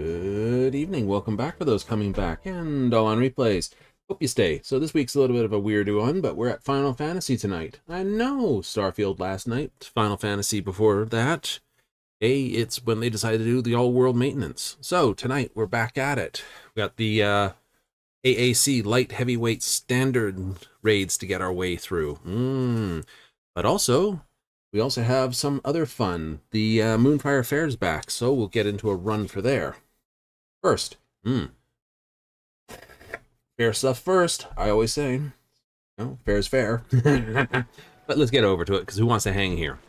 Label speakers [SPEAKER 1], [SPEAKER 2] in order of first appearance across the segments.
[SPEAKER 1] Good evening. Welcome back for those coming back and all on replays. Hope you stay. So this week's a little bit of a weird one, but we're at Final Fantasy tonight. I know Starfield last night, Final Fantasy before that. Hey, it's when they decided to do the all-world maintenance. So tonight we're back at it. We got the AAC light heavyweight standard raids to get our way through. But also, we also have some other fun. The Moonfire Fair's back, so we'll get into a run for there. First, fair stuff first, I always say. No, fair's fair. But let's get over to it, because who wants to hang here?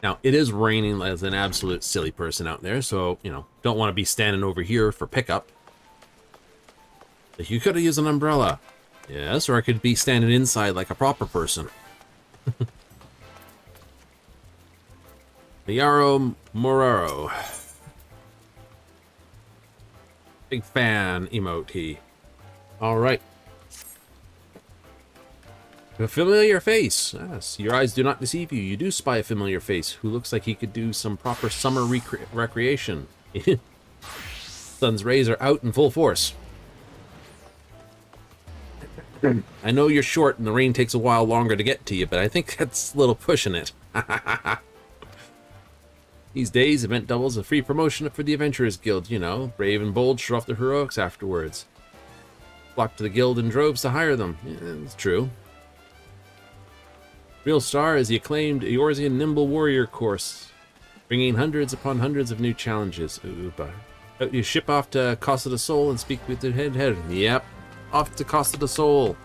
[SPEAKER 1] Now, it is raining as an absolute silly person out there, so, you know, don't want to be standing over here for pickup. You could have used an umbrella. Yes, or I could be standing inside like a proper person. Yaro Moraro. Big fan emote he. Alright. A familiar face. Yes, your eyes do not deceive you. You do spy a familiar face who looks like he could do some proper summer recreation. Sun's rays are out in full force. I know you're short and the rain takes a while longer to get to you, but I think that's a little pushing it. These days, event doubles a free promotion for the Adventurers Guild, you know. Brave and bold show off their heroics afterwards. Flock to the guild in droves to hire them. Yeah, it's true. Real star is the acclaimed Eorzean Nimble Warrior course, bringing hundreds upon hundreds of new challenges. You ship off to Costa del Sol and speak with the head. Yep, off to Costa del Sol.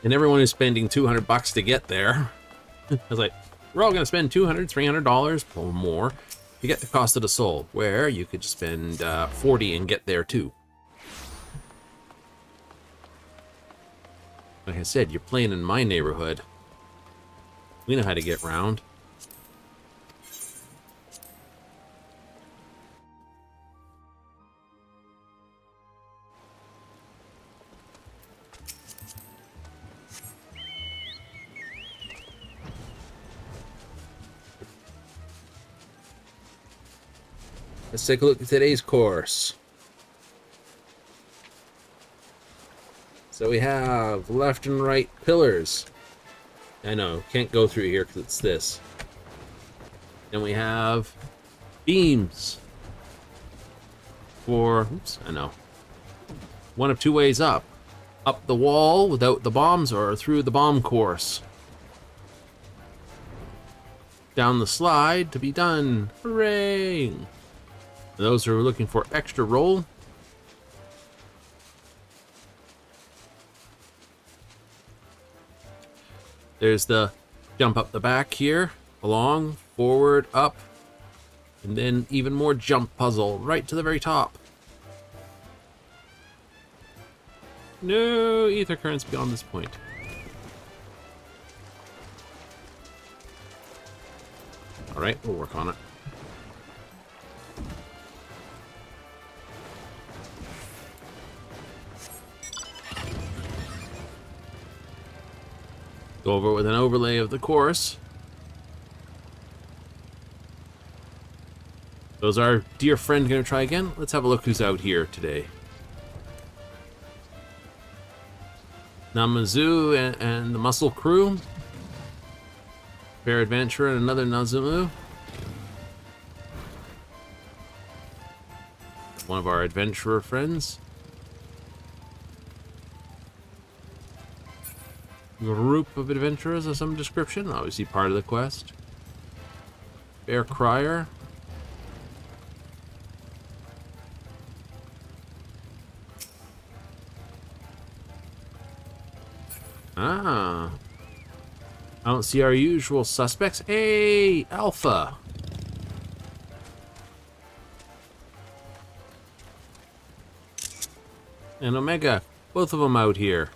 [SPEAKER 1] And everyone is spending $200 to get there. I was like, we're all going to spend $200, $300 or more to get to Costa del Sol, where you could spend $40 and get there too. Like I said, you're playing in my neighborhood. We know how to get round. Let's take a look at today's course. So we have left and right pillars. I know, can't go through here because it's this. Then we have beams for, oops, I know. One of two ways up. Up the wall without the bombs or through the bomb course. Down the slide to be done. Hooray! For those who are looking for extra roll, there's the jump up the back here, along, forward, up, and then even more jump puzzle right to the very top. No ether currents beyond this point. All right, we'll work on it. Go over with an overlay of the course. So is our dear friend going to try again? Let's have a look who's out here today. Namazu and the Muscle Crew. Fair Adventurer and another Nazumu. One of our adventurer friends. Group of adventurers of some description, obviously part of the quest. Bear Crier. Ah. I don't see our usual suspects. Hey, Alpha. And Omega. Both of them out here.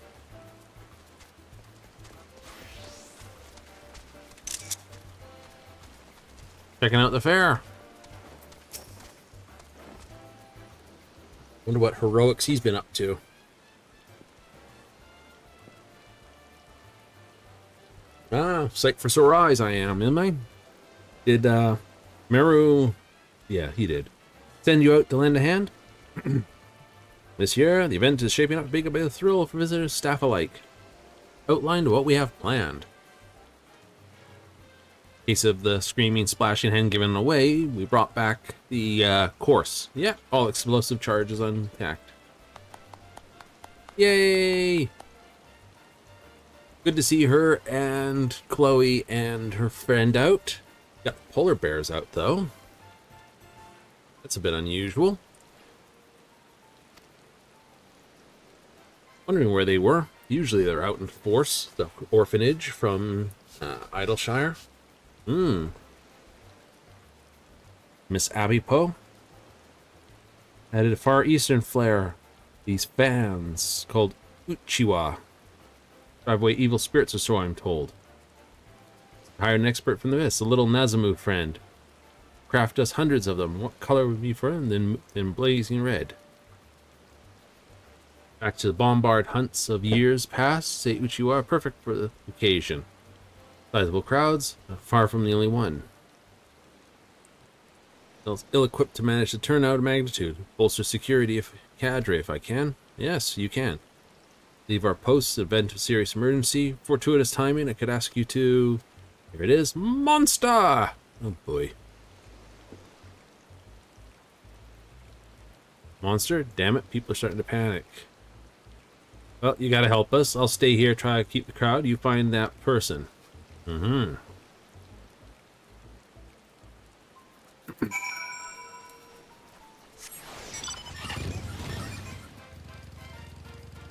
[SPEAKER 1] Checking out the fair. Wonder what heroics he's been up to. Ah, sight for sore eyes I am I? Did Meru, yeah, he did. Send you out to lend a hand? This year, the event is shaping up to be a bit of a thrill for visitors, staff alike. Outlined what we have planned. In case of the screaming, splashing hand given away, we brought back the course. Yeah, all explosive charges unpacked. Yay! Good to see her and Chloe and her friend out. Got polar bears out, though. That's a bit unusual. Wondering where they were. Usually they're out in force. The orphanage from Idleshire. Miss Abby Poe. Added a far eastern flair. These fans called Uchiwa. Drive away evil spirits, or so I'm told. Hired an expert from the mist, a little Nazamu friend. Craft us hundreds of them. What color would be for them than blazing red? Back to the bombard hunts of years past, say Uchiwa are perfect for the occasion. Sizable crowds, far from the only one. Ill-equipped to manage the turnout of magnitude. Bolster security if cadre if I can. Yes, you can. Leave our posts, event of serious emergency. Fortuitous timing, I could ask you to... Here it is. Monster! Oh boy. Monster? Damn it, people are starting to panic. Well, you gotta help us. I'll stay here, try to keep the crowd. You find that person.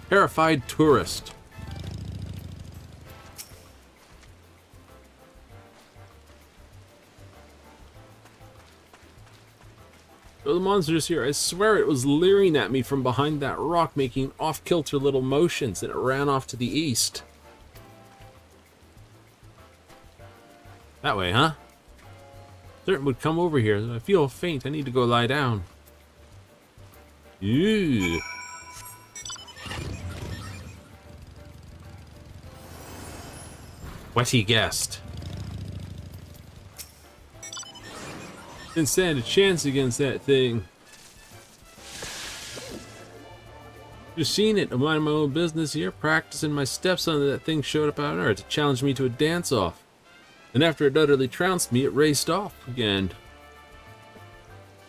[SPEAKER 1] Terrified tourist. Oh, the monster's here. I swear it was leering at me from behind that rock, making off-kilter little motions, and it ran off to the east. That way, huh? Certain would come over here. I feel faint. I need to go lie down. Ew. Wetty guest. Didn't stand a chance against that thing. Just seen it. I'm minding my own business here, practicing my steps on that thing showed up out of nowhere to challenge me to a dance-off. And after it utterly trounced me, it raced off again.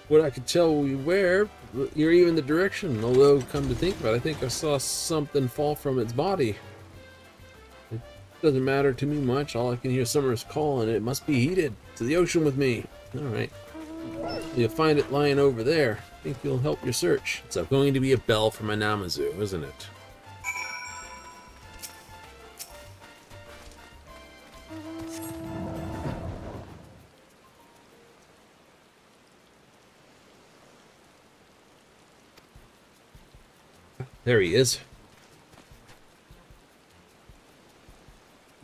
[SPEAKER 1] What I could tell where, you're even the direction, although come to think about it, I think I saw something fall from its body. It doesn't matter to me much, all I can hear is summer's call and it must be heated. To the ocean with me. Alright. You'll find it lying over there. I think you'll help your search. It's going to be a bell for my Namazu, isn't it? There he is.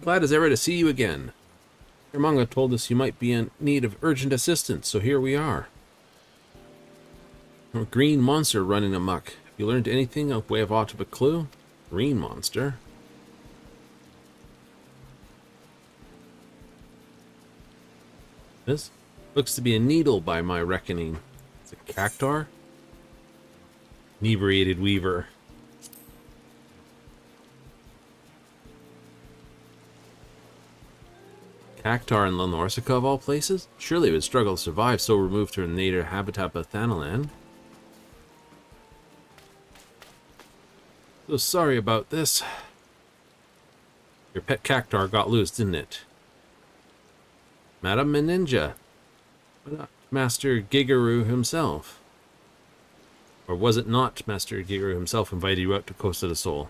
[SPEAKER 1] Glad as ever to see you again. Your manga told us you might be in need of urgent assistance, so here we are. A green monster running amok. Have you learned anything of way of aught of a clue? Green monster. This looks to be a needle by my reckoning. It's a cactar? Inebriated weaver. Cactar in Lenorsica of all places? Surely it would struggle to survive so removed from the native habitat of Thanalan. So sorry about this. Your pet cactar got loose, didn't it? Madam Ninja. Why not Master Gigaru himself? Or was it not Master Gigaru himself invited you out to Coast of the Soul?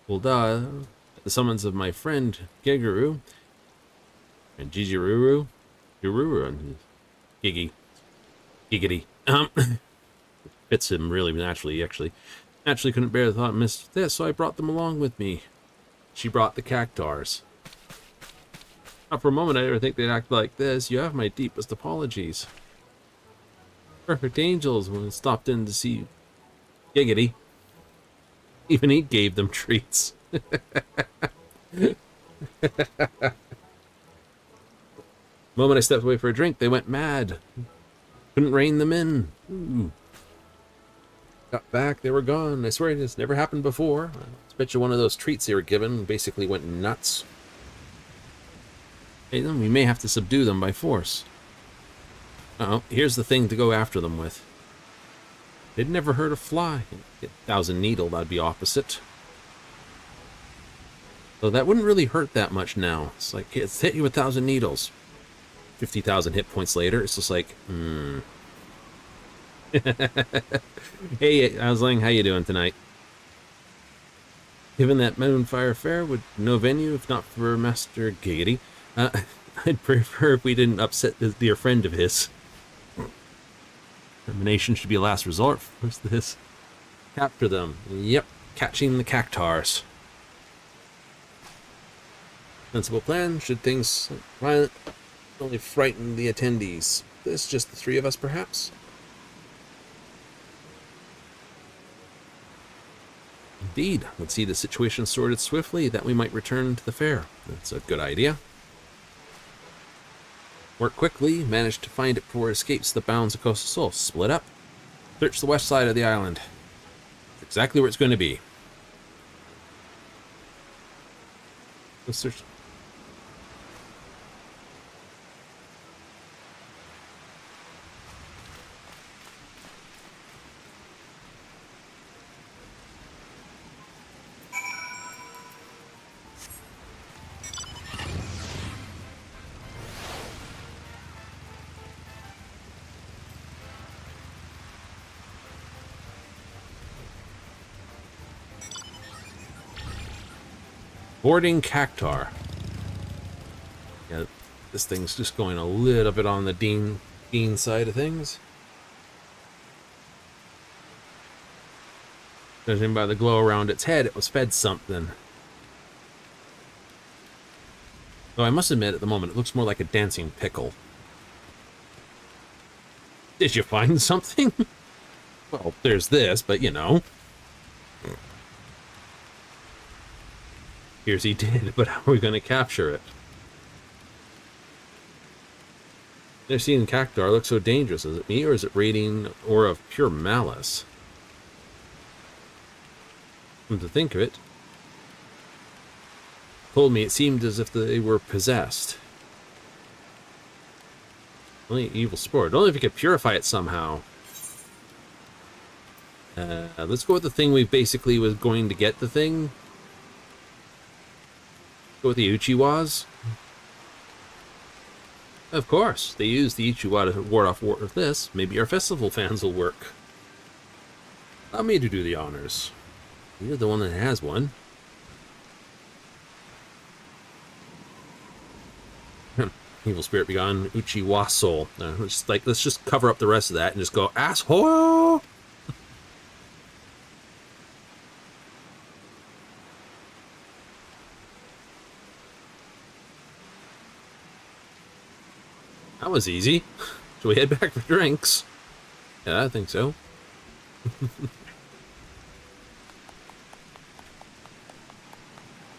[SPEAKER 1] Well, duh. At the summons of my friend Gigaru, and Jijiruru, Jururu, and Giggity. Fits him really naturally, actually. Naturally couldn't bear the thought of missed this, so I brought them along with me. She brought the cactars. Not for a moment I ever think they'd act like this. You have my deepest apologies. Perfect angels when I stopped in to see Giggity. Even he gave them treats. The moment I stepped away for a drink, they went mad. Couldn't rein them in. Ooh. Got back, they were gone. I swear this never happened before. I bet you one of those treats they were given basically went nuts. Hey, then we may have to subdue them by force. Uh-oh, here's the thing to go after them with. They'd never heard a fly. Get 1,000 needle, that'd be opposite. So that wouldn't really hurt that much now. It's like, it's hit you with 1,000 needles. 50,000 hit points later, it's just like, Hey, Ausling, how you doing tonight? Given that Moonfire Fair would no venue if not for Master Giggity, I'd prefer if we didn't upset this dear friend of his. Termination should be a last resort. What's this? Capture them. Yep, catching the cactars. Sensible plan. Should things violent only frighten the attendees. This just the three of us, perhaps? Indeed. Let's see the situation sorted swiftly, that we might return to the fair. That's a good idea. Work quickly, manage to find it before it escapes the bounds of Coastal Soul. Split up. Search the west side of the island. It's exactly where it's going to be. Let's search. Boarding cactar. Yeah, this thing's just going a little bit on the Dean side of things. Judging by the glow around its head, it was fed something. Though I must admit, at the moment, it looks more like a dancing pickle. Did you find something? Well, there's this, but you know. Here's he did, but how are we going to capture it? Never seen cactar look so dangerous. Is it me, or is it radiating aura of pure malice? Come to think of it, told me it seemed as if they were possessed. Only evil sport. Only if you could purify it somehow. Let's go with the thing we basically was going to get the thing. Go with the Uchiwas. Of course, they use the Uchiwa to ward off of this. Maybe our festival fans will work. Allow me to do the honors. You're the one that has one. Evil spirit be gone. Uchiwa soul. Let's just cover up the rest of that and just go, asshole! That was easy. So we head back for drinks. Yeah, I think so.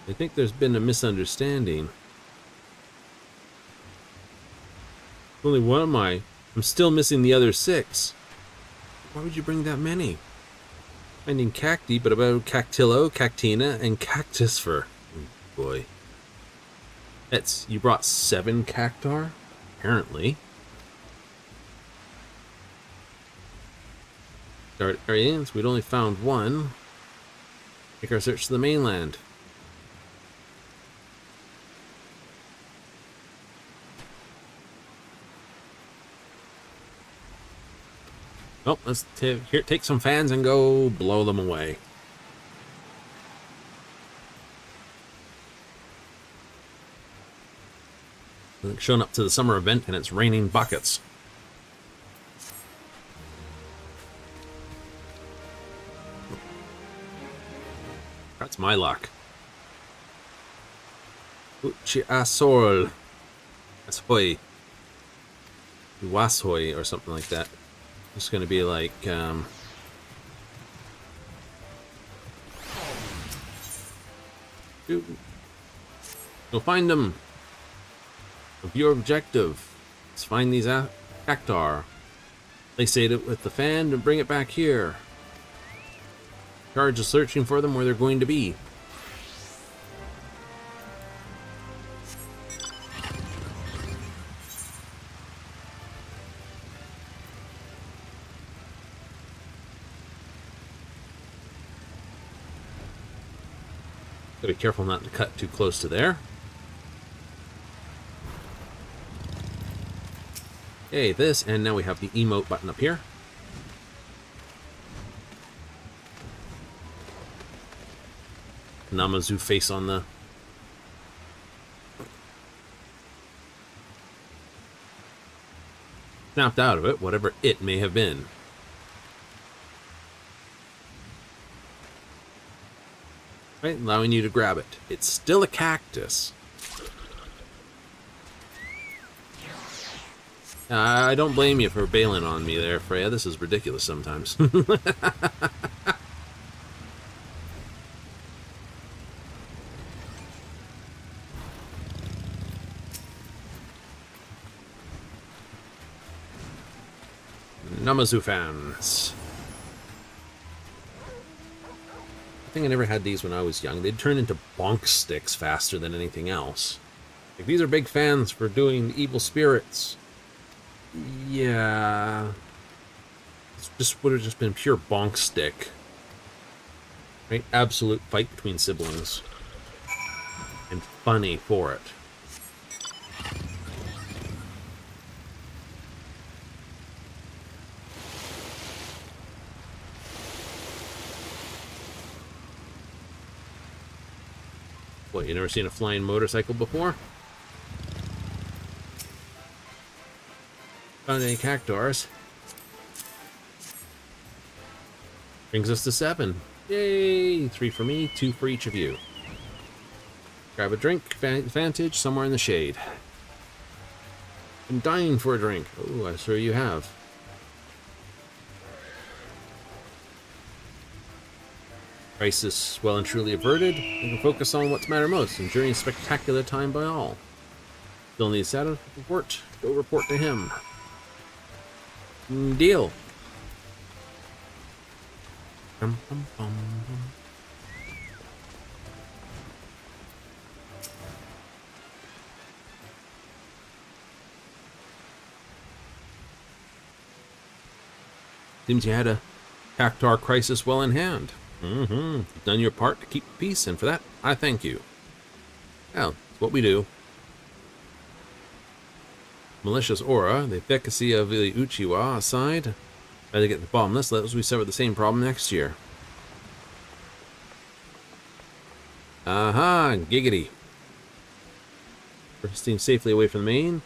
[SPEAKER 1] I think there's been a misunderstanding. Only one of my... I'm still missing the other 6. Why would you bring that many? Finding cacti, but about cactillo, cactina, and cactus fur. Oh boy. You brought 7 cactar? Apparently. Start areas. We'd only found 1. Take our search to the mainland. Oh, let's take some fans and go blow them away. Showing up to the summer event and it's raining buckets. That's my luck. Uchi asol. Ashoy. Wasoy or something like that. It's gonna be like go find them. Of your objective. Let's find these cactar. Place it with the fan and bring it back here. Charge is searching for them where they're going to be. Gotta be careful not to cut too close to there. Okay, this, and now we have the emote button up here. Namazu face on the... snapped out of it, whatever it may have been. Right, allowing you to grab it. It's still a cactus. I don't blame you for bailing on me there, Freya. This is ridiculous sometimes. Namazu fans. I think I never had these when I was young. They'd turn into bonk sticks faster than anything else. Like, these are big fans for doing evil spirits. Yeah. It just would have just been pure bonk stick. Right? Absolute fight between siblings. And funny for it. What, you never seen a flying motorcycle before? Found any cactars. Brings us to 7. Yay! 3 for me, 2 for each of you. Grab a drink, Vantage, somewhere in the shade. I'm dying for a drink. Oh, I'm sure you have. Crisis well and truly averted. We can focus on what's matter most, enduring spectacular time by all. Still needs status report. Go report to him. Deal. Bum, bum, bum, bum. Seems you had a cactar crisis well in hand. You've done your part to keep peace, and for that, I thank you. Well, it's what we do. Malicious aura, the efficacy of the Uchiwa aside, try to get the bottomless, let us we suffer the same problem next year. Aha, giggity. Steam safely away from the main,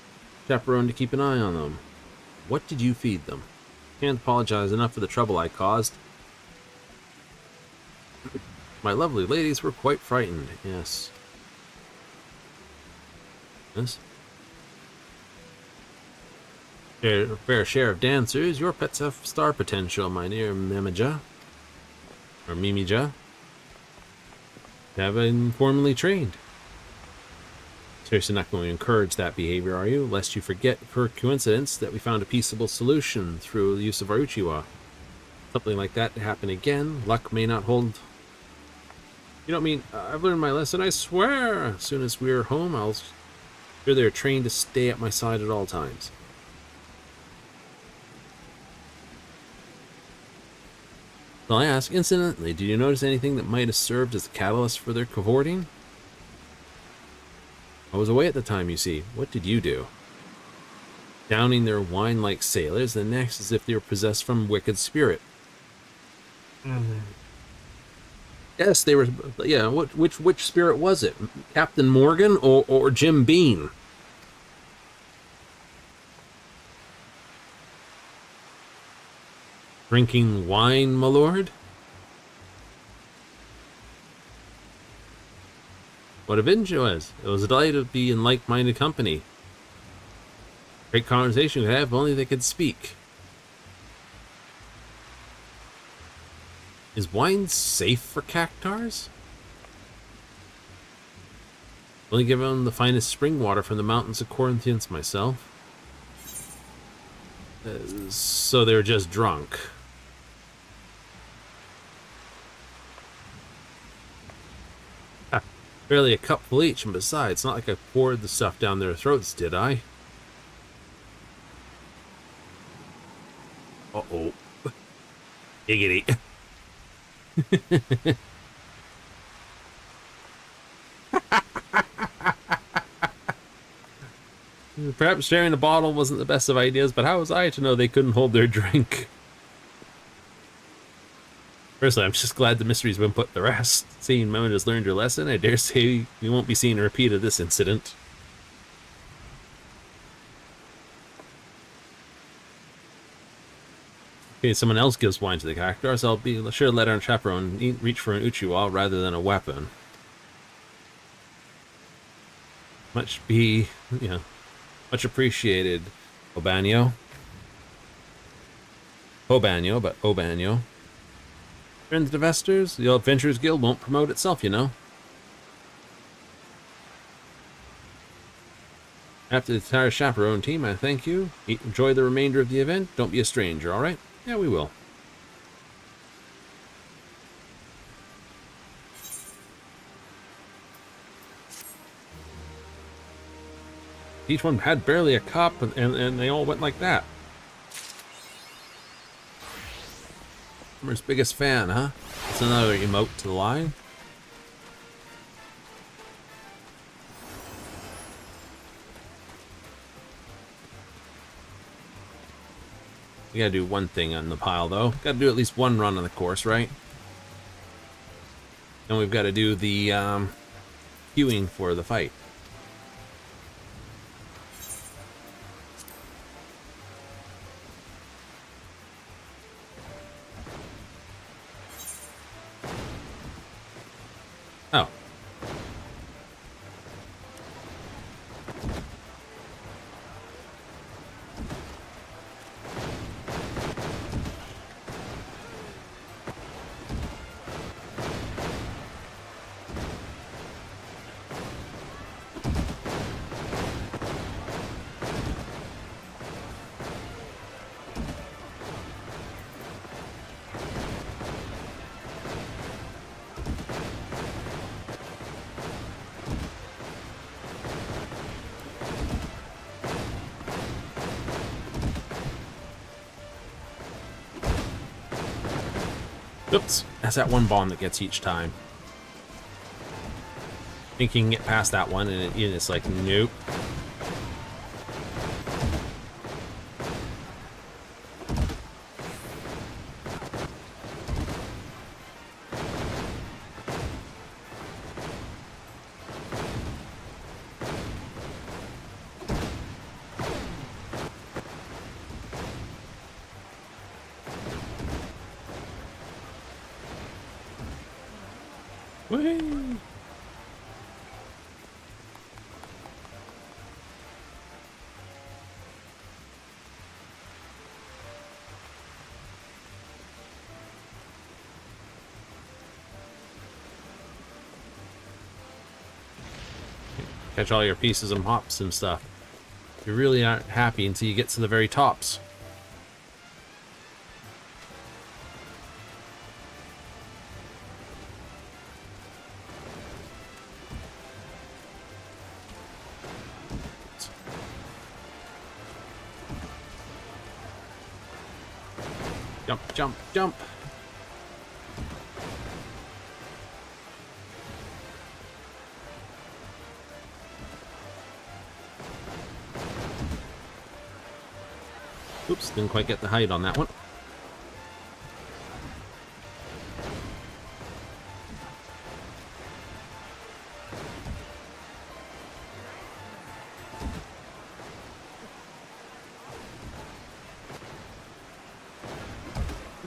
[SPEAKER 1] chaperone to keep an eye on them. What did you feed them? Can't apologize enough for the trouble I caused. My lovely ladies were quite frightened, yes. Yes? Fair share of dancers. Your pets have star potential, my dear Mimija. Or Mimija. Have been formally trained. Seriously not going to encourage that behavior, are you? Lest you forget, for coincidence, that we found a peaceable solution through the use of our Uchiwa. Something like that to happen again. Luck may not hold... You don't mean, I've learned my lesson, I swear! As soon as we're home, I'll sure they're trained to stay at my side at all times. Well, I ask, incidentally, did you notice anything that might have served as a catalyst for their cavorting? I was away at the time, you see. What did you do? Downing their wine like sailors, the next as if they were possessed from wicked spirit. Yes, they were. Yeah, which spirit was it? Captain Morgan or Jim Bean? Drinking wine, my lord? What a binge it was. It was a delight to be in like-minded company. Great conversation we had if only they could speak. Is wine safe for cactars? Only give them the finest spring water from the mountains of Corinthians myself. So they're just drunk. Barely a cup full each, and besides, it's not like I poured the stuff down their throats, did I? Uh-oh. Giggity. Perhaps sharing a bottle wasn't the best of ideas, but how was I to know they couldn't hold their drink? Personally, I'm just glad the mystery's been put to rest. Seeing Mona has learned her lesson, I dare say we won't be seeing a repeat of this incident. Okay, someone else gives wine to the character, so I'll be sure to let our chaperone reach for an uchiwa rather than a weapon. Much appreciated, Obanyo. Obanyo, but Obanyo. Friends of investors, the Adventurers Guild won't promote itself, you know. After the entire chaperone team, I thank you. Enjoy the remainder of the event. Don't be a stranger, alright? Yeah, we will. Each one had barely a cup, and they all went like that. Summer's biggest fan, huh? That's another emote to the line. We gotta do one thing on the pile, though. Gotta do at least one run on the course, right? And we've got to do the queuing for the fight. Oh. Oops, that's that one bomb that gets each time. Thinking get past that one, and it's like, nope. Whee! Catch all your pieces and hops and stuff. You really aren't happy until you get to the very tops. Jump, jump, jump. Oops, didn't quite get the height on that one.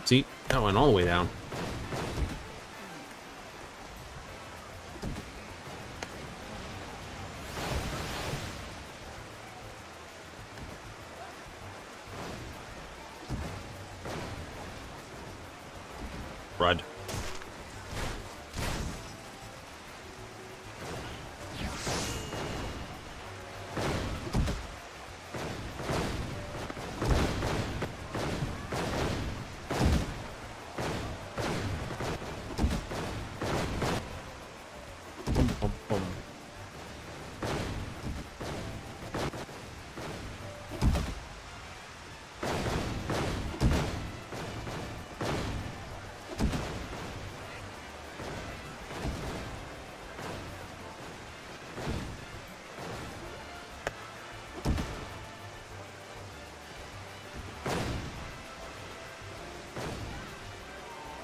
[SPEAKER 1] See, that went all the way down. Crud.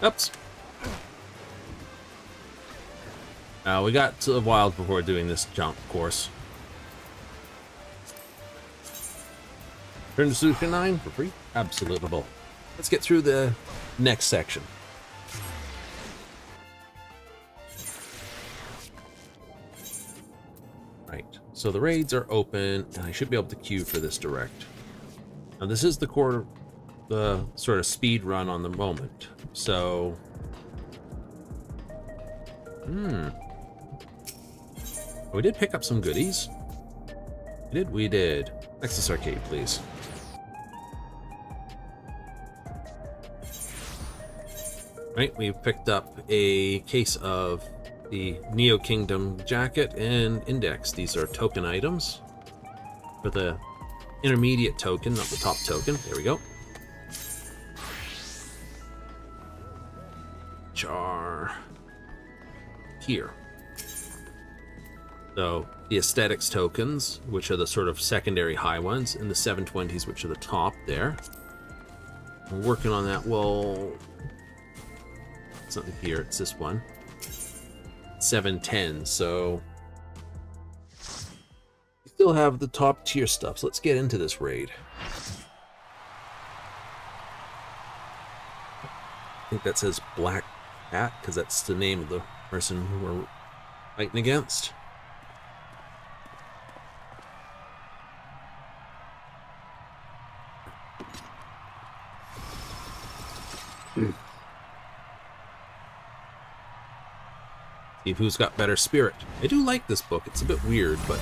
[SPEAKER 1] Oops. We got to the wild before doing this jump course. Turn to Solution 9 for free. Absolutely. Let's get through the next section. Right, so the raids are open, and I should be able to queue for this direct. Now this is the sort of speed run on the moment, so... We did pick up some goodies. We did. Nexus Arcade, please. Right, we've picked up a case of the Neo Kingdom jacket and index. These are token items for the intermediate token, not the top token. There we go. Which are here. So the aesthetics tokens, which are the sort of secondary high ones, and the 720s, which are the top there. We're working on that. Well, it's not here, it's this one. 710, so we still have the top tier stuff. So let's get into this raid. I think that says Black Cat, because that's the name of the person who we're fighting against. See who's got better spirit. I do like this book. It's a bit weird, but...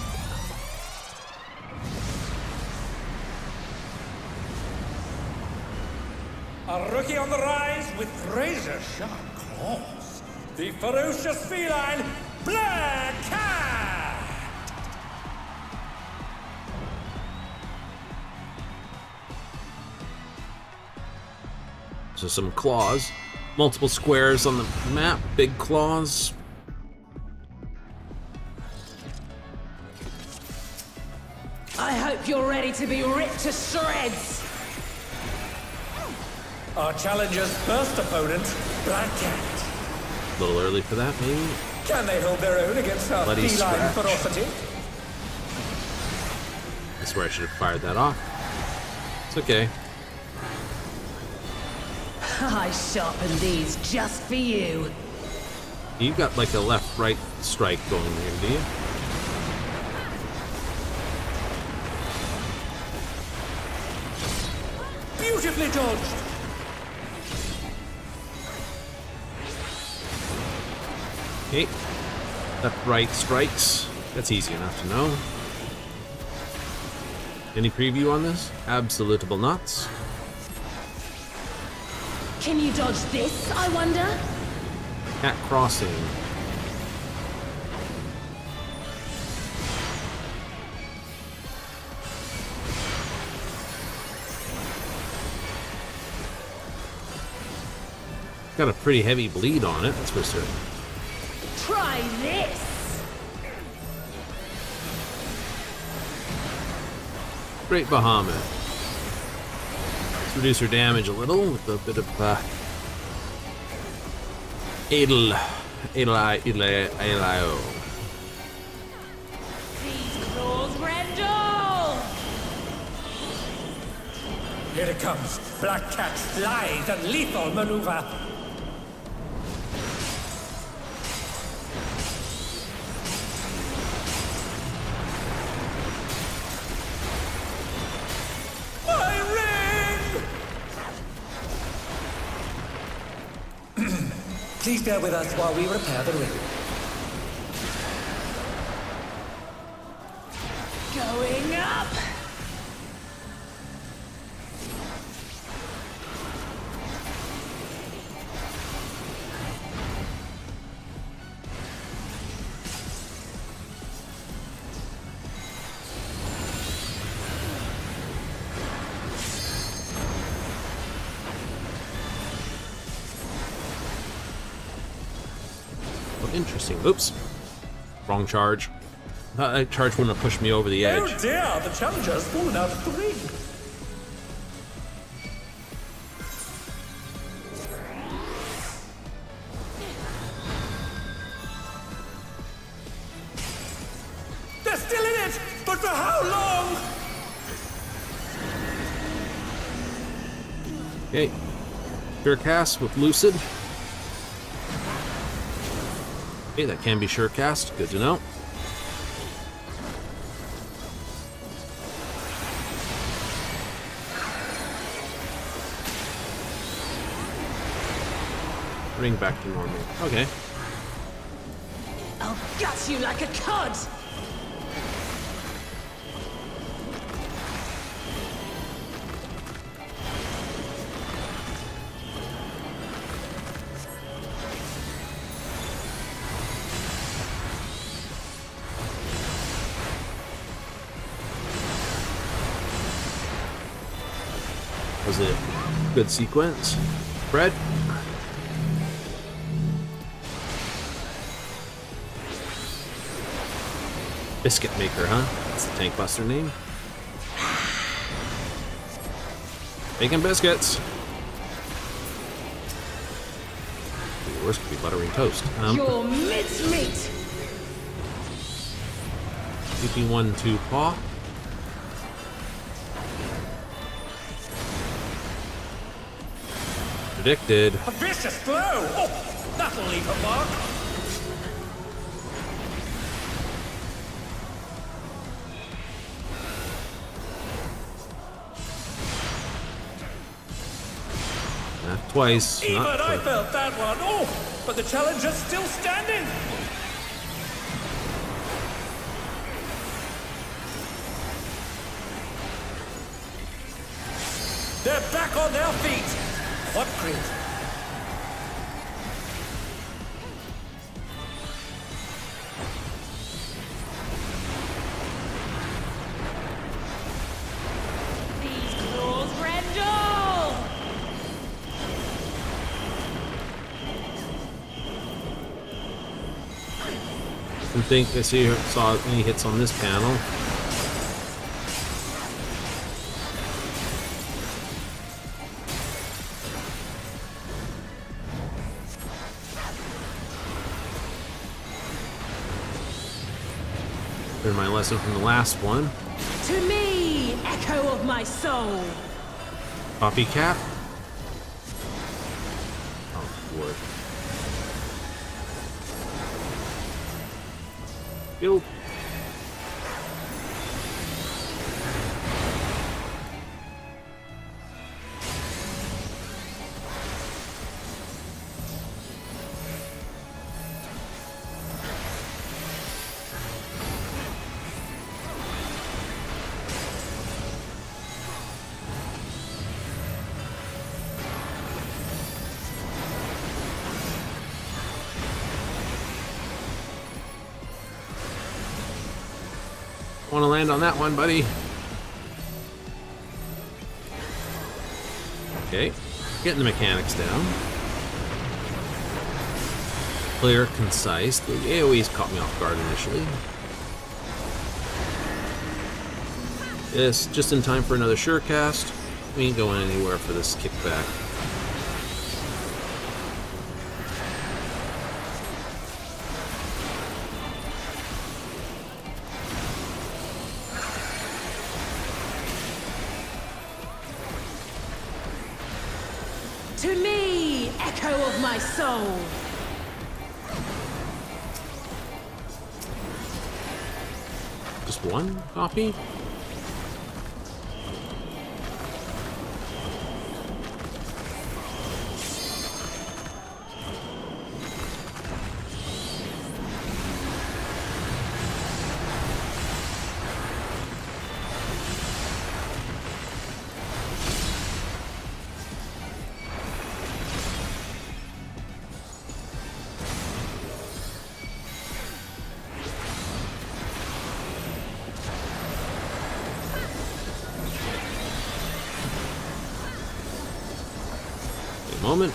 [SPEAKER 2] A rookie on the rise with razor-sharp claws. The ferocious feline, Black Cat!
[SPEAKER 1] So some claws. Multiple squares on the map. Big claws.
[SPEAKER 3] I hope you're ready to be ripped to shreds!
[SPEAKER 2] Our challenger's first opponent, Black Cat.
[SPEAKER 1] A little early for that, maybe?
[SPEAKER 2] Can they hold their own against our
[SPEAKER 1] Bloody
[SPEAKER 2] feline
[SPEAKER 1] scratch.
[SPEAKER 2] ferocity?
[SPEAKER 1] That's where I should have fired that off. It's okay.
[SPEAKER 3] I sharpened these just for you.
[SPEAKER 1] You've got like a left-right strike going there, do you?
[SPEAKER 2] Beautifully dodged!
[SPEAKER 1] Okay. Left-right strikes. That's easy enough to know. Any preview on this? Absolutable nuts.
[SPEAKER 3] Can you dodge this, I wonder?
[SPEAKER 1] Cat crossing. Got a pretty heavy bleed on it, that's for certain.
[SPEAKER 3] Try this!
[SPEAKER 1] Great Bahamut. Let's reduce her damage a little with a bit of Adel-io.
[SPEAKER 3] These claws Rendell!
[SPEAKER 2] Here it comes. Black Cat's lithe and lethal maneuver. My ring! Please bear with us while we repair the ring.
[SPEAKER 3] Going up!
[SPEAKER 1] Interesting. Oops. Wrong charge. That charge wouldn't have pushed me over the edge.
[SPEAKER 2] Oh dear, the challenger has fallen out of the ring.
[SPEAKER 1] Okay. Sure cast with Lucid. Okay, that can be sure cast. Good to know. Bring back to normal. Okay.
[SPEAKER 3] I'll gut you like a cod!
[SPEAKER 1] Was it a good sequence? Fred? Biscuit Maker, huh? That's the tank buster name. Bacon biscuits. The worst could be buttering toast.
[SPEAKER 3] Your mincemeat!
[SPEAKER 1] CP1 2 paw. Predicted.
[SPEAKER 2] A vicious blow! Oh, that'll leave a mark.
[SPEAKER 1] Not twice.
[SPEAKER 2] Even
[SPEAKER 1] Not
[SPEAKER 2] I
[SPEAKER 1] twice.
[SPEAKER 2] felt that one. Oh, but the challenger's still standing. They're back on their feet. What grit?
[SPEAKER 3] These claws, Grendel!
[SPEAKER 1] Didn't think I saw any hits on this panel. Learned my lesson from the last one.
[SPEAKER 3] To me, echo of my soul!
[SPEAKER 1] Copycat. Oh, Lord. Build. Want to land on that one, buddy. Okay, getting the mechanics down. Clear, concise. The AoE's caught me off guard initially. This just in time for another sure cast. We ain't going anywhere for this kickback.
[SPEAKER 3] To me, echo of my soul!
[SPEAKER 1] Just one copy? Moment.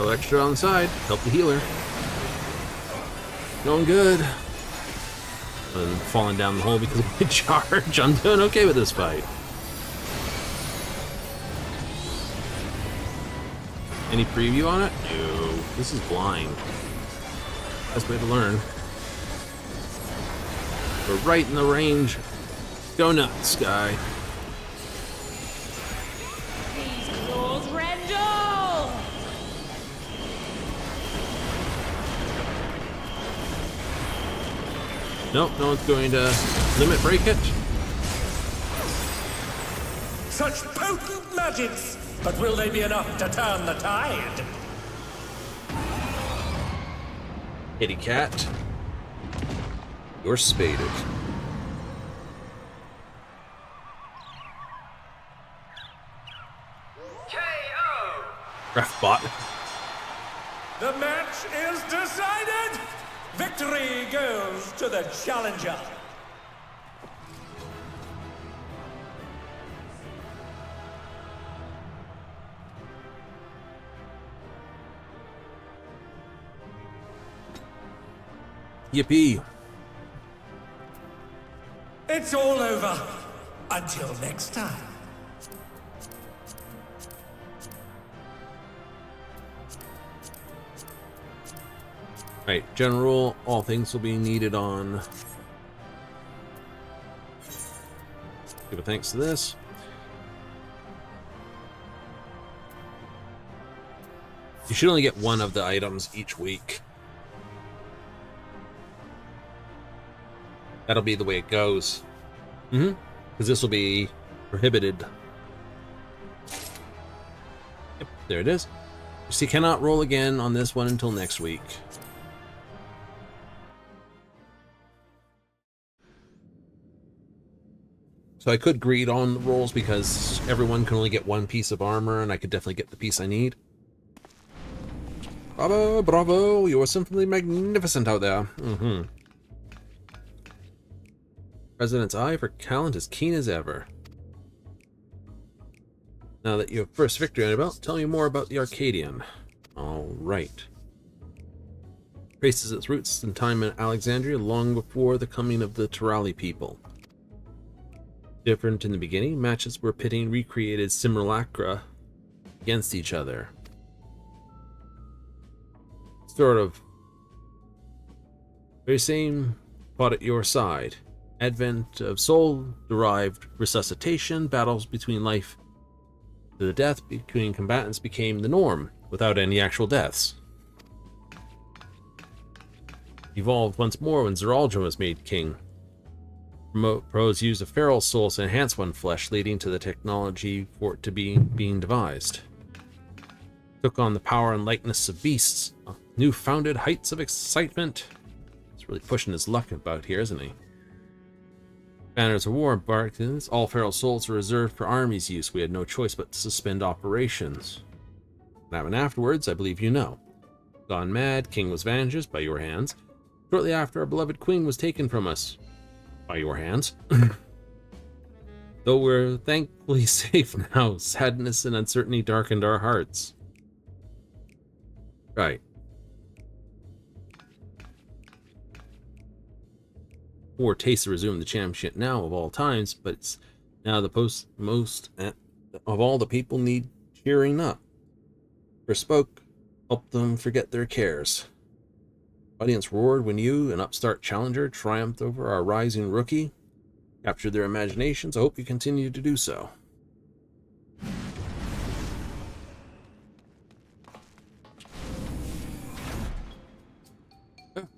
[SPEAKER 1] Go extra on the side. Help the healer. Going good. And falling down the hole because of my charge. I'm doing okay with this fight. Any preview on it? No. This is blind. Best way to learn. We're right in the range. Go nuts, guy.
[SPEAKER 3] These claws Rendell!
[SPEAKER 1] Nope, no one's going to limit break it.
[SPEAKER 2] Such potent magics! But will they be enough to turn the tide?
[SPEAKER 1] Kitty cat. You're spaded.
[SPEAKER 2] KO!
[SPEAKER 1] Ref bot.
[SPEAKER 2] The match is decided! Victory goes to the challenger!
[SPEAKER 1] Yippee.
[SPEAKER 2] It's all over. Until next time.
[SPEAKER 1] Right, general, all things will be needed on. Give a thanks to this. You should only get one of the items each week. That'll be the way it goes. Because this will be prohibited. Yep, there it is. Just you cannot roll again on this one until next week. So I could greed on the rolls because everyone can only get one piece of armor, and I could definitely get the piece I need. Bravo, bravo, you are simply magnificent out there. President's eye for talent as keen as ever. Now that you have first victory on your belt, tell me more about the Arcadian. Alright. Traces its roots in time in Alexandria long before the coming of the Turali people. Different in the beginning, matches were pitting recreated simulacra against each other. Sort of. Very same fought at your side. Advent of soul-derived resuscitation, battles between life to the death between combatants became the norm, without any actual deaths. Evolved once more when Zeraldra was made king. Pros used a feral soul to enhance one flesh, leading to the technology for it to be being devised. Took on the power and likeness of beasts, new-founded heights of excitement. He's really pushing his luck about here, isn't he? Banners of war embarked in this. All feral souls were reserved for army's use. We had no choice but to suspend operations. What happened afterwards, I believe you know. Gone mad, king was vanished by your hands. Shortly after, our beloved queen was taken from us. By your hands. Though we're thankfully safe now, sadness and uncertainty darkened our hearts. Right. Poor taste to resume the championship now of all times, but it's now the most of all the people need cheering up. For spoke, help them forget their cares. Audience roared when you, an upstart challenger, triumphed over our rising rookie. Captured their imaginations. I hope you continue to do so.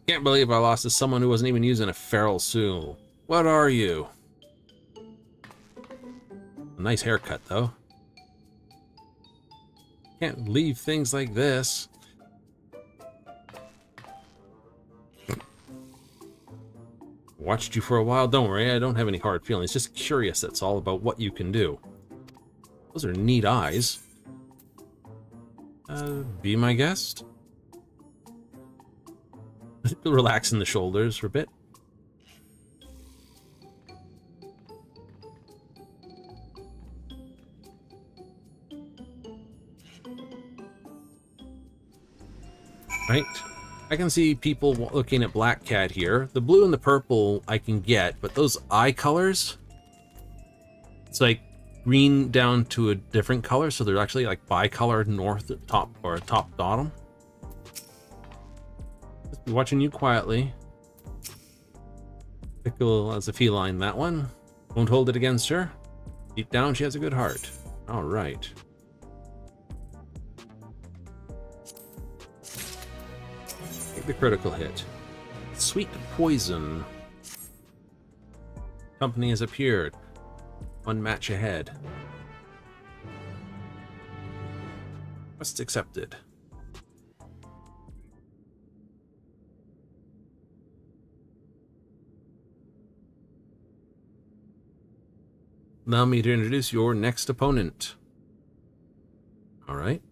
[SPEAKER 1] Can't believe I lost to someone who wasn't even using a feral soul. What are you? A nice haircut, though. Can't leave things like this. Watched you for a while. Don't worry, I don't have any hard feelings. Just curious, that's all, about what you can do. Those are neat eyes. Be my guest? Relaxing the shoulders for a bit. Alright. I can see people looking at Black Cat here. The blue and the purple I can get, but those eye colors, it's like green down to a different color, so they're actually like bicolored north top or top bottom. Just be watching you quietly. Pickle as a feline, that one. Won't hold it against her. Deep down, she has a good heart. All right. Take the critical hit. Sweet poison. Company has appeared. One match ahead. Quest accepted. Allow me to introduce your next opponent. All right.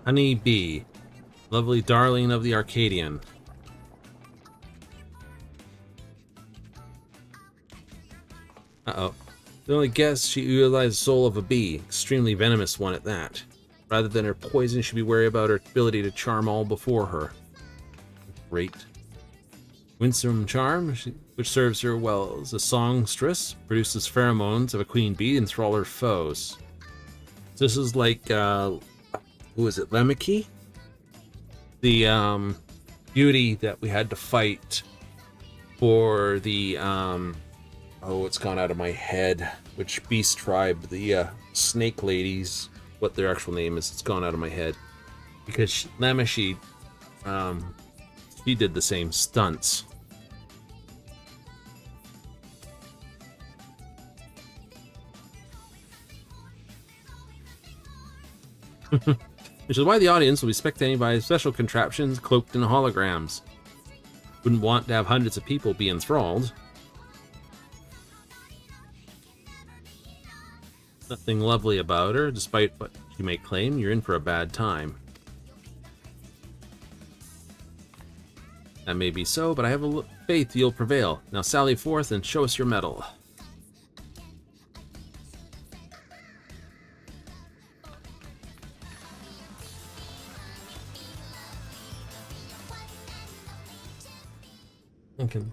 [SPEAKER 1] Honey Bee, lovely darling of the Arcadian. Uh-oh. The only guess, she utilized the soul of a bee, extremely venomous one at that. Rather than her poison, she should be wary about her ability to charm all before her. Great. Winsome charm, which serves her well as a songstress, produces pheromones of a queen bee and enthrall her foes. So this is like, who is it, Lemmicky? The beauty that we had to fight for the, oh, it's gone out of my head. Which beast tribe, the snake ladies. What their actual name is, it's gone out of my head. Because Lemmicky, she did the same stunts. Which is why the audience will be spectating by special contraptions cloaked in holograms. Wouldn't want to have hundreds of people be enthralled. Nothing lovely about her, despite what you may claim, you're in for a bad time. That may be so, but I have a faith you'll prevail. Now sally forth and show us your mettle.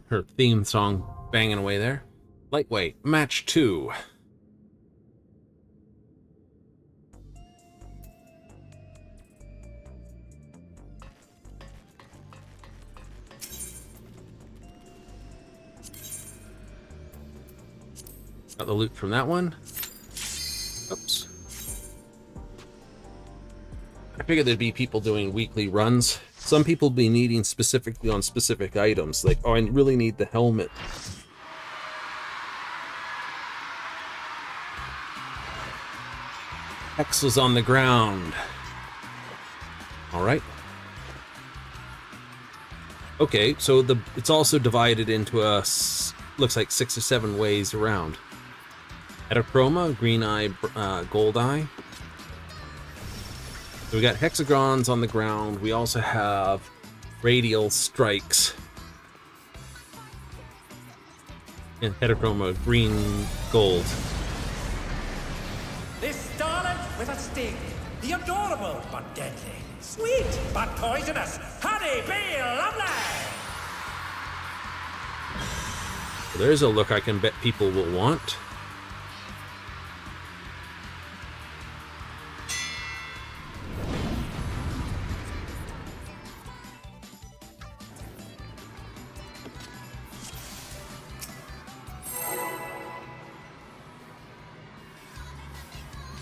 [SPEAKER 1] Her theme song banging away there. Lightweight, match 2. Got the loot from that one. Oops. I figured there'd be people doing weekly runs. Some people be needing specifically on specific items. Like, oh, I really need the helmet. X was on the ground. All right. Okay, so it's also divided into a, looks like 6 or 7 ways around. Heterochroma, green eye, gold eye. So we got hexagons on the ground. We also have radial strikes. And heterochroma, green, gold.
[SPEAKER 2] This starlet with a sting, the adorable but deadly, sweet but poisonous, honey bee lovely.
[SPEAKER 1] So there's a look I can bet people will want.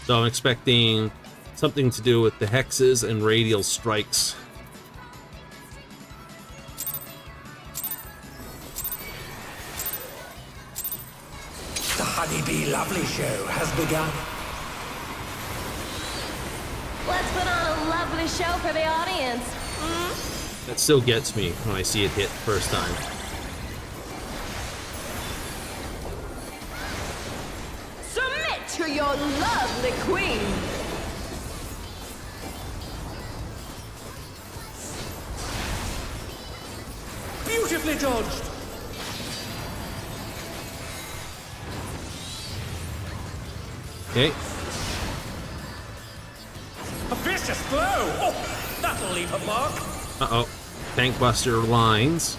[SPEAKER 1] So I'm expecting something to do with the hexes and radial strikes.
[SPEAKER 2] The Honeybee Lovely show has begun.
[SPEAKER 3] Let's put on a lovely show for the audience.
[SPEAKER 1] That still gets me when I see it hit first time.
[SPEAKER 3] Submit to your lovely queen.
[SPEAKER 2] Beautifully dodged.
[SPEAKER 1] Okay.
[SPEAKER 2] A vicious blow! Oh, that'll leave a mark.
[SPEAKER 1] Uh-oh. Tank buster lines.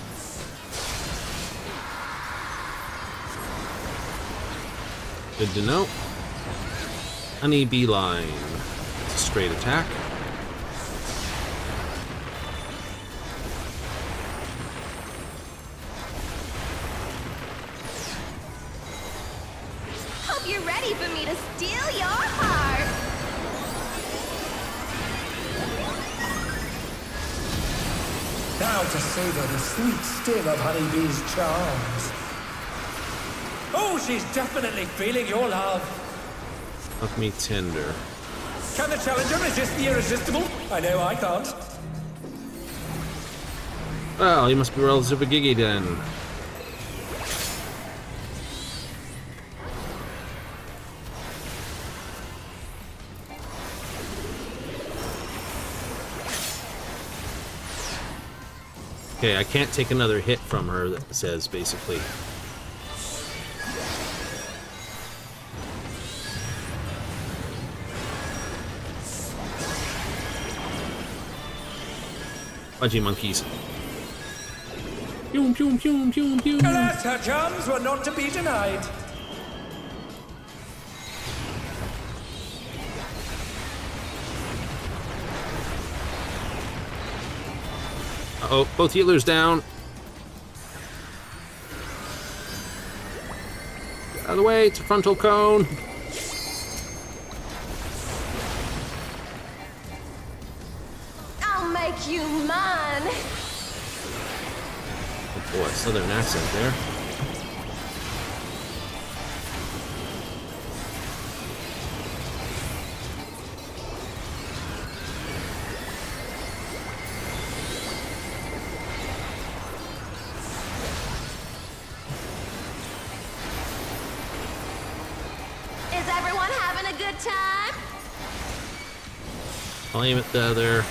[SPEAKER 1] Good to know. Honey bee line. It's a straight attack.
[SPEAKER 4] Hope you're ready for me to steal your heart.
[SPEAKER 2] Now to savor the sweet sting of Honeybee's charms. Oh, she's definitely feeling your love.
[SPEAKER 1] Fuck me tender.
[SPEAKER 2] Can the challenger resist the irresistible? I know I can't.
[SPEAKER 1] Well, you must be relatively giggy then. Okay, I can't take another hit from her, that says, basically. Fudgy monkeys. Pew, pew, pew, pew, pew.
[SPEAKER 2] Alas, her charms were not to be denied.
[SPEAKER 1] Uh-oh, both healers down. Get out of the way, it's a frontal cone.
[SPEAKER 4] I'll make you mine.
[SPEAKER 1] Oh boy, southern accent there.
[SPEAKER 4] Is everyone having a good time?
[SPEAKER 1] I'll aim at the other...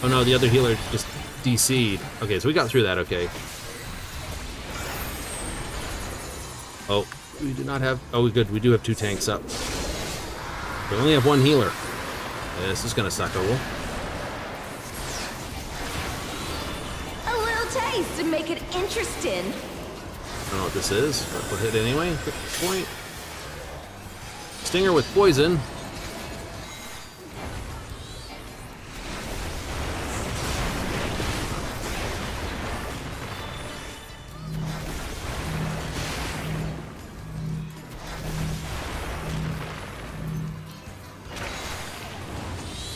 [SPEAKER 1] Oh no, the other healer just DC'd. Okay, so we got through that, okay. Oh, we do not have... Oh, good, we do have 2 tanks up. We only have 1 healer. This is gonna suck a roll.
[SPEAKER 4] A little taste to make it interesting.
[SPEAKER 1] I don't know what this is, but we'll hit anyway. Good point. Stinger with poison.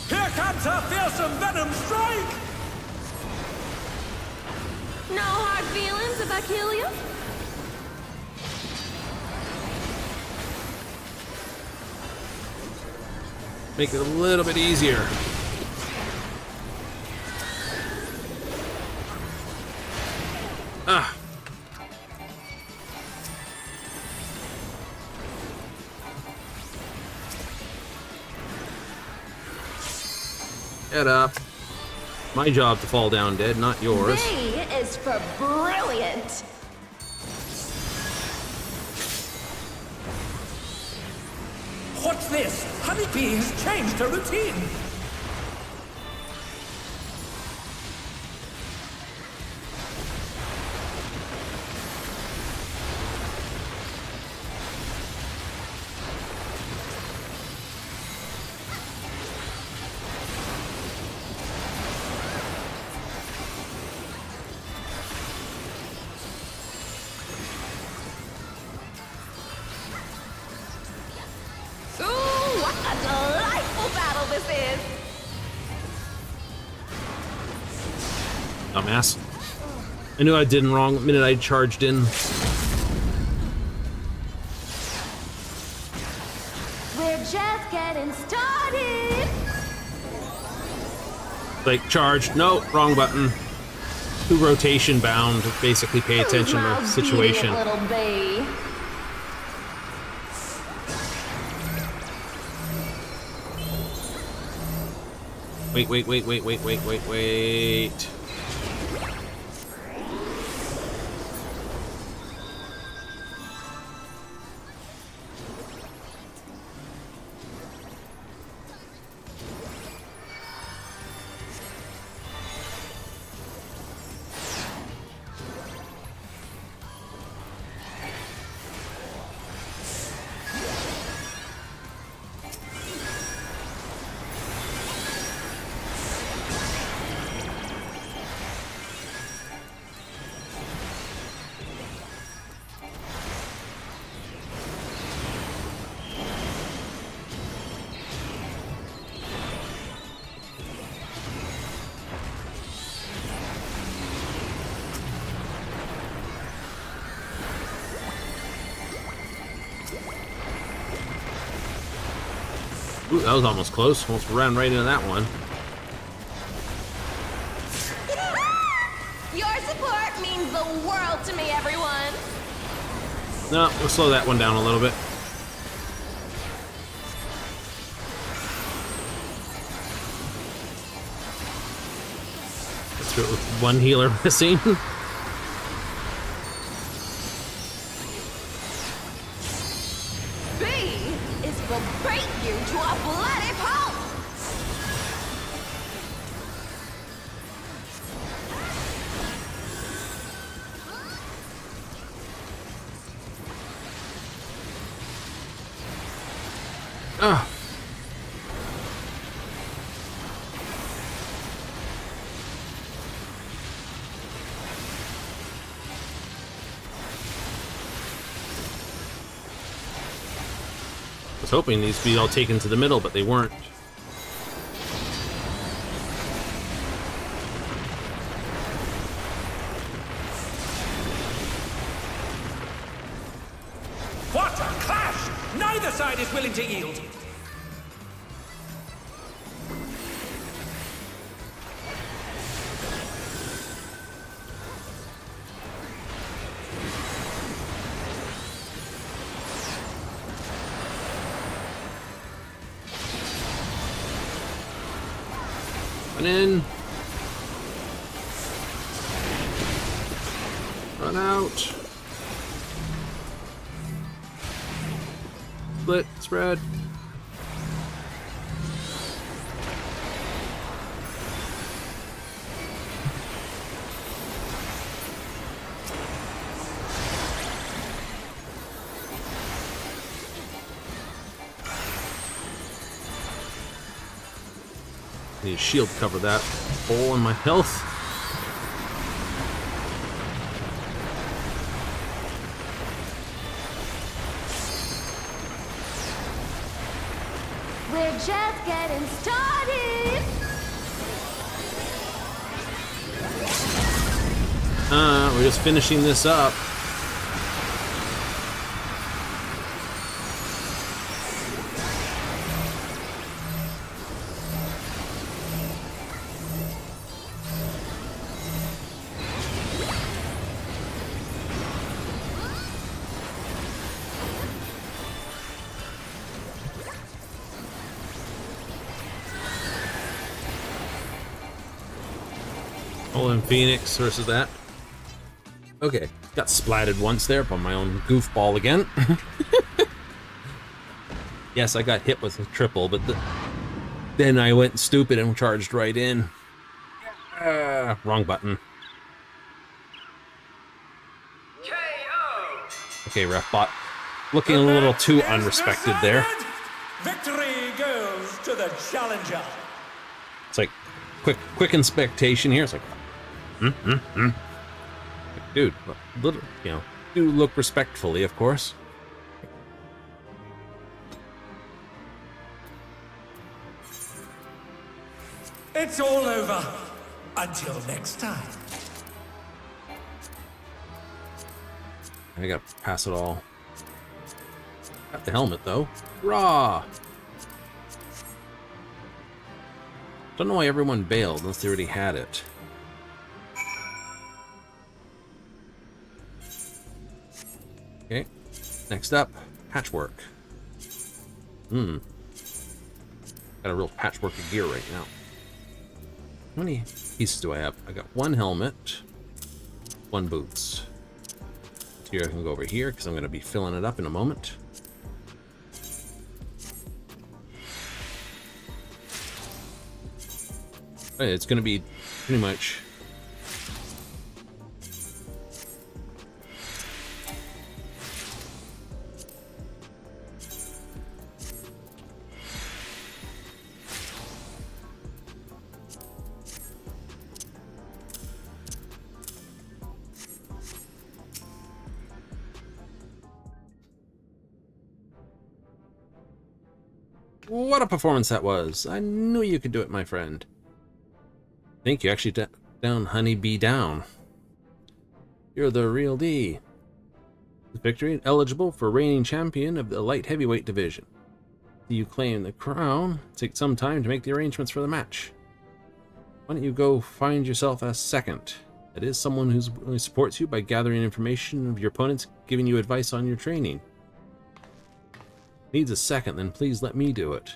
[SPEAKER 2] Here comes her fearsome venom strike!
[SPEAKER 4] No hard feelings if I kill you?
[SPEAKER 1] Make it a little bit easier. Ah. Get up. My job to fall down dead, not yours.
[SPEAKER 4] B is for brilliant.
[SPEAKER 2] What's this? Honeybee has changed her routine.
[SPEAKER 4] Ooh, what a delightful battle this is.
[SPEAKER 1] Dumbass. I knew I did wrong the minute I charged in.
[SPEAKER 4] We're just getting started.
[SPEAKER 1] Like, charge. No, wrong button. Too rotation bound to basically pay attention to the situation.
[SPEAKER 4] Little bee.
[SPEAKER 1] Wait. Ooh, that was almost close. Almost ran right into that one.
[SPEAKER 4] Your support means the world to me, everyone.
[SPEAKER 1] No, we'll slow that one down a little bit. Let's do it with one healer missing.
[SPEAKER 4] B is for break you to a bloody pulp.
[SPEAKER 1] Ah. I was hoping these would be all taken to the middle, but they weren't.
[SPEAKER 2] What a clash! Neither side is willing to yield.
[SPEAKER 1] Run in. Run out. Split, spread. Need a shield to cover that hole in my health.
[SPEAKER 4] We're just getting started.
[SPEAKER 1] We're just finishing this up. Olin Phoenix versus that. Okay, got splatted once there by my own goofball again. Yes, I got hit with a triple, but then I went stupid and charged right in. Wrong button. Okay, ref bot. Looking a little too unrespected there.
[SPEAKER 2] Victory goes to the challenger.
[SPEAKER 1] It's like quick inspection here. It's like, dude, little, you know, do look respectfully, of course.
[SPEAKER 2] It's all over. Until next time.
[SPEAKER 1] I gotta pass it all. Got the helmet though. Raw. Don't know why everyone bailed unless they already had it. Okay. Next up, patchwork. Got a real patchwork of gear right now. How many pieces do I have? I got one helmet, one boots. Here I can go over here because I'm going to be filling it up in a moment. It's going to be pretty much what a performance that was. I knew you could do it, my friend. Thank you. Actually down Honeybee down. You're the real D. Victory eligible for reigning champion of the light heavyweight division. You claim the crown. Take some time to make the arrangements for the match. Why don't you go find yourself a second? That is someone who supports you by gathering information of your opponents, giving you advice on your training. Needs a second, then please let me do it.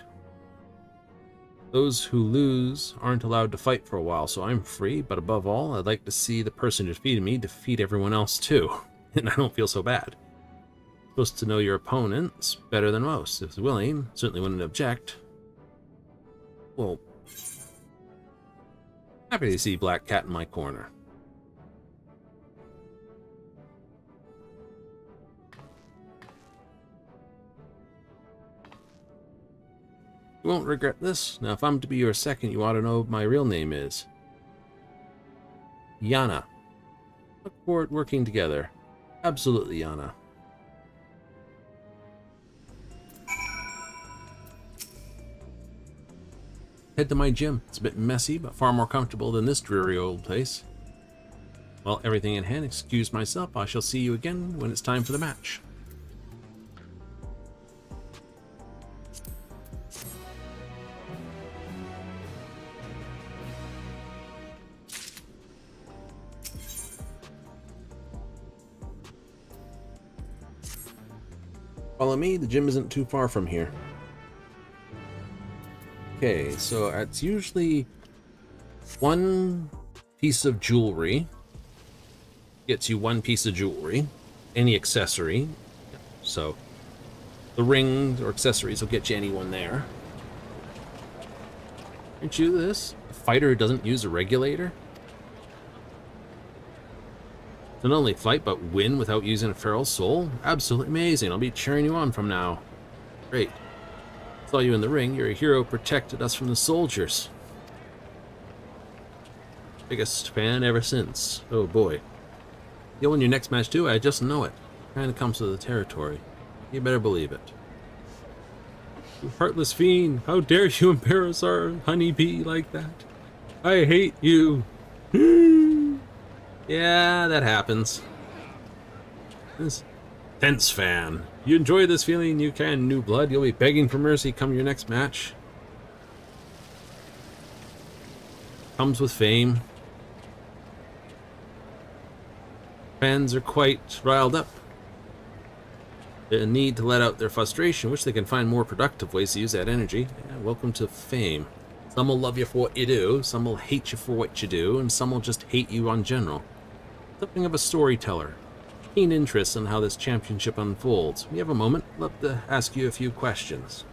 [SPEAKER 1] Those who lose aren't allowed to fight for a while, so I'm free, but above all, I'd like to see the person who defeated me defeat everyone else too. And I don't feel so bad. You're supposed to know your opponents better than most. If willing, certainly wouldn't object. Well, happy to see Black Cat in my corner. You won't regret this. Now, if I'm to be your second, you ought to know what my real name is. Yana. Look forward to working together. Absolutely, Yana. Head to my gym. It's a bit messy, but far more comfortable than this dreary old place. Well, everything in hand, excuse myself. I shall see you again when it's time for the match. Follow me, the gym isn't too far from here. Okay, so it's usually one piece of jewelry. Gets you one piece of jewelry. Any accessory. So the rings or accessories will get you anyone there. Aren't you this? A fighter who doesn't use a regulator? To not only fight, but win without using a feral soul? Absolutely amazing. I'll be cheering you on from now. Great. Saw you in the ring. You're a hero who protected us from the soldiers. Biggest fan ever since. Oh boy. You'll win your next match too? I just know it. Kinda comes with the territory. You better believe it. You heartless fiend. How dare you embarrass our honeybee like that? I hate you. Yeah, that happens. This tense fan. You enjoy this feeling? You can, new blood. You'll be begging for mercy come your next match. Comes with fame. Fans are quite riled up. They need to let out their frustration, which they can find more productive ways to use that energy. Yeah, welcome to fame. Some will love you for what you do, some will hate you for what you do, and some will just hate you in general. Something of a storyteller. Keen interest in how this championship unfolds. We have a moment. I'd love to ask you a few questions.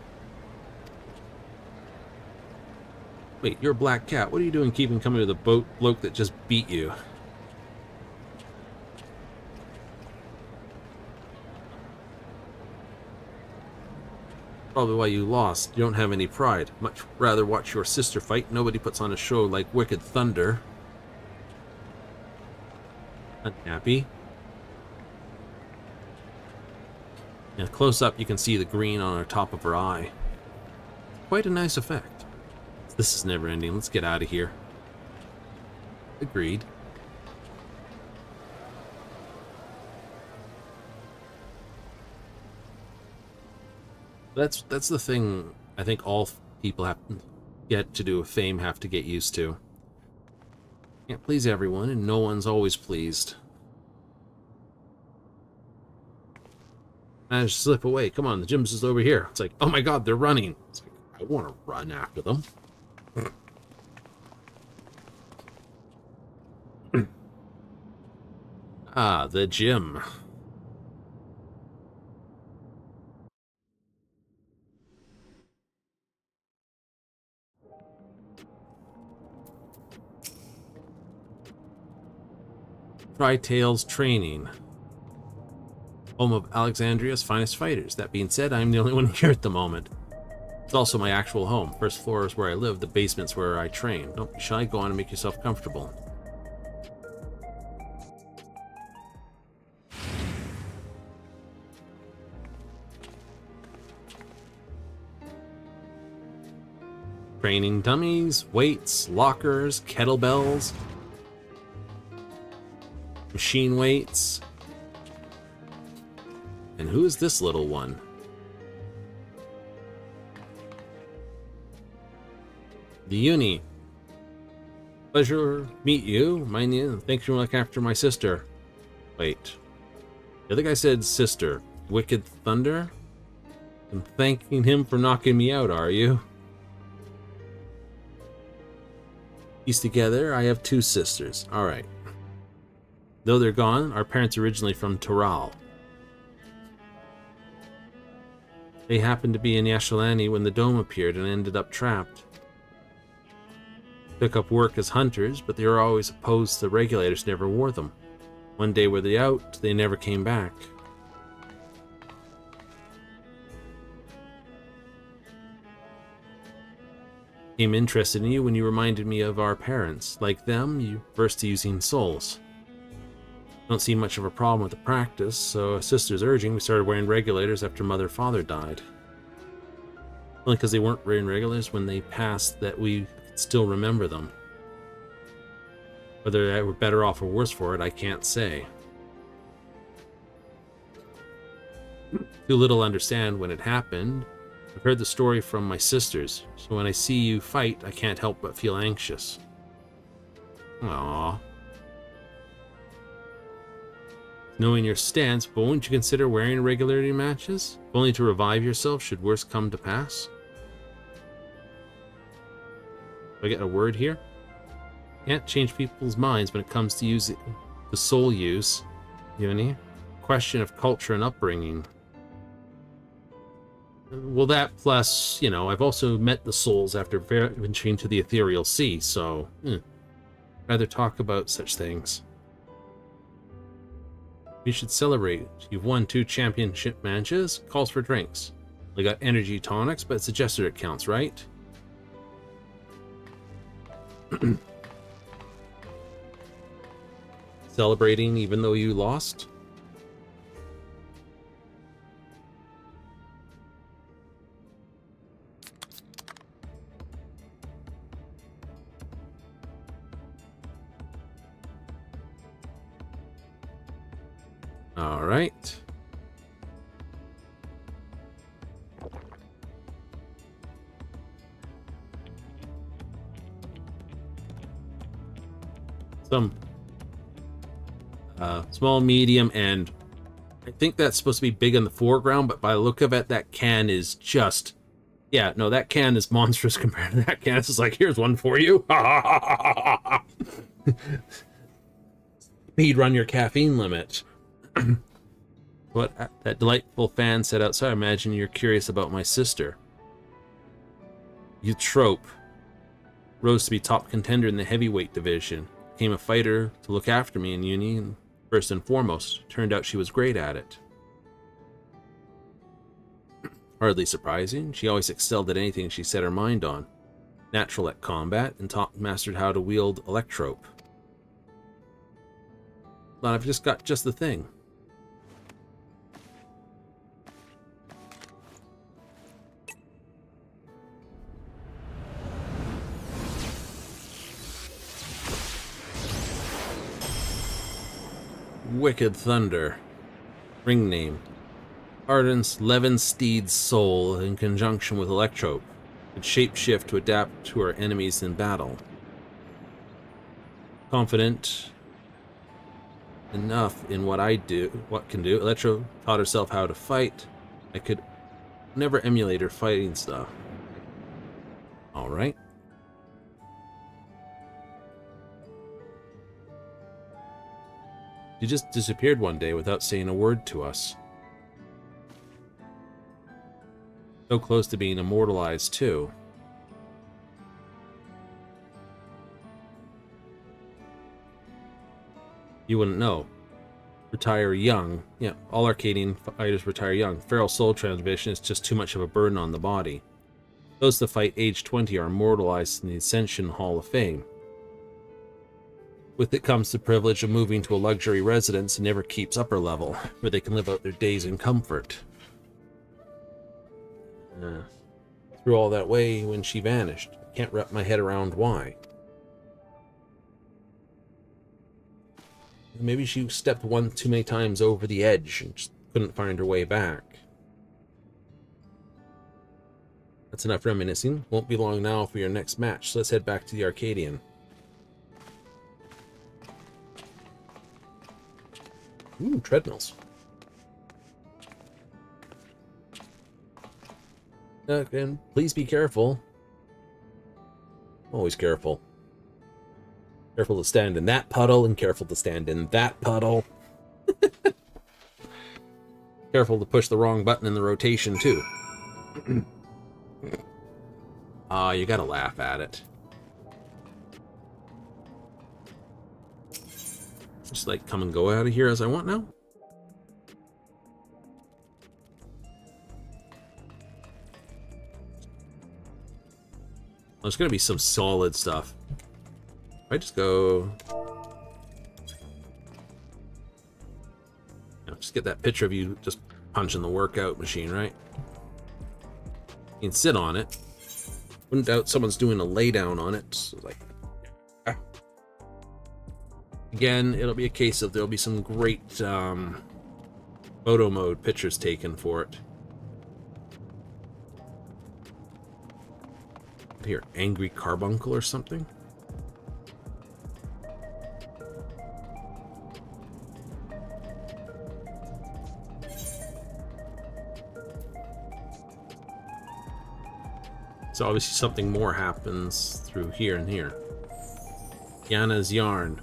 [SPEAKER 1] Wait, you're a Black Cat. What are you doing keeping company with a bloke that just beat you? Probably why you lost. You don't have any pride. Much rather watch your sister fight. Nobody puts on a show like Wicked Thunder. Unhappy. Yeah, close up you can see the green on the top of her eye. Quite a nice effect. This is never ending. Let's get out of here. Agreed. That's the thing I think all people have to get to do with fame have to get used to. Can't please everyone, and no one's always pleased. Managed to slip away. Come on, the gym's just over here. It's like, oh my god, they're running. It's like, I want to run after them. Ah, the gym. Tri-Tails Training. Home of Alexandria's finest fighters. That being said, I'm the only one here at the moment. It's also my actual home. First floor is where I live, the basement's where I train. Don't be shy, go on and make yourself comfortable. Training dummies, weights, lockers, kettlebells, machine weights. And who is this little one? The uni. Pleasure to meet you. My name. Thanks for looking after my sister. Wait. The other guy said sister. Wicked Thunder? I'm thanking him for knocking me out, are you? Piece together, I have 2 sisters. Alright. Though they're gone, our parents are originally from Toral. They happened to be in Yashalani when the dome appeared and ended up trapped. Took up work as hunters, but they were always opposed to the regulators, never wore them. One day were they out, they never came back. Became interested in you when you reminded me of our parents. Like them, you versed to using souls. Don't see much of a problem with the practice, so sister's urging, we started wearing regulators after mother-father died. Only because they weren't wearing regulators when they passed that we could still remember them. Whether they were better off or worse for it, I can't say. Too little to understand when it happened. I've heard the story from my sisters, so when I see you fight, I can't help but feel anxious. Aww. Knowing your stance, but won't you consider wearing regularity matches? If only to revive yourself should worse come to pass? Do I get a word here? Can't change people's minds when it comes to using the soul use. Uni? Question of culture and upbringing. Well, that plus, you know, I've also met the souls after venturing to the ethereal sea, so rather talk about such things. We should celebrate. You've won 2 championship matches. Calls for drinks. We got energy tonics, but it's a gesture that counts, right? Celebrating even though you lost? All right. Some small, medium, and I think that's supposed to be big in the foreground, but by the look of it, that can is just, yeah, no, that can is monstrous compared to that can. It's just like, here's one for you. Speed run your caffeine limit. What that delightful fan said outside, I imagine you're curious about my sister. You trope. Rose to be top contender in the heavyweight division. Became a fighter to look after me in uni, first and foremost. Turned out she was great at it. Hardly surprising. She always excelled at anything she set her mind on. Natural at combat, and mastered how to wield electrope. But I've just got just the thing. Wicked Thunder. Ring name. Ardence Levensteed's soul in conjunction with Electrope. Could shapeshift to adapt to our enemies in battle. Confident enough in what can do. Electro taught herself how to fight. I could never emulate her fighting stuff. Alright. She just disappeared one day without saying a word to us. So close to being immortalized, too. You wouldn't know. Retire young. Yeah, all Arcadian fighters retire young. Feral soul transmission is just too much of a burden on the body. Those that fight age 20 are immortalized in the Ascension Hall of Fame. With it comes the privilege of moving to a luxury residence and never keeps upper level, where they can live out their days in comfort. Threw all that way when she vanished. Can't wrap my head around why. Maybe she stepped one too many times over the edge and just couldn't find her way back. That's enough reminiscing. Won't be long now for your next match, so let's head back to the Arcadian. Ooh, treadmills. And please be careful. Always careful. Careful to stand in that puddle, and careful to stand in that puddle. Careful to push the wrong button in the rotation, too. You gotta laugh at it. Just like come and go out of here as I want now. There's gonna be some solid stuff. I just go... just get that picture of you just punching the workout machine, right? You can sit on it. Wouldn't doubt someone's doing a lay down on it. So like, yeah. Again, it'll be a case of there'll be some great photo mode pictures taken for it. Here, angry carbuncle or something. So obviously something more happens through here and here. Yana's yarn.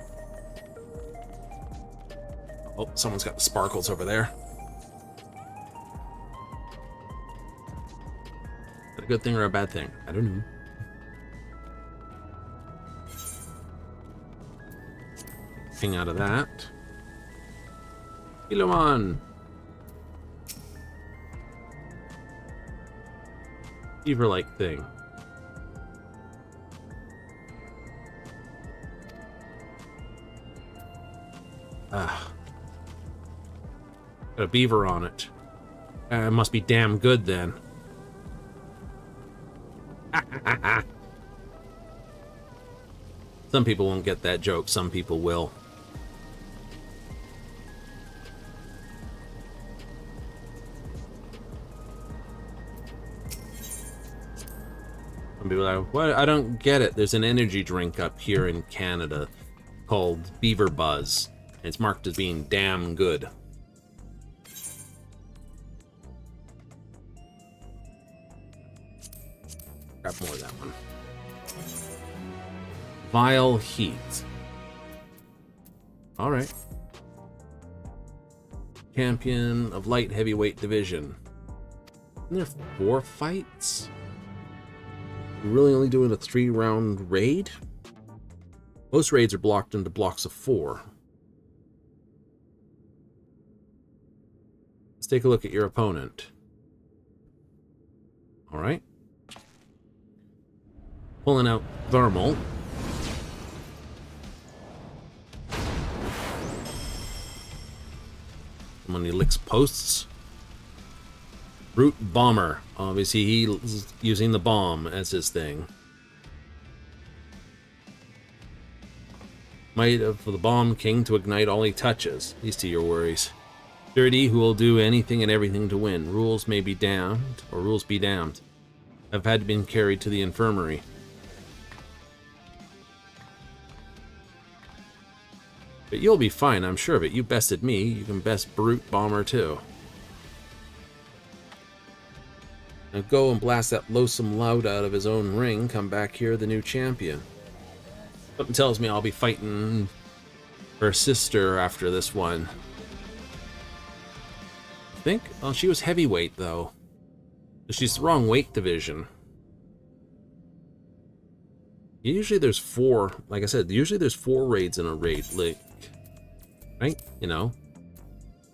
[SPEAKER 1] Oh, someone's got the sparkles over there. Is that a good thing or a bad thing? I don't know. Thing out of that. Ilomon. Beaver-like thing. Got a beaver on it. It must be damn good then. Some people won't get that joke, some people will. Some people are like, what? I don't get it. There's an energy drink up here in Canada called Beaver Buzz. And it's marked as being damn good. Grab more of that one. Vile Heat. Alright. Champion of Light Heavyweight Division. Isn't there 4 fights? We're really only doing a 3-round raid? Most raids are blocked into blocks of 4. Let's take a look at your opponent. Alright. Pulling out Thermal. When he licks posts. Brute Bomber. Obviously he's using the bomb as his thing. Might of the Bomb King to ignite all he touches. These to your worries. Dirty, who will do anything and everything to win. Rules may be damned, or rules be damned. I've had been carried to the infirmary. But you'll be fine, I'm sure of it. You bested me, you can best Brute Bomber too. Now go and blast that loathsome lout out of his own ring. Come back here, the new champion. Something tells me I'll be fighting her sister after this one. I think? Oh, she was heavyweight though. She's the wrong weight division. Usually there's 4, like I said, usually there's 4 raids in a raid league. Right? You know.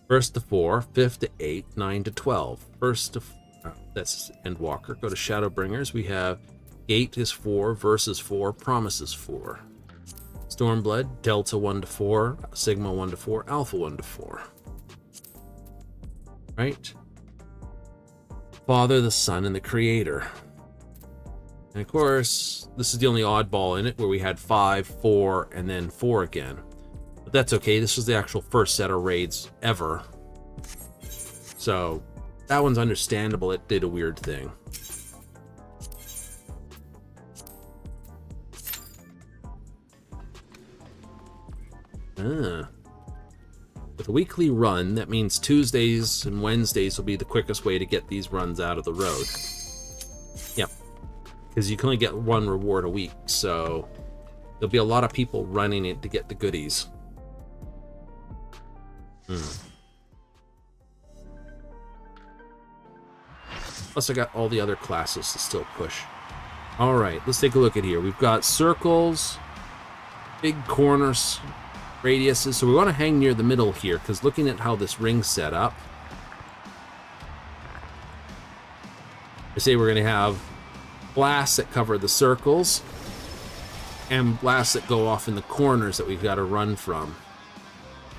[SPEAKER 1] 1st to 4, 5th to 8, 9 to 12. 1st to... that's Endwalker. Go to Shadowbringers. We have Gate is 4, Versus 4, Promises 4. Stormblood, Delta 1 to 4, Sigma 1 to 4, Alpha 1 to 4. Right? Father, the Son, and the Creator. And of course, this is the only oddball in it where we had 5, 4, and then 4 again. But that's okay. This was the actual first set of raids ever. So, that one's understandable. It did a weird thing. With a weekly run, that means Tuesdays and Wednesdays will be the quickest way to get these runs out of the road. Yep. Because you can only get one reward a week, so there'll be a lot of people running it to get the goodies. Plus I got all the other classes to still push. Alright, let's take a look at here. We've got circles, big corners, radiuses. So we want to hang near the middle here, because looking at how this ring's set up, I say we're going to have blasts that cover the circles and blasts that go off in the corners that we've got to run from.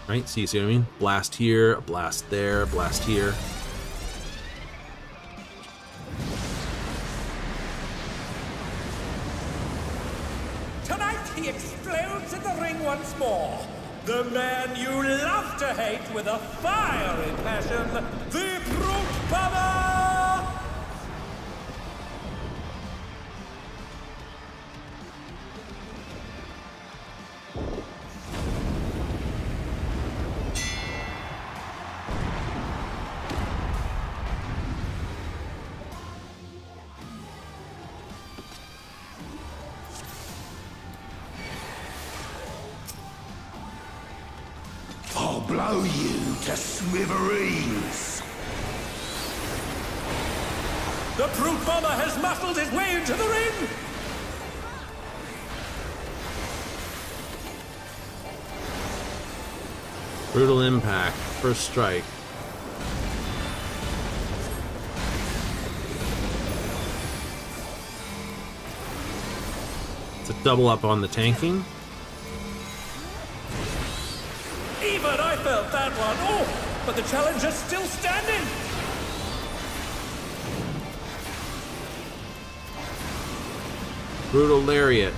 [SPEAKER 1] Right? So you see what I mean? Blast here, a blast there, a blast here.
[SPEAKER 2] Tonight he explodes in the ring once more. The man you love to hate with a fiery passion, the Brute Bomber!
[SPEAKER 5] I'll blow you to smithereens.
[SPEAKER 2] The Brute Bomber has muscled his way into the ring!
[SPEAKER 1] Brutal impact, first strike. It's a double up on the tanking.
[SPEAKER 2] Even I felt that one. Oh, but the challenger's still standing.
[SPEAKER 1] Brutal lariat.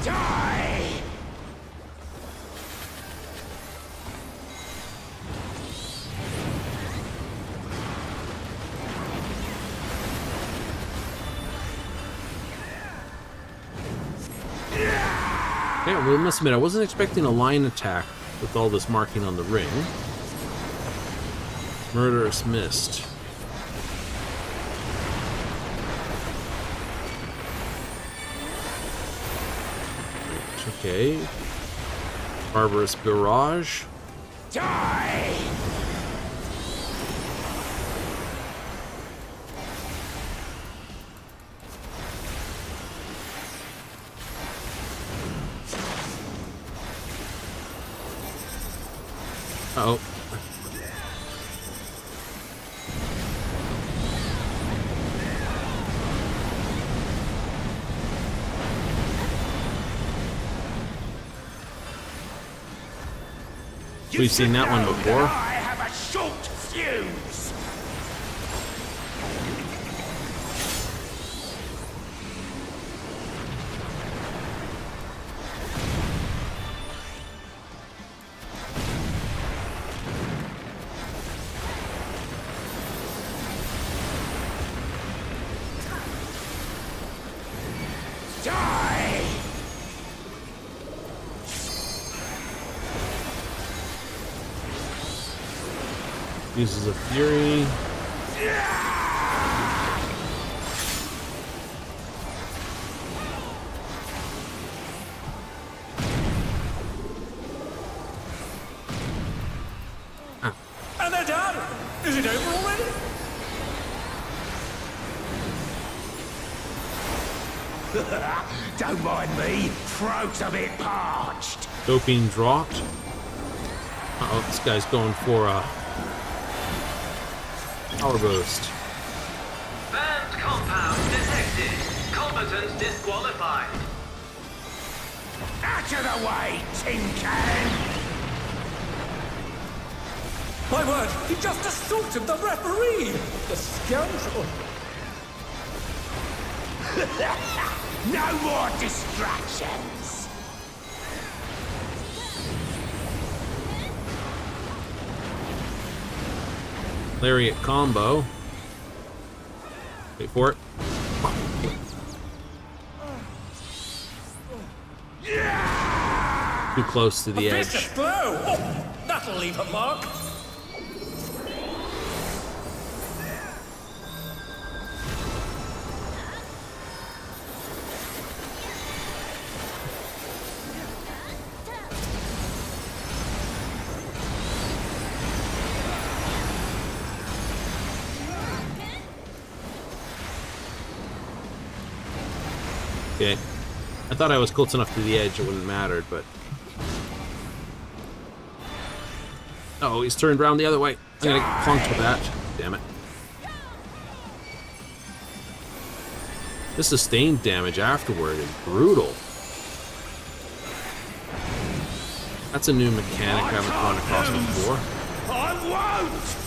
[SPEAKER 5] Die!
[SPEAKER 1] Yeah, well, I must admit, I wasn't expecting a line attack with all this marking on the ring. Murderous Mist. Okay. Barbarous Barrage.
[SPEAKER 5] Die!
[SPEAKER 1] Uh-oh. We've seen that one before.
[SPEAKER 5] I have a short fuse. Die!
[SPEAKER 1] Uses a Fury.
[SPEAKER 2] And they're done. Is it over already?
[SPEAKER 5] Don't mind me, throat's a bit parched.
[SPEAKER 1] Doping dropped. Uh-oh, this guy's going for a power boost.
[SPEAKER 6] Banned compound detected. Combatants disqualified.
[SPEAKER 5] Out of the way, tin can!
[SPEAKER 2] My word, he just assaulted the referee! The scoundrel!
[SPEAKER 5] No more distractions!
[SPEAKER 1] Lariat combo. Wait for it. Too close to the
[SPEAKER 2] A
[SPEAKER 1] edge.
[SPEAKER 2] vicious blow! Oh, that'll leave a mark.
[SPEAKER 1] Okay. I thought I was close enough to the edge it wouldn't matter, but... Oh, he's turned around the other way. I'm gonna get clunked with that. Damn it. The sustained damage afterward is brutal. That's a new mechanic I haven't run across before.
[SPEAKER 5] I won't!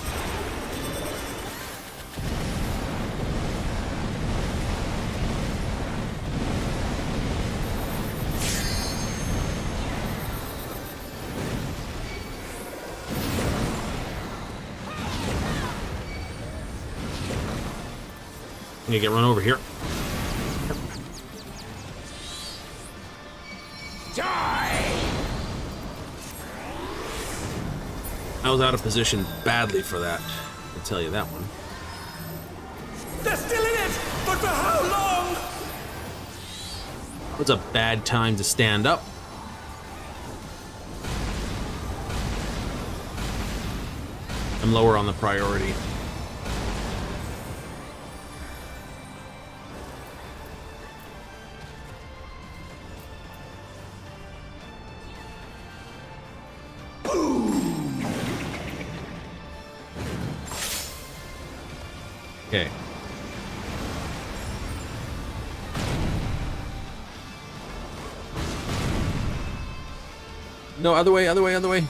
[SPEAKER 1] I'm gonna get run over here.
[SPEAKER 5] Die!
[SPEAKER 1] I was out of position badly for that. I'll tell you that one.
[SPEAKER 2] They're still in it! But for how long?
[SPEAKER 1] What's a bad time to stand up? I'm lower on the priority. Okay. No, other way, other way, other way.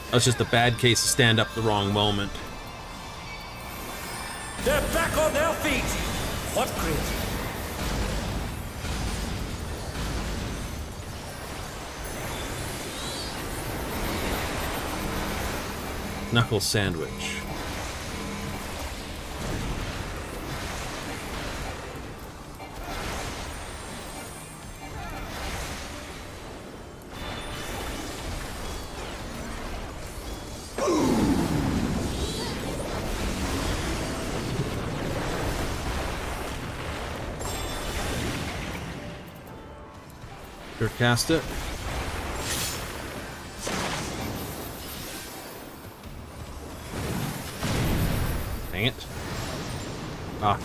[SPEAKER 1] That was just a bad case to stand up the wrong moment.
[SPEAKER 2] They're back on their feet! What grit?
[SPEAKER 1] Knuckle sandwich. Sure, cast it. Dang it. Ah.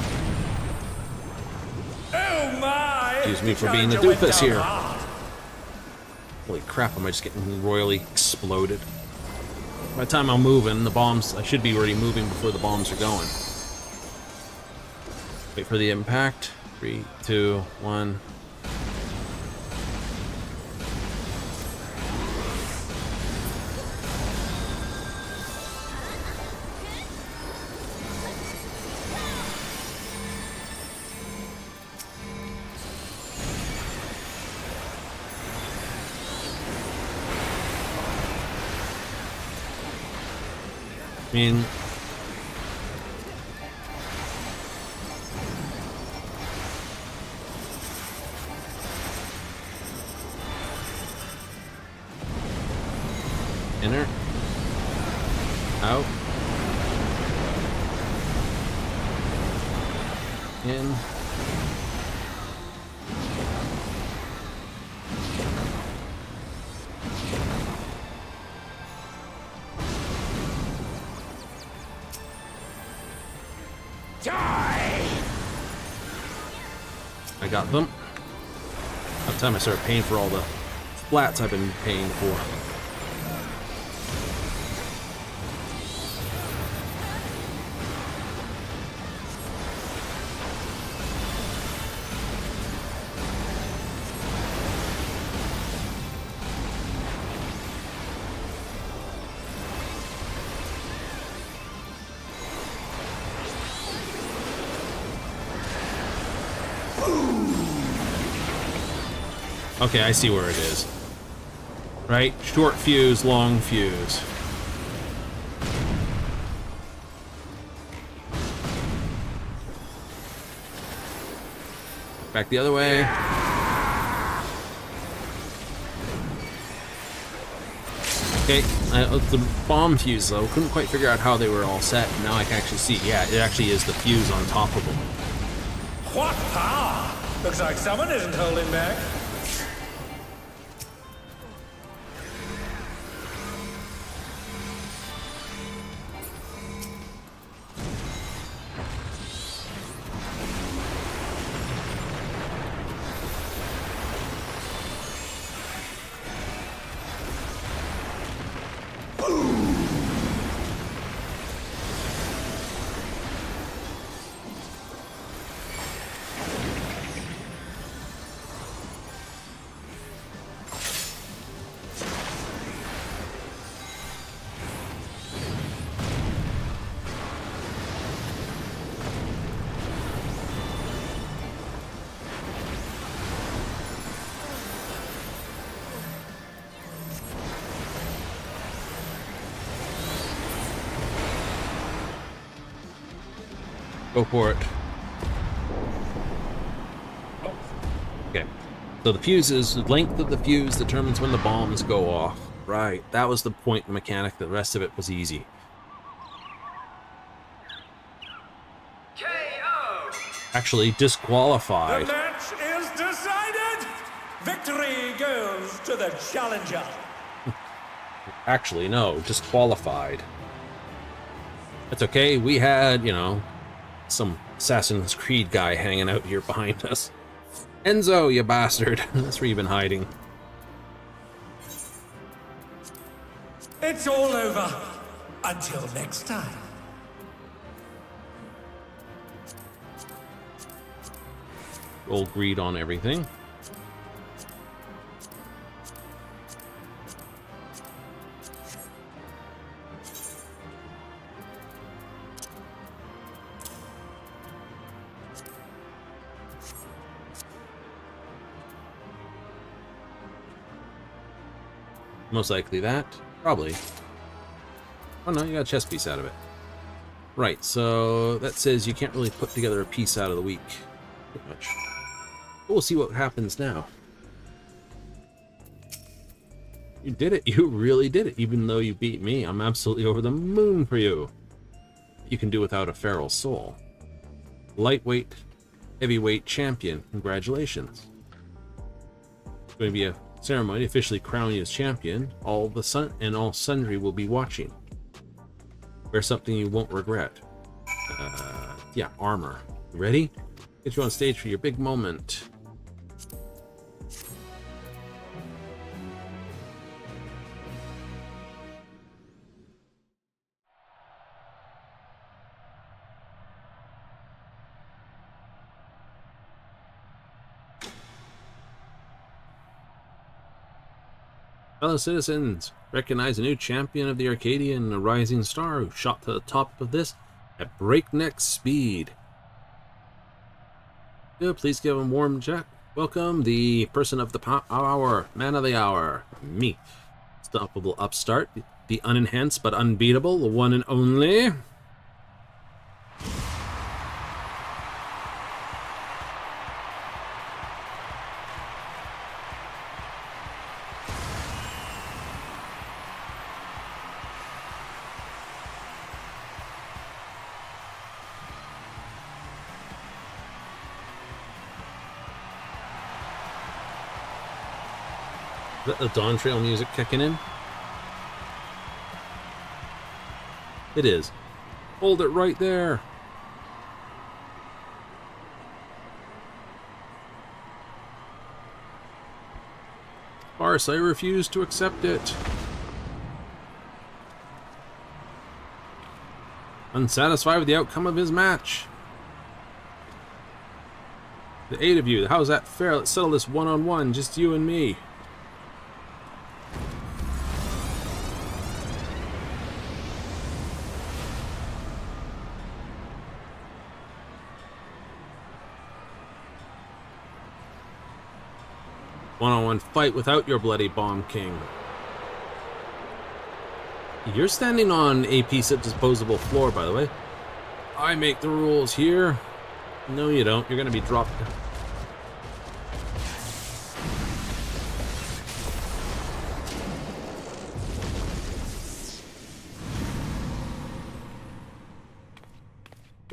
[SPEAKER 2] Oh my!
[SPEAKER 1] Excuse me for being the doofus here. Holy crap, am I just getting royally exploded? By the time I'm moving, the bombs, I should be already moving before the bombs are going. Wait for the impact. 3, 2, 1. I mean, inner, out, in, I got them. By the time I started paying for all the flats I've been paying for. Okay, I see where it is. Right? Short fuse, long fuse. Back the other way. Okay, the bomb fuse though, couldn't quite figure out how they were all set. Now I can actually see, yeah, it actually is the fuse on top of them.
[SPEAKER 2] What power! Looks like someone isn't holding back.
[SPEAKER 1] Go for it. Okay. So the fuses, the length of the fuse determines when the bombs go off. Right. That was the point mechanic. The rest of it was easy.
[SPEAKER 6] KO!
[SPEAKER 1] Actually, disqualified.
[SPEAKER 2] The match is decided! Victory goes to the challenger.
[SPEAKER 1] Actually, no. Disqualified. It's okay. We had, you know, some Assassin's Creed guy hanging out here behind us. Enzo, you bastard. That's where you've been hiding.
[SPEAKER 2] It's all over. Until next time.
[SPEAKER 1] Roll greed on everything. Most likely that. Probably. Oh no, you got a chess piece out of it. Right, so that says you can't really put together a piece out of the week. Pretty much. But we'll see what happens now. You did it. You really did it. Even though you beat me, I'm absolutely over the moon for you. You can do without a feral soul. Lightweight, heavyweight champion. Congratulations. It's going to be a ceremony to officially crown you as champion. All sundry will be watching. Wear something you won't regret. Yeah, armor. You ready? Get you on stage for your big moment. Fellow citizens, recognize a new champion of the Arcadian, a rising star who shot to the top of this at breakneck speed. Good, please give him warm welcome, the person of the hour, man of the hour, me. Unstoppable upstart, the unenhanced but unbeatable, the one and only. Is that the Dawntrail music kicking in? It is. Hold it right there. Farce, I refuse to accept it. Unsatisfied with the outcome of his match. The 8 of you, how's that fair? Let's settle this one-on-one, just you and me. One-on-one fight without your bloody bomb king. You're standing on a piece of disposable floor, by the way. I make the rules here. No, you don't. You're going to be dropped.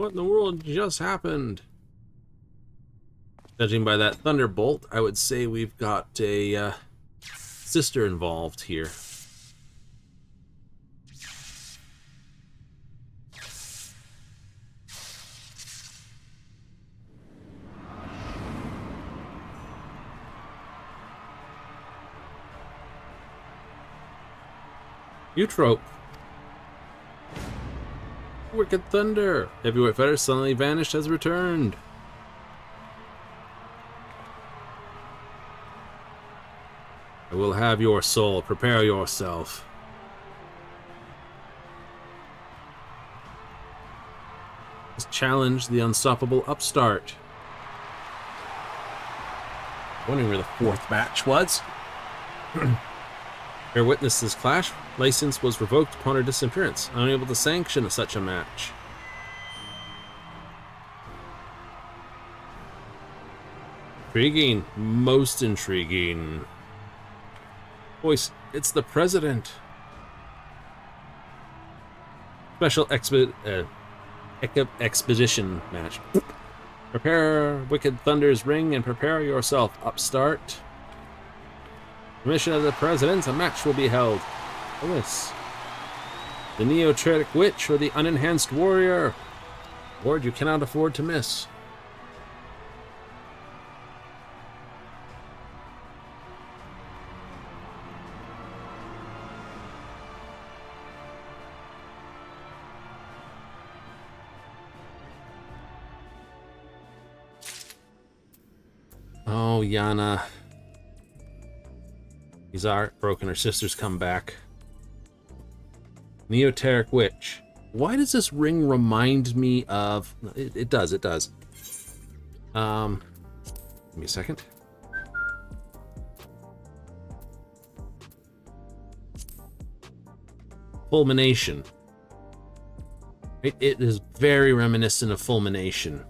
[SPEAKER 1] What in the world just happened? Judging by that thunderbolt, I would say we've got a sister involved here. Eutrope. Wicked Thunder. Heavyweight fighter suddenly vanished, has returned. I will have your soul. Prepare yourself. Let's challenge the unstoppable upstart. Wondering where the fourth match was. Bear witness this clash. License was revoked upon her disappearance. Unable to sanction such a match. Intriguing. Most intriguing. Voice, it's the president. Special expedition match. Prepare Wicked Thunder's ring and prepare yourself, upstart. Permission of the president, a match will be held. Willis. The Neotratic Witch or the Unenhanced Warrior. Ward you cannot afford to miss. Oh, Yana. He's heartbroken. Her sister's come back. Neoteric Witch. Why does this ring remind me of... It does. Give me a second. Fulmination. It is very reminiscent of Fulmination.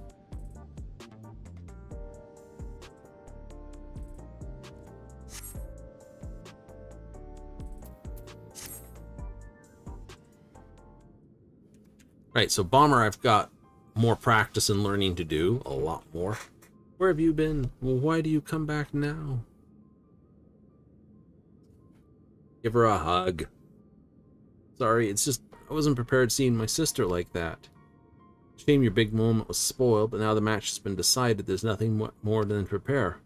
[SPEAKER 1] Right, so Bomber I've got more practice and learning to do, a lot more. Where have you been? Well, why do you come back now? Give her a hug. Sorry, it's just, I wasn't prepared seeing my sister like that. Shame your big moment was spoiled, but now the match has been decided, there's nothing more than prepare.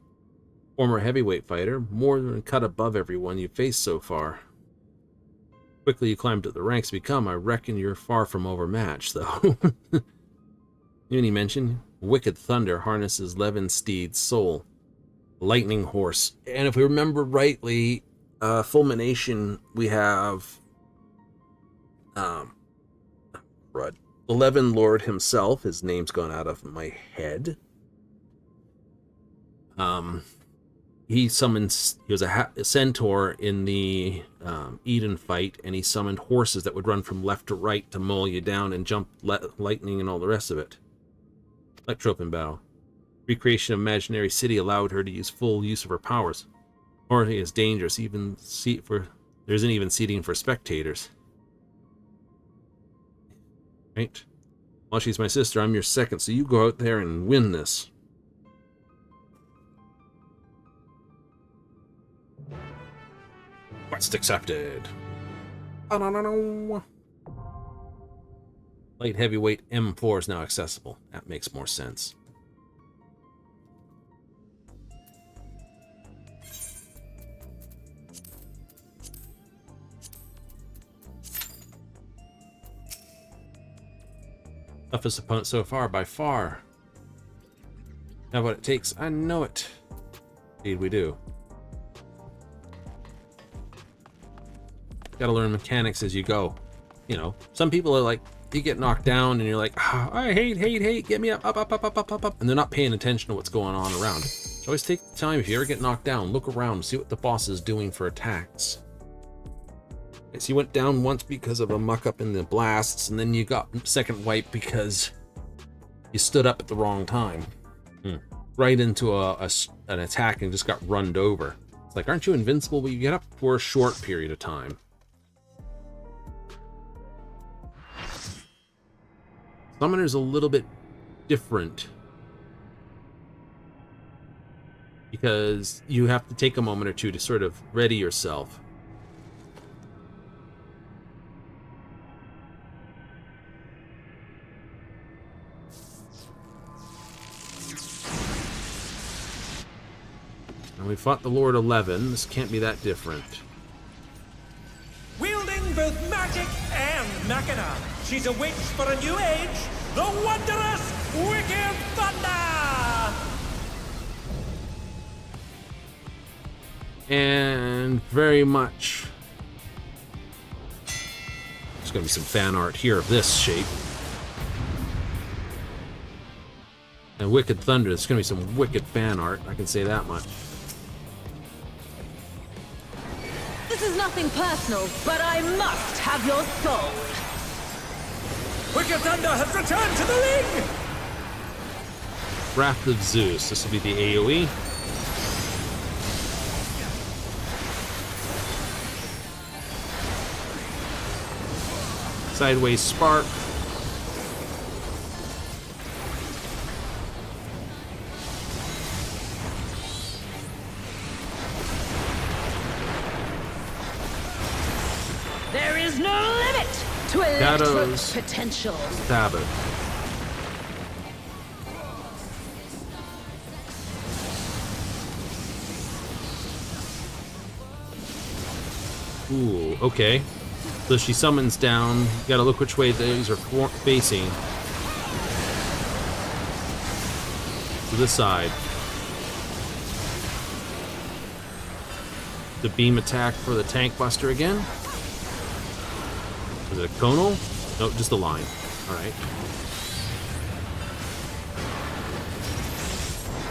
[SPEAKER 1] Former heavyweight fighter, more than cut above everyone you've faced so far. Quickly you climbed up the ranks become, I reckon you're far from overmatched, though. Even he mentioned, Wicked Thunder harnesses Levin Steed's soul. Lightning Horse. And if we remember rightly, Fulmination, we have the Levin Lord himself, his name's gone out of my head. He was a centaur in the Eden fight, and he summoned horses that would run from left to right to mull you down and jump lightning and all the rest of it. Electrope in battle. Recreation of Imaginary City allowed her to use full use of her powers. Authority is dangerous, there isn't even seating for spectators. Right? Well, she's my sister, I'm your second, so you go out there and win this. Quest accepted. Oh, no. Light heavyweight M4 is now accessible. That makes more sense. Toughest opponent so far, by far. Now what it takes, I know it. Indeed we do. Gotta learn mechanics as you go. You know, some people are like, you get knocked down and you're like, oh, I hate, get me up, and they're not paying attention to what's going on around. So always take the time, if you ever get knocked down, look around, see what the boss is doing for attacks. Okay, so you went down once because of a muck up in the blasts, and then you got second wipe because you stood up at the wrong time. Right into an attack and just got runned over. It's like, aren't you invincible? Well, you get up for a short period of time. Summoner's a little bit different because you have to take a moment or two to sort of ready yourself. And we fought the Lord 11. This can't be that different.
[SPEAKER 2] Wielding both magic and machina, she's a witch for a new age, the wondrous Wicked Thunder!
[SPEAKER 1] And very much... There's going to be some fan art here of this shape. And Wicked Thunder, there's going to be some wicked fan art, I can say that much.
[SPEAKER 3] This is nothing personal, but I must have your soul.
[SPEAKER 2] Wicked Thunder has returned to the ring!
[SPEAKER 1] Wrath of Zeus, this will be the AoE. Sideways Spark.
[SPEAKER 3] There is no limit to electric
[SPEAKER 1] Shadows.
[SPEAKER 3] potential.
[SPEAKER 1] Sabbath. Ooh, okay. So she summons down. You gotta look which way these are facing. To this side. The beam attack for the tank buster again. Is it a conal? No, just a line. Alright.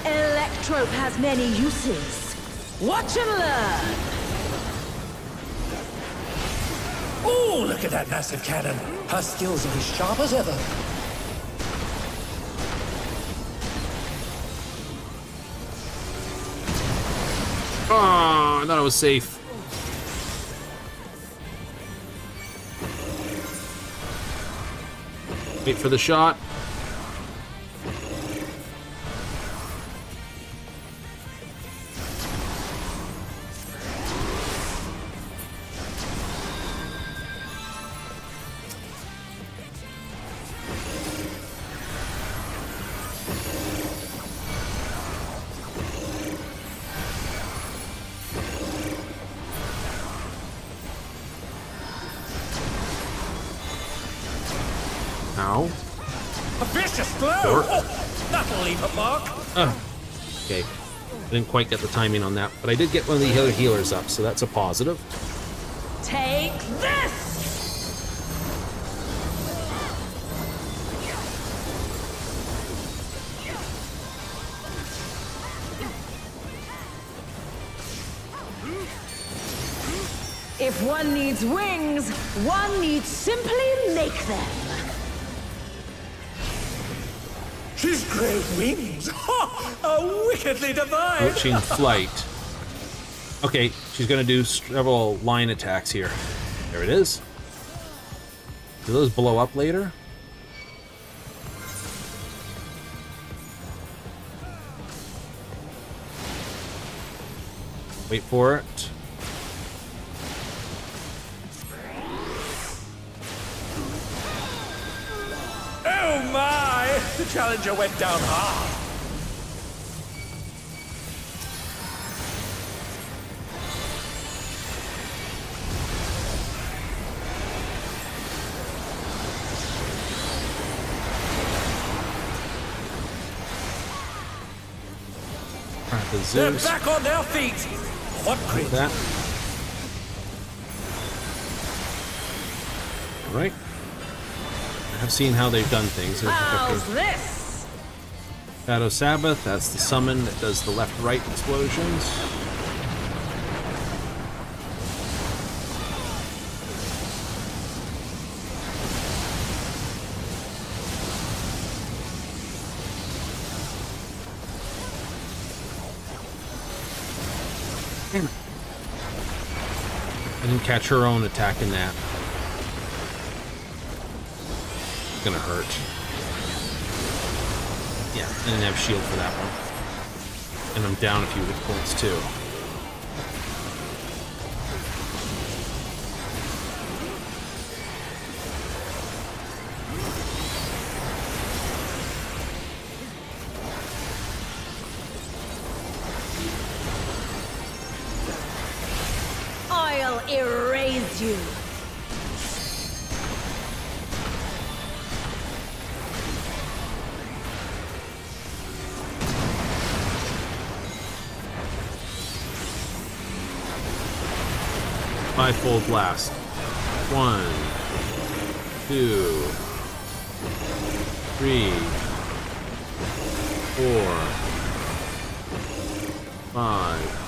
[SPEAKER 3] Electrope has many uses. Watch and learn.
[SPEAKER 2] Oh, look at that massive cannon! Her skills are as sharp as ever.
[SPEAKER 1] Oh, I thought I was safe. Wait for the shot. Ow.
[SPEAKER 2] A vicious blow!
[SPEAKER 1] Dork.
[SPEAKER 2] Oh, that'll leave a mark!
[SPEAKER 1] Okay. I didn't quite get the timing on that, but I did get one of the other healers up, so that's a positive.
[SPEAKER 3] Take this! If one needs wings, one needs simply make them.
[SPEAKER 2] She's great wings! Ha! A wickedly divine!
[SPEAKER 1] Coaching flight. Okay, she's gonna do several line attacks here. There it is. Do those blow up later? Wait for it.
[SPEAKER 2] Oh my! The challenger went down hard.
[SPEAKER 1] Alright, the
[SPEAKER 2] They're
[SPEAKER 1] Zeus.
[SPEAKER 2] back on their feet! What
[SPEAKER 1] Like
[SPEAKER 2] great...
[SPEAKER 1] that. Alright. I've seen how they've done things.
[SPEAKER 3] How's this?
[SPEAKER 1] Shadow Sabbath, that's the summon that does the left-right explosions. Damn it. I didn't catch her own attack in that. It's gonna hurt. Yeah, I didn't have shield for that one. And I'm down a few hit points too.
[SPEAKER 3] I'll erase you.
[SPEAKER 1] Five-fold blast. 1, 2, 3, 4, 5.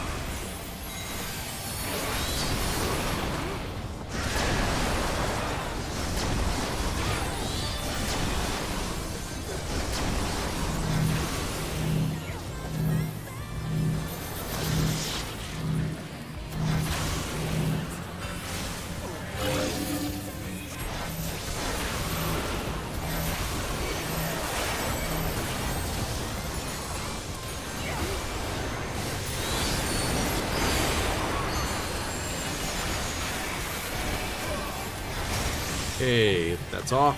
[SPEAKER 1] Okay, that's off.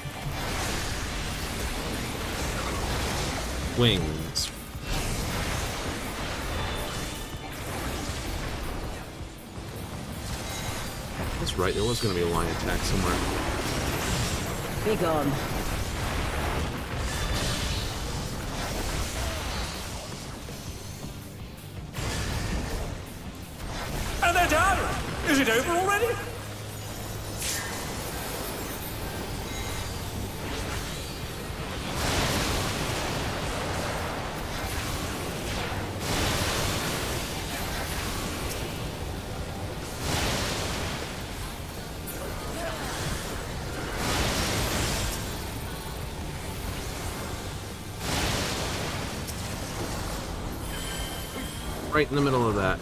[SPEAKER 1] Wings. That's right, there was going to be a line attack somewhere.
[SPEAKER 3] Be gone.
[SPEAKER 2] And they're done! Is it over already?
[SPEAKER 1] Right in the middle of that.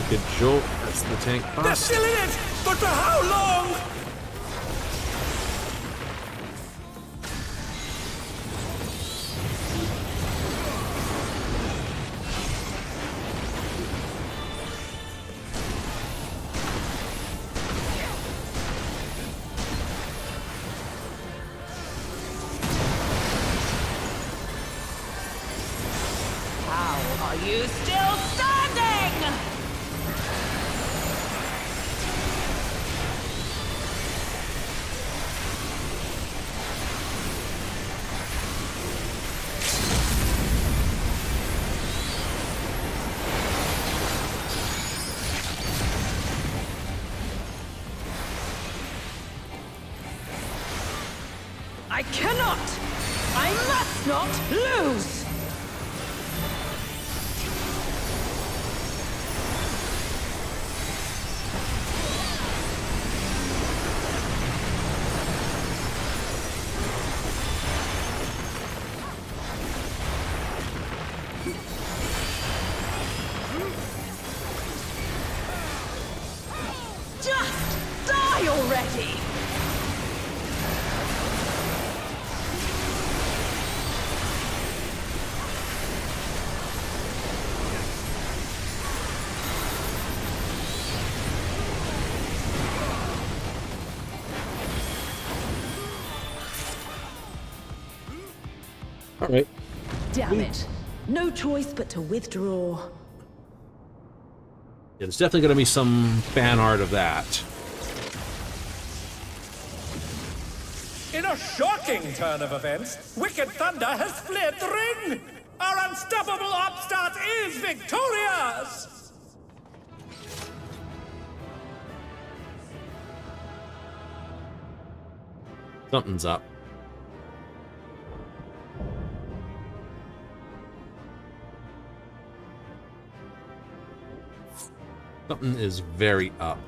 [SPEAKER 1] Good jolt. That's the tank
[SPEAKER 2] They're
[SPEAKER 1] boss.
[SPEAKER 2] still in it! But for how long?
[SPEAKER 4] How are you still standing?
[SPEAKER 3] I cannot! I must not lose! Just die already!
[SPEAKER 1] All right.
[SPEAKER 3] Damn it. No choice but to withdraw.
[SPEAKER 1] Yeah, there's definitely going to be some fan art of that.
[SPEAKER 2] In a shocking turn of events, Wicked Thunder has fled the ring! Our unstoppable upstart is victorious!
[SPEAKER 1] Something's up. Something is very up.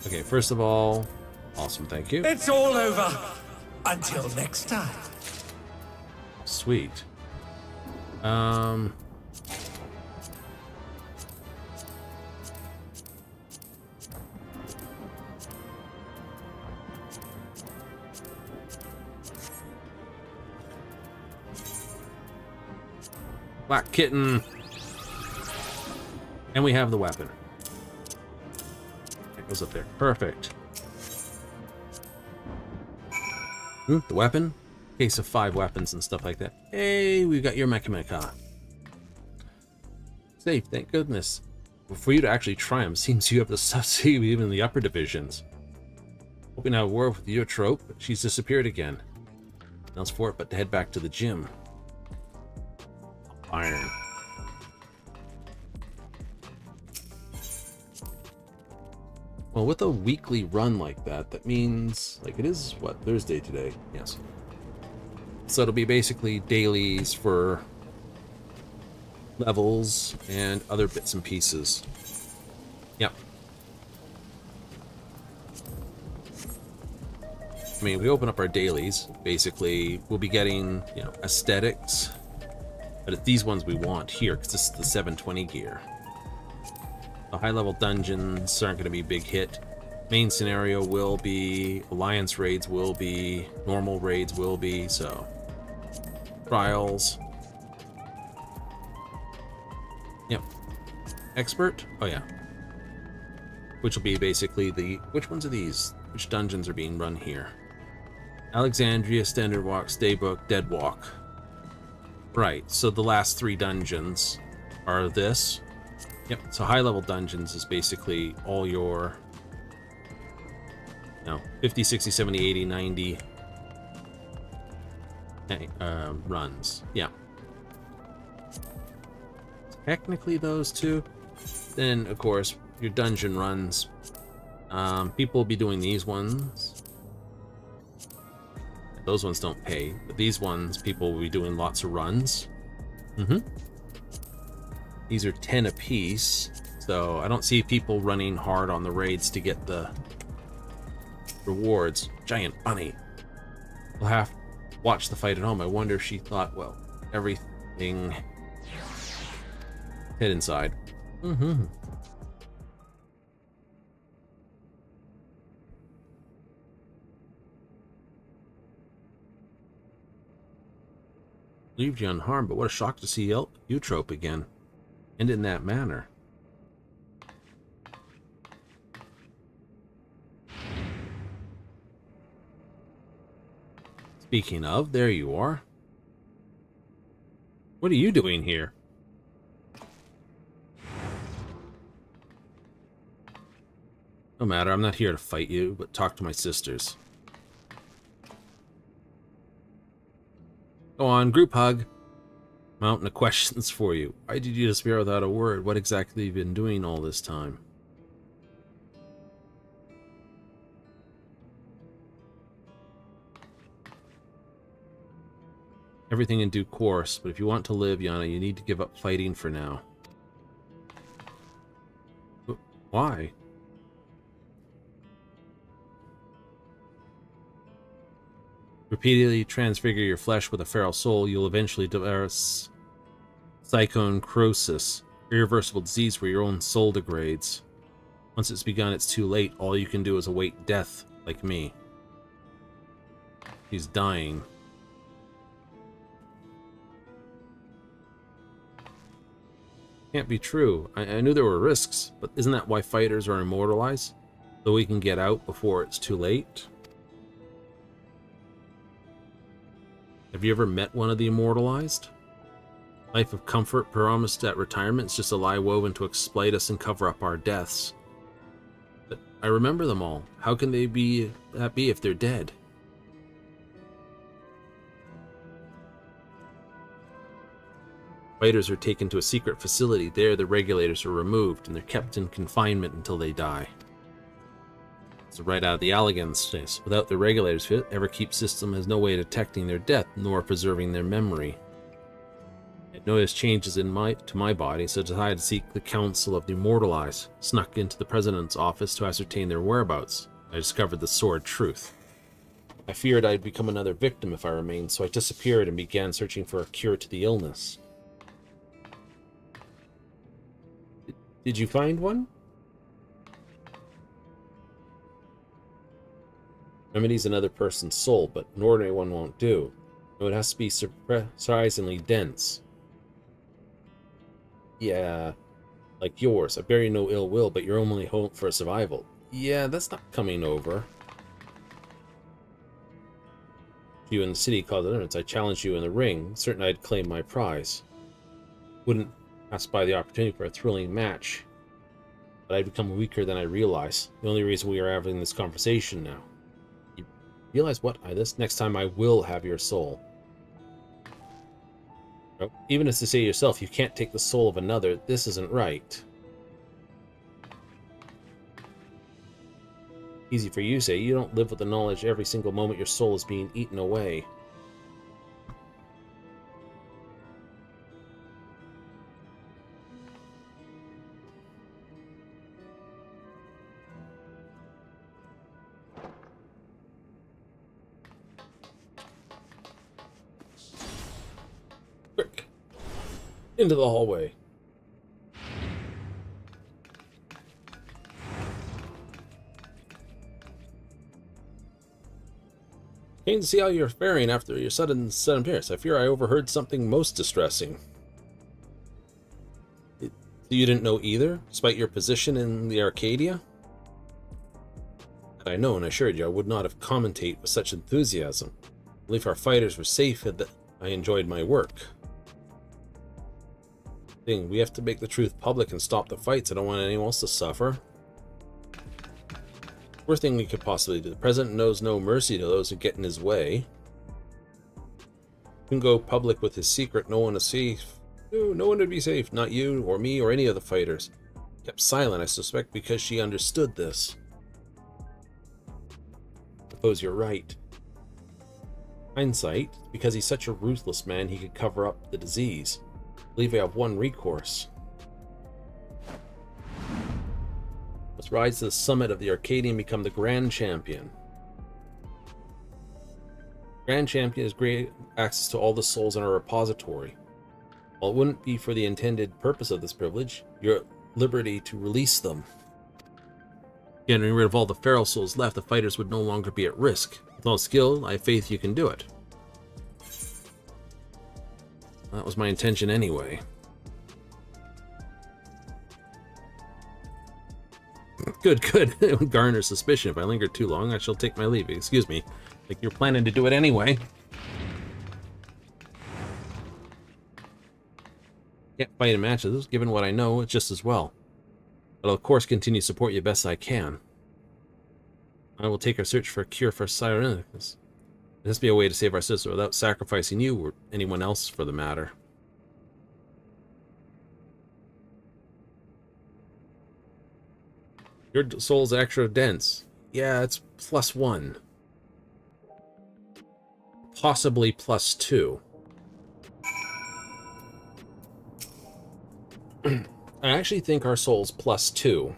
[SPEAKER 1] Okay, first of all, awesome, thank you.
[SPEAKER 2] It's all over. Until next time.
[SPEAKER 1] Sweet. Black kitten. And we have the weapon. It goes up there. Perfect. Ooh, the weapon. Case of 5 weapons and stuff like that. Hey, we got your Mecha. Safe, thank goodness. For you to actually try them, seems you have the stuff to see even in the upper divisions. Hoping to have a war with your trope, but she's disappeared again. Nothing else for it but to head back to the gym. Iron. Well, with a weekly run like that, that means, like, it is, what, Thursday today? Yes. So it'll be basically dailies for levels and other bits and pieces. Yep. I mean, we open up our dailies, basically, we'll be getting, you know, aesthetics, but it's these ones we want here, because this is the 720 gear. The high-level dungeons aren't going to be a big hit. Main scenario will be, alliance raids will be, normal raids will be, so... Trials. Yep. Expert? Oh yeah. Which will be basically the... Which ones are these? Which dungeons are being run here? Alexandria, Standard Walk, Staybook, Dead Walk. Right, so the last 3 dungeons are this. Yep, so high-level dungeons is basically all your... You know, 50, 60, 70, 80, 90... runs. Yeah. Technically those 2. Then, of course, your dungeon runs. People will be doing these ones. Those ones don't pay, but these ones, people will be doing lots of runs. These are 10 apiece, so I don't see people running hard on the raids to get the rewards. Giant bunny. We'll have to watch the fight at home. I wonder if she thought, well, everything... Head inside. Leave you unharmed, but what a shock to see Eutrope again. And in that manner. Speaking of, there you are. What are you doing here? No matter, I'm not here to fight you, but talk to my sisters. Go on, group hug. Mountain of questions for you. Why did you disappear without a word? What exactly have you been doing all this time? Everything in due course, but if you want to live, Yana, you need to give up fighting for now. Why? Repeatedly transfigure your flesh with a feral soul, you'll eventually develop psychonecrosis, irreversible disease where your own soul degrades. Once it's begun, it's too late. All you can do is await death, like me. He's dying. Can't be true. I knew there were risks, but isn't that why fighters are immortalized? So we can get out before it's too late? Have you ever met one of the immortalized? Life of comfort promised at retirement is just a lie woven to exploit us and cover up our deaths. But I remember them all. How can they be happy if they're dead? Fighters are taken to a secret facility. There, the regulators are removed, and they're kept in confinement until they die. It's right out of the Allegans case. Without the regulators, the Everkeep system has no way of detecting their death, nor preserving their memory. I noticed changes to my body, so decided to seek the counsel of the immortalized. Snuck into the president's office to ascertain their whereabouts. I discovered the sordid truth. I feared I'd become another victim if I remained, so I disappeared and began searching for a cure to the illness. Did you find one? Remedy's another person's soul, but an ordinary one won't do. No, it has to be surprisingly dense. Yeah, like yours. I bear you no ill will, but your only hope for survival. Yeah, that's not coming over. You in the city called the limits. I challenged you in the ring, certain I'd claim my prize. Wouldn't pass by the opportunity for a thrilling match, but I'd become weaker than I realized. The only reason we are having this conversation now. You realize what? This next time I will have your soul. No, even as to say yourself, you can't take the soul of another. This isn't right. Easy for you, say. You don't live with the knowledge every single moment your soul is being eaten away. Quick! Into the hallway. Keen to see how you're faring after your sudden appearance. I fear I overheard something most distressing. You didn't know either, despite your position in the Arcadia? Had I known, I assured you I would not have commentate with such enthusiasm. I believe our fighters were safe and that I enjoyed my work. We have to make the truth public and stop the fights. I don't want anyone else to suffer. Worst thing we could possibly do. The president knows no mercy to those who get in his way. He can go public with his secret. No one is safe. No one would be safe. Not you or me or any of the fighters. Kept silent, I suspect, because she understood this. I suppose you're right. Hindsight, because he's such a ruthless man, he could cover up the disease. I believe we have one recourse. Let's rise to the summit of the Arcadia and become the Grand Champion. Grand Champion has great access to all the souls in our repository. While it wouldn't be for the intended purpose of this privilege, your at liberty to release them. Getting rid of all the feral souls left, the fighters would no longer be at risk. With all skill, I have faith you can do it. That was my intention anyway. Good, good. It would garner suspicion. If I linger too long, I shall take my leave. Excuse me. Like you're planning to do it anyway. Can't fight in matches. Given what I know, it's just as well. But I'll of course continue to support you best I can. I will take our search for a cure for Cyrenicus. There has to be a way to save our sister without sacrificing you or anyone else for the matter. Your soul's extra dense. Yeah, it's +1. Possibly +2. I actually think our soul's +2.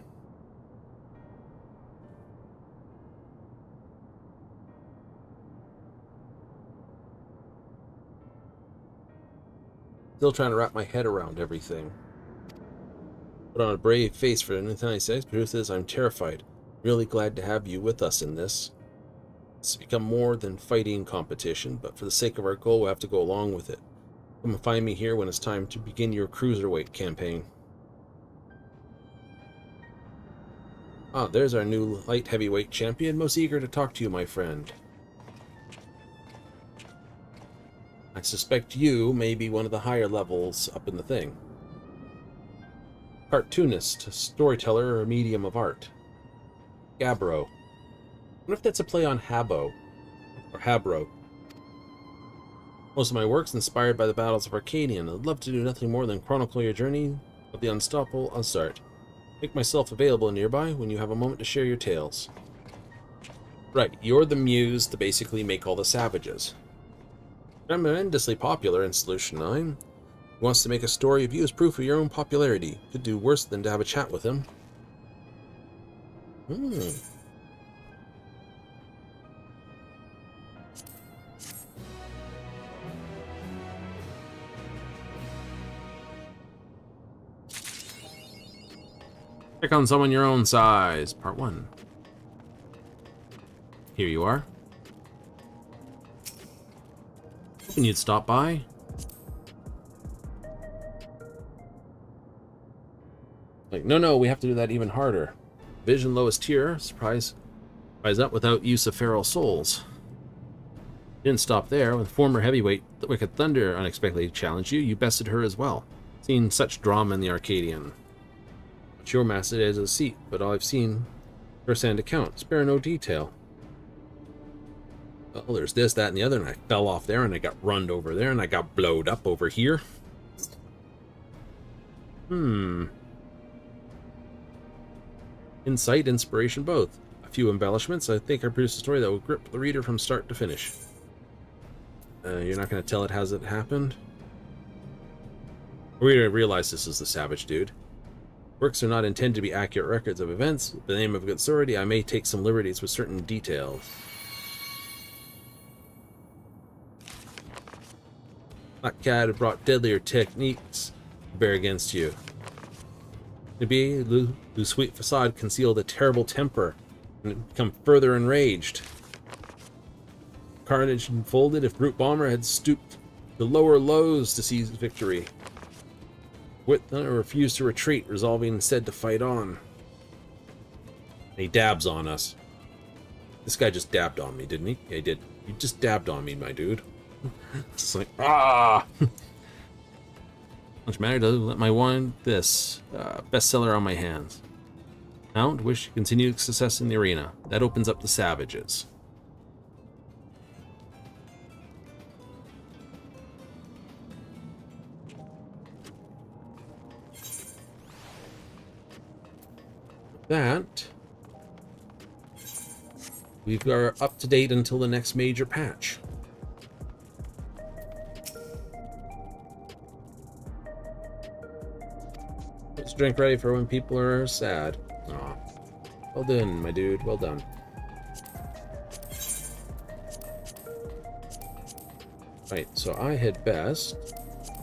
[SPEAKER 1] Still trying to wrap my head around everything. Put on a brave face for anything I say. The truth is, I'm terrified. Really glad to have you with us in this. It's become more than fighting competition, but for the sake of our goal, we'll have to go along with it. Come and find me here when it's time to begin your cruiserweight campaign. Ah, there's our new light heavyweight champion. Most eager to talk to you, my friend. I suspect you may be one of the higher levels up in the thing. Cartoonist, storyteller, or medium of art. Gabbro. I wonder if that's a play on Habbo, or Habro. Most of my work's inspired by the battles of Arcadia, and I'd love to do nothing more than chronicle your journey of the unstoppable Unstart. Make myself available nearby when you have a moment to share your tales. Right, you're the muse to basically make all the savages. Tremendously popular in Solution 9. He wants to make a story of you as proof of your own popularity. Could do worse than to have a chat with him. Pick on someone your own size. Part 1. Here you are. Hoping you'd stop by. Like, no, we have to do that even harder. Vision lowest tier. Surprise up without use of feral souls. Didn't stop there. When former heavyweight Wicked Thunder unexpectedly challenged you, you bested her as well. Seen such drama in the Arcadian. Your master has a seat, but all I've seen first-hand account. Spare no detail. Well, there's this, that, and the other, and I fell off there, and I got runned over there, and I got blowed up over here. Insight, inspiration, both. A few embellishments. I think I produced a story that will grip the reader from start to finish. You're not going to tell it as it happened? We realize this is the savage dude. Works are not intended to be accurate records of events. In the name of good authority, I may take some liberties with certain details. That cat had brought deadlier techniques to bear against you. Maybe whose sweet facade concealed a terrible temper and become further enraged. Carnage unfolded if Brute Bomber had stooped to lower lows to seize victory. Wit Thunder refused to retreat, resolving instead to fight on. And he dabs on us. This guy just dabbed on me, didn't he? Yeah, he did. You just dabbed on me, my dude. It's like, ah! Much matter doesn't let my bestseller on my hands. Mount, wish continued success in the arena. That opens up the savages. That we've got up to date until the next major patch. Let's drink ready for when people are sad. Aw. Well done, my dude. Well done. Right, so I had best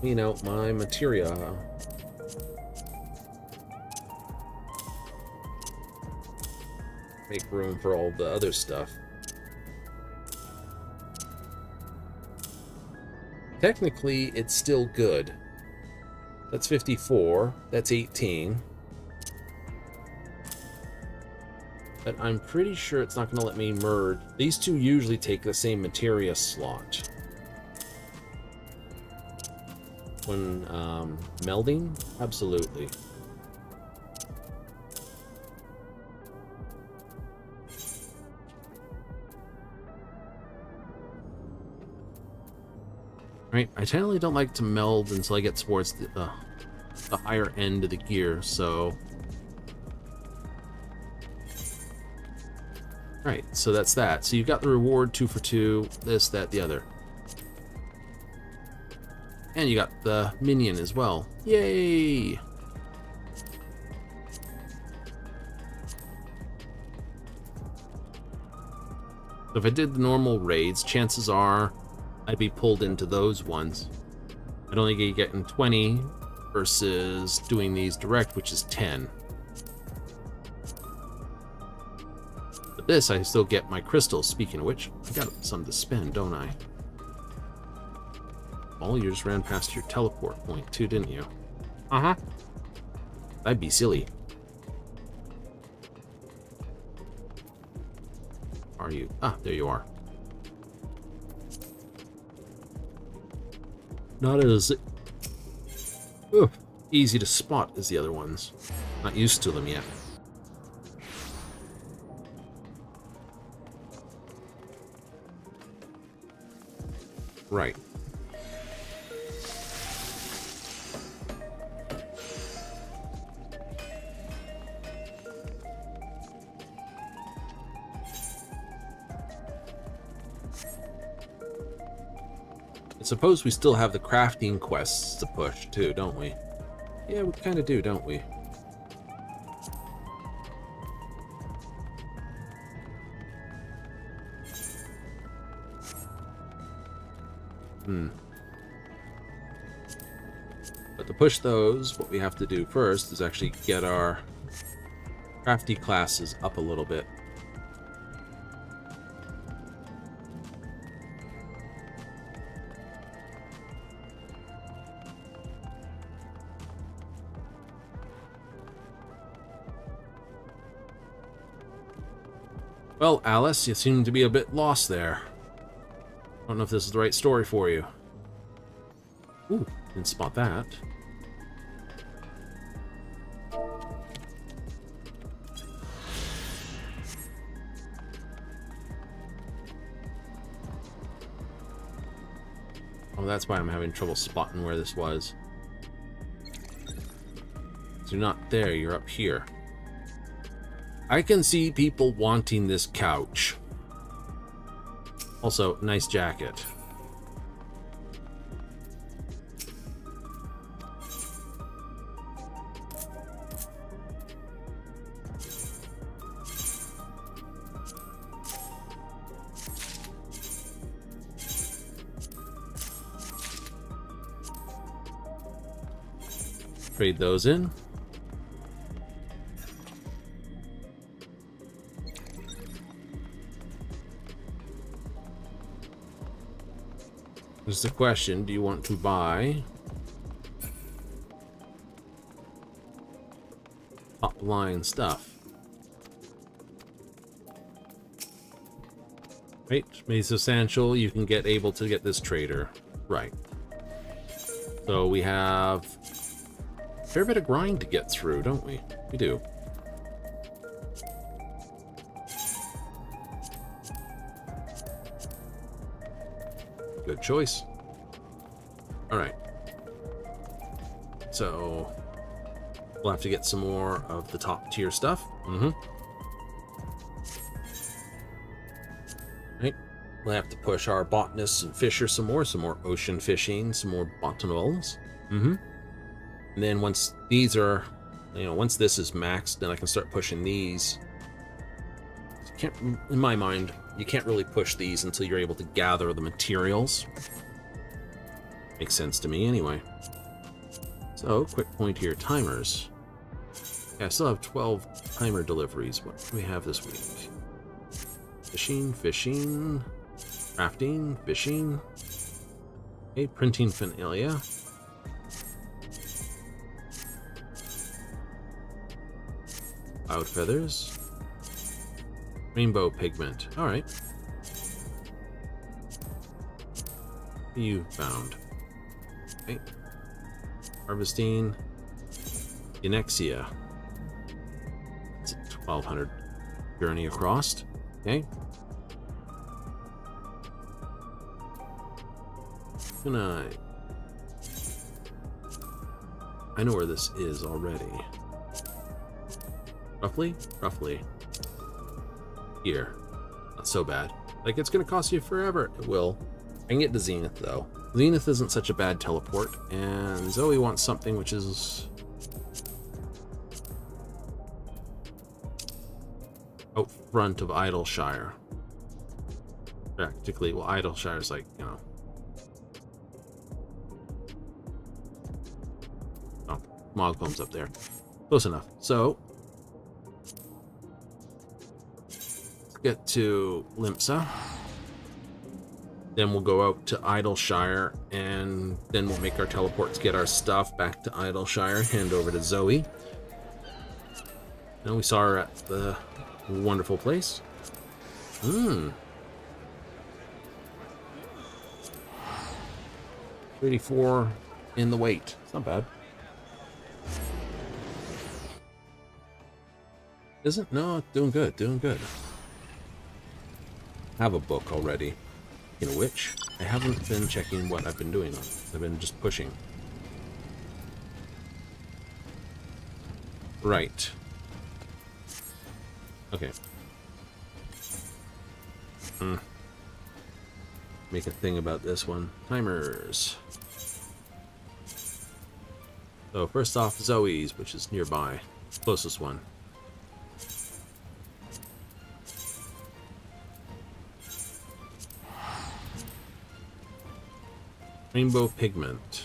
[SPEAKER 1] clean out my materia. Make room for all the other stuff. Technically, it's still good. That's 54. That's 18. But I'm pretty sure it's not going to let me merge. These two usually take the same materia slot. When melding? Absolutely. Right, I generally don't like to meld until I get towards the higher end of the gear, so... Right, so that's that. So you've got the reward 2 for 2, this, that, the other. And you got the minion as well. Yay! So if I did the normal raids, chances are I'd be pulled into those ones. I'd only be getting 20 versus doing these direct, which is 10. But this, I still get my crystals. Speaking of which, I got some to spend, don't I? Oh, you just ran past your teleport point too, didn't you? Uh-huh. That'd be silly. Are you? Ah, there you are. Not as easy to spot as the other ones. Not used to them yet. Right. I suppose we still have the crafting quests to push too, don't we? Yeah, we kind of do, don't we? But to push those, what we have to do first is actually get our crafty classes up a little bit. Well, Alice, you seem to be a bit lost there. I don't know if this is the right story for you. Ooh, didn't spot that. Oh, that's why I'm having trouble spotting where this was. So you're not there, you're up here. I can see people wanting this couch. Also, nice jacket. Trade those in. There's the question, do you want to buy top line stuff? Right, made substantial, you can get able to get this trader. Right. So we have a fair bit of grind to get through, don't we? We do. Good choice. All right. So we'll have to get some more of the top tier stuff. Right. We'll have to push our botanists and fishers some more ocean fishing, some more botanicals. And then once these are, once this is maxed, then I can start pushing these. Can't, in my mind, you can't really push these until you're able to gather the materials. Makes sense to me anyway. So, quick point here, timers. Yeah, I still have 12 timer deliveries. What do we have this week? Fishing, crafting, fishing. Okay, printing finalia. Cloud feathers. Rainbow pigment. Alright. You found. Okay. Harvesting. Unexia. It's a 1200 journey across. Okay. Can I know where this is already. Roughly? Here. Not so bad. Like, it's gonna cost you forever. It will. I can get to Zenith, though. Zenith isn't such a bad teleport, and Zoe wants something which is out front of Idleshire. Practically, well, Idleshire's like, oh, Mogcomb's up there. Close enough. So, get to Limsa, then we'll go out to Idleshire, and then we'll make our teleports, get our stuff back to Idleshire, hand over to Zoe. And we saw her at the wonderful place. 34 in the weight. It's not bad. Isn't? No, doing good, doing good. Have a book already, in which I haven't been checking what I've been doing on. I've been just pushing. Right. Okay. make a thing about this one. Timers. So first off, Zoe's, which is nearby. Closest one. Rainbow pigment.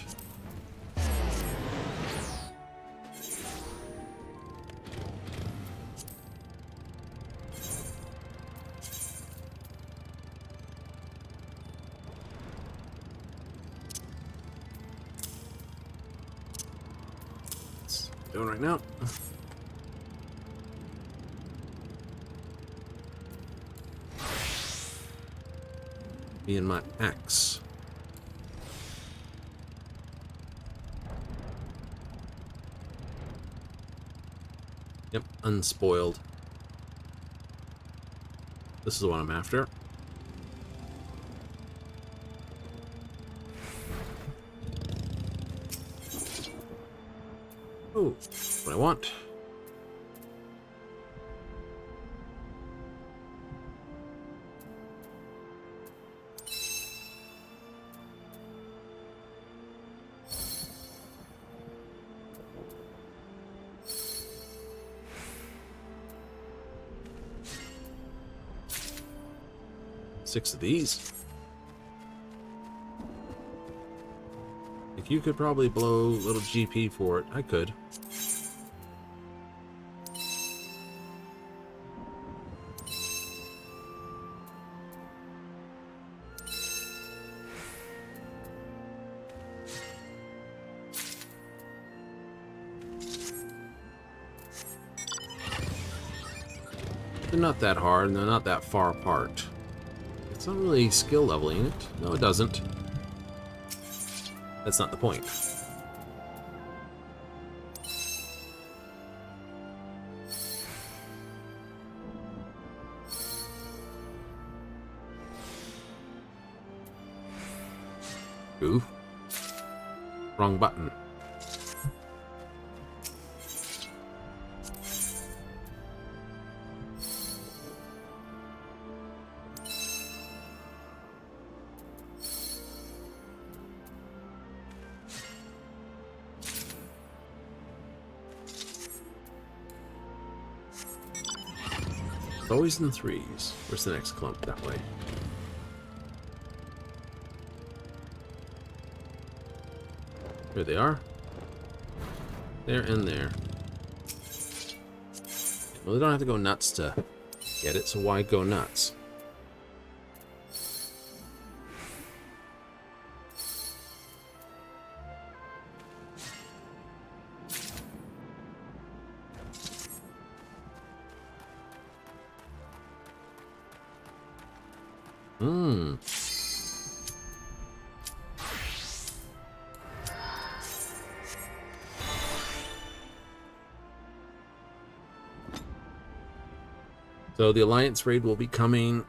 [SPEAKER 1] Doing right now. Me and my axe. Yep, unspoiled. This is the one I'm after. Oh, what I want. Six of these. If you could probably blow a little GP for it, I could. They're not that hard, and they're not that far apart. It's not really skill leveling it. No, it doesn't. That's not the point. Ooh. Wrong button. It's always in threes. Where's the next clump? That way. There they are. There and there. Well, they don't have to go nuts to get it, so why go nuts? So the Alliance raid will be coming.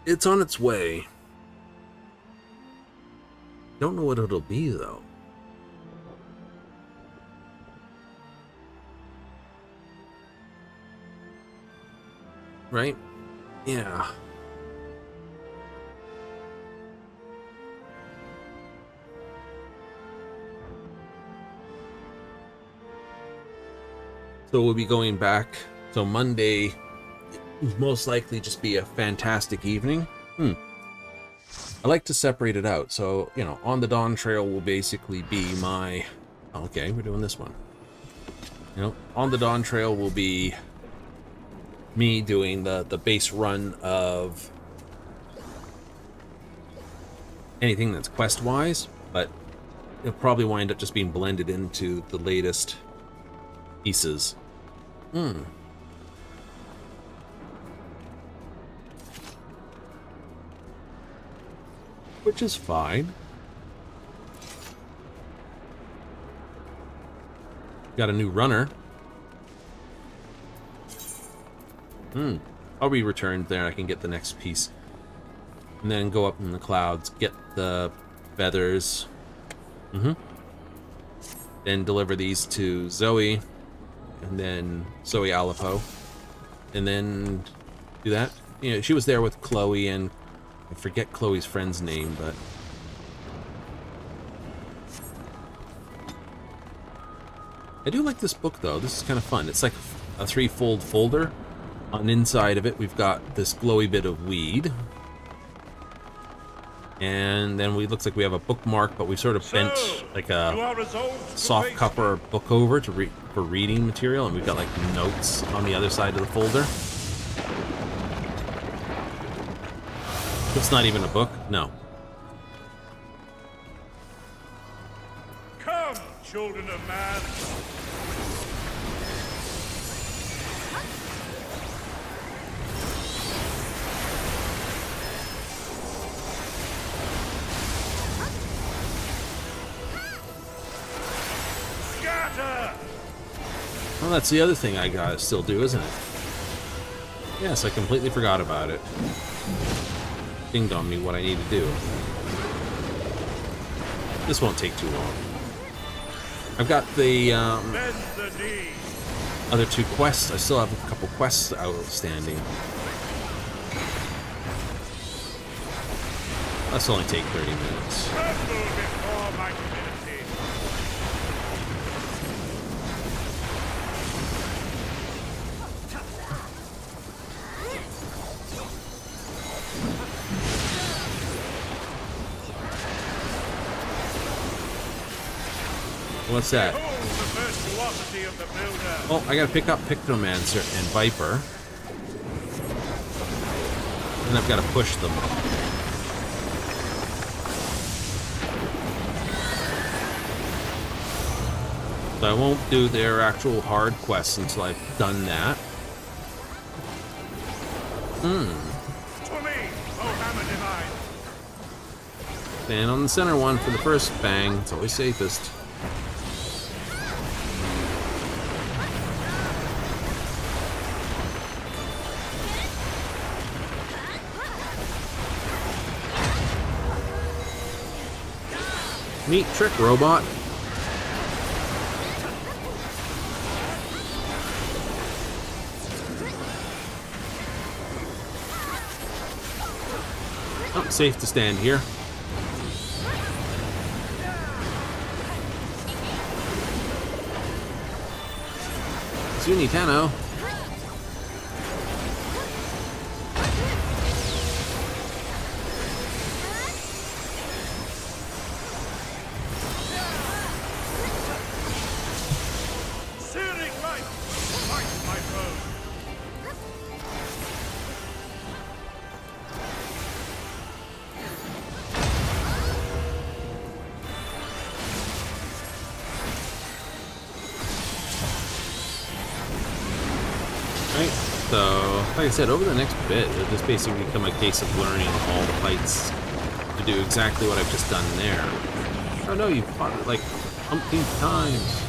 [SPEAKER 1] It's on its way. Don't know what it'll be though. Right? Yeah. So we'll be going back. So Monday will most likely just be a fantastic evening. I like to separate it out. So, you know, on the Dawntrail will basically be my... Okay, we're doing this one. You know, on the Dawntrail will be me doing the base run of anything that's quest-wise, but it'll probably wind up just being blended into the latest pieces. Which is fine. Got a new runner. I'll be returned there. I can get the next piece. And then go up in the clouds, get the feathers. Then deliver these to Zoe. And then Zoe Alipo. And then do that. you know, she was there with Chloe, and I forget Chloe's friend's name, but I do like this book, though. This is kind of fun. It's like a 3-fold folder. On the inside of it, we've got this glowy bit of weed. And then looks like we have a bookmark, but we sort of bent like a soft cover book over to for reading material, and we've got like notes on the other side of the folder. It's not even a book? No.
[SPEAKER 5] Come, children of man.
[SPEAKER 1] Well, that's the other thing I gotta still do, isn't it? Yes, I completely forgot about it. Dinged on me what I need to do. This won't take too long. I've got the other 2 quests. I still have a couple quests outstanding. That's only take 30 minutes. What's that? Oh, I gotta pick up Pictomancer and Viper. And I've gotta push them. So I won't do their actual hard quests until I've done that. Stand on the center one for the first bang. It's always safest. Neat trick, robot. Oh, safe to stand here. Sunitano. So, like I said, over the next bit, it'll just basically become a case of learning all the fights to do exactly what I've just done there. Oh no, you've fought it like umpteen times.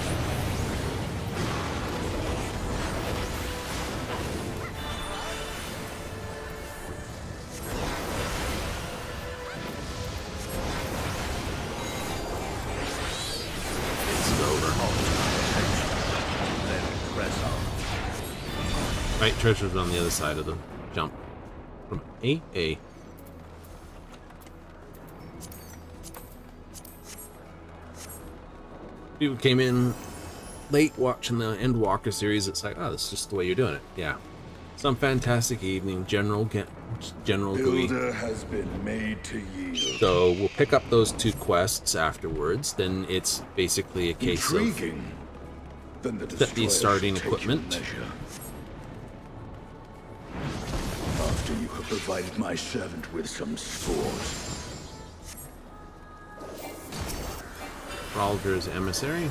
[SPEAKER 1] Right, treasure's on the other side of the jump. From A. People came in late watching the Endwalker series. It's like, oh, this is just the way you're doing it. Yeah. Some fantastic evening, General Gooey.
[SPEAKER 5] Builder has been made to yield.
[SPEAKER 1] So we'll pick up those 2 quests afterwards. Then it's basically a case
[SPEAKER 5] Intriguing. Then the
[SPEAKER 1] set the starting
[SPEAKER 5] shall take
[SPEAKER 1] equipment.
[SPEAKER 5] your measure. After you have provided my servant with some sport.
[SPEAKER 1] Ralder's emissary.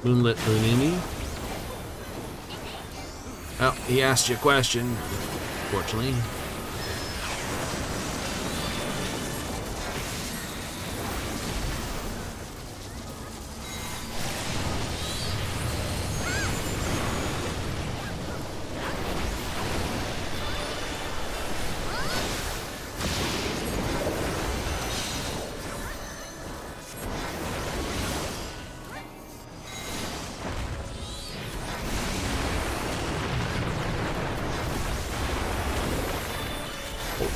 [SPEAKER 1] Moonlit Lunini. Oh, he asked you a question, fortunately.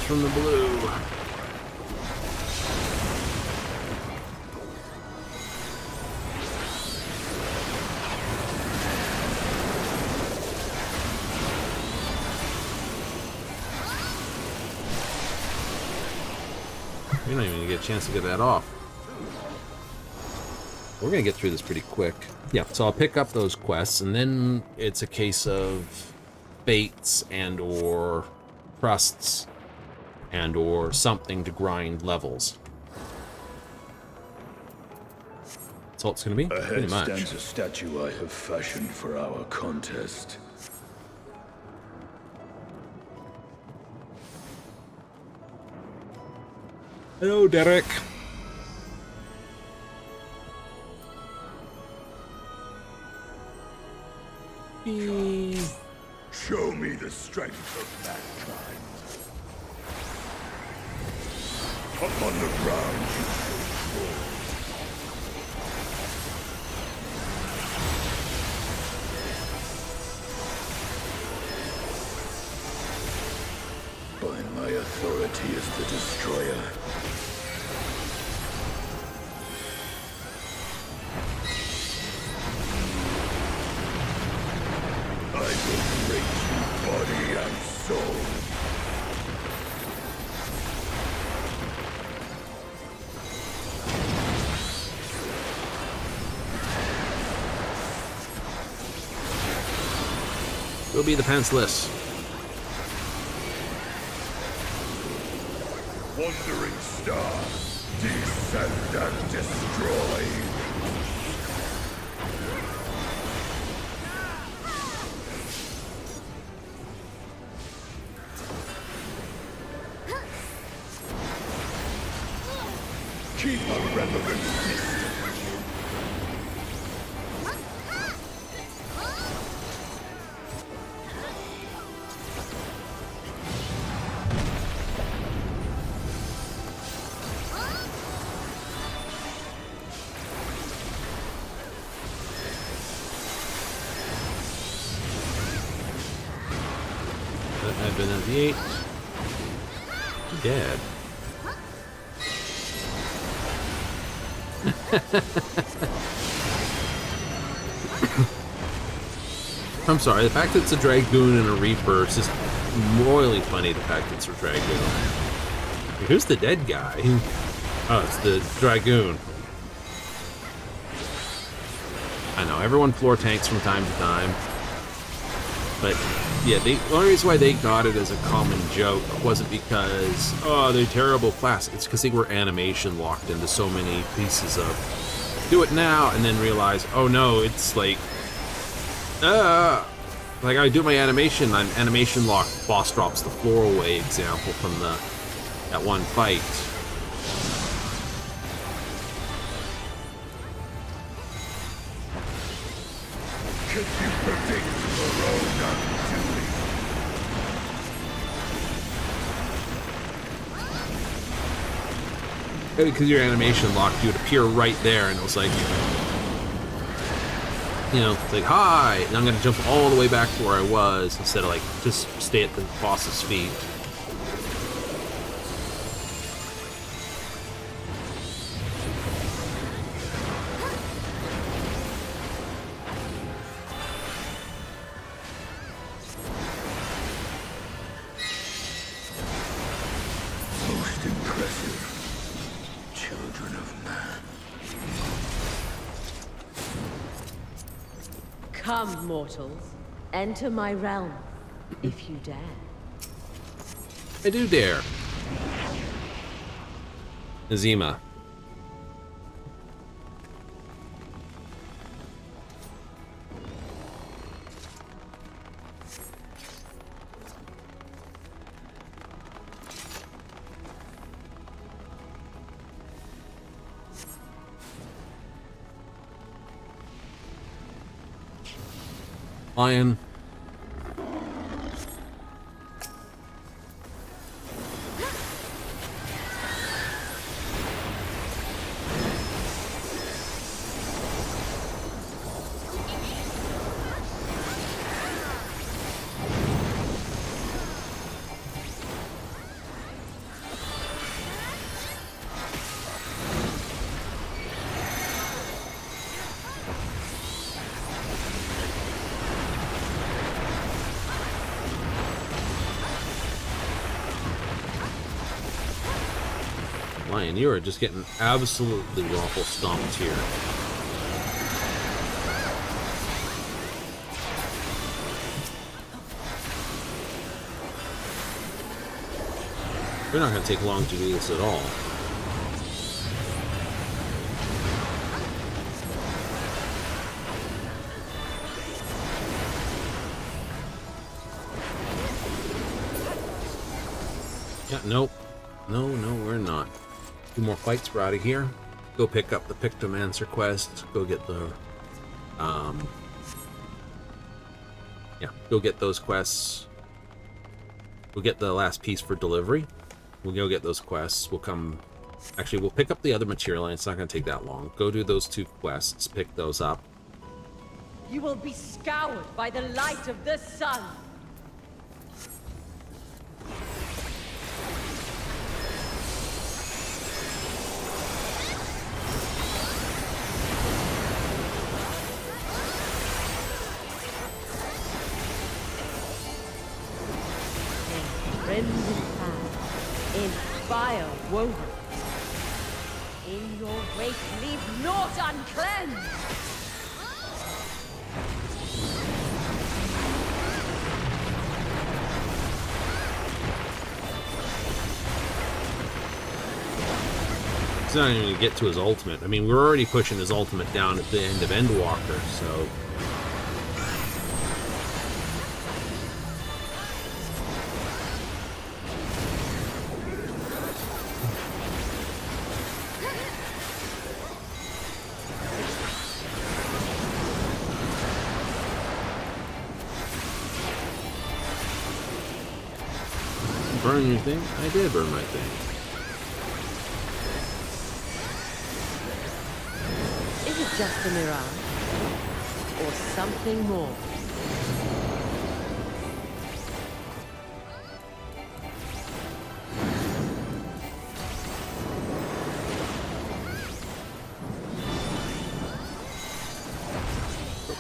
[SPEAKER 1] from the blue. You're not even gonna get a chance to get that off. We're gonna get through this pretty quick. Yeah, so I'll pick up those quests, and then it's a case of fates and or crusts and or something to grind levels. That's all it's gonna be, pretty
[SPEAKER 5] Ahead
[SPEAKER 1] much.
[SPEAKER 5] stands a statue I have fashioned for our contest.
[SPEAKER 1] Hello, Derek.
[SPEAKER 5] Show me the strength of mankind. Upon the ground you shall fall. By my authority as the destroyer. I will break you body and soul.
[SPEAKER 1] We'll be the pantsless.
[SPEAKER 5] Wandering star, descend and destroy. Keep a relevant distance.
[SPEAKER 1] I've been at the 8. Dead. I'm sorry, the fact that it's a Dragoon and a Reaper is just royally funny, the fact that it's a Dragoon. Who's the dead guy? Oh, it's the Dragoon. I know, everyone floor tanks from time to time. But, yeah, the only reason why they got it as a common joke wasn't because, oh, they're terrible class. It's because they were animation locked into so many pieces of do it now, and then realize, oh no, it's like I do my animation, I'm animation locked, boss drops the floor away example from that one fight.
[SPEAKER 5] Can you predict your own undoing?
[SPEAKER 1] Because your animation locked, you would appear right there, and it was like, you know, it's like, hi, and I'm going to jump all the way back to where I was, instead of, like, just stay at the boss's feet.
[SPEAKER 5] Most impressive. Children of man.
[SPEAKER 3] Come, mortals. Enter my realm, if you dare.
[SPEAKER 1] I do dare. Azima. Lion. Lion, you are just getting absolutely awful stomped here. We're not going to take long to do this at all. Yeah, nope. No, we're not. 2 more fights, we're out of here. Go pick up the Pictomancer quest. Go get the... yeah, go get those quests. We'll get the last piece for delivery. We'll go get those quests. We'll come... Actually, we'll pick up the other material, and it's not going to take that long. Go do those 2 quests. Pick those up.
[SPEAKER 3] You will be scoured by the light of the sun. In fire woven. In your wake, leave naught uncleansed.
[SPEAKER 1] He's not even going to get to his ultimate. I mean, we're already pushing his ultimate down at the end of Endwalker, so... Burn your thing? I did burn my thing.
[SPEAKER 3] Is it just a mirage? Or something more?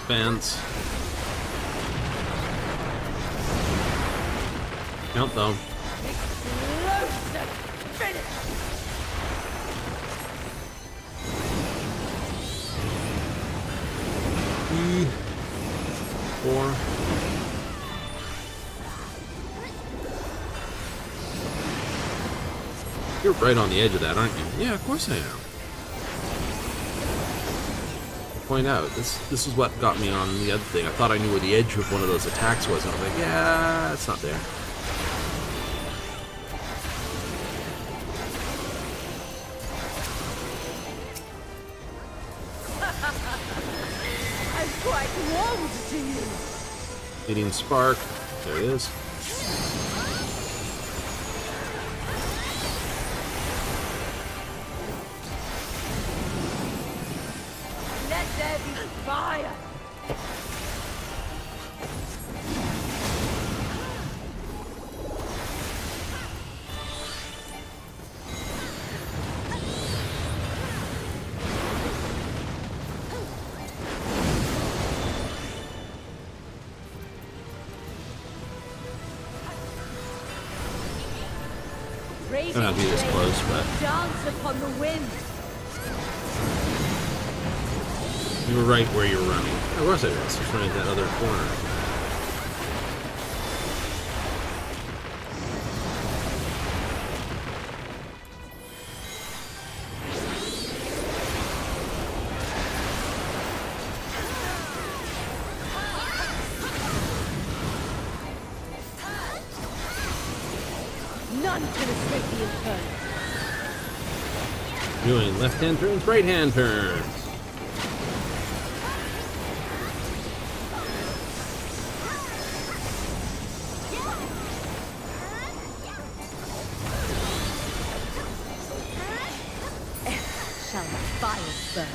[SPEAKER 1] Fans. Count though.
[SPEAKER 3] Explosive finish!
[SPEAKER 1] 4. You're right on the edge of that, aren't you? Yeah, of course I am. Point out, this is what got me on the other thing. I thought I knew where the edge of one of those attacks was. I was like, yeah, it's not there.
[SPEAKER 3] I'm quite warmed to you.
[SPEAKER 1] Hitting spark. There it is.
[SPEAKER 3] Let there be fire.
[SPEAKER 1] I don't be this close, but
[SPEAKER 3] Dance upon the wind.
[SPEAKER 1] you were right where you were running. Of course I was. Just running that other corner.
[SPEAKER 3] None can escape the inferno.
[SPEAKER 1] Doing left-hand turns, right-hand turns.
[SPEAKER 3] Shall the fire burn?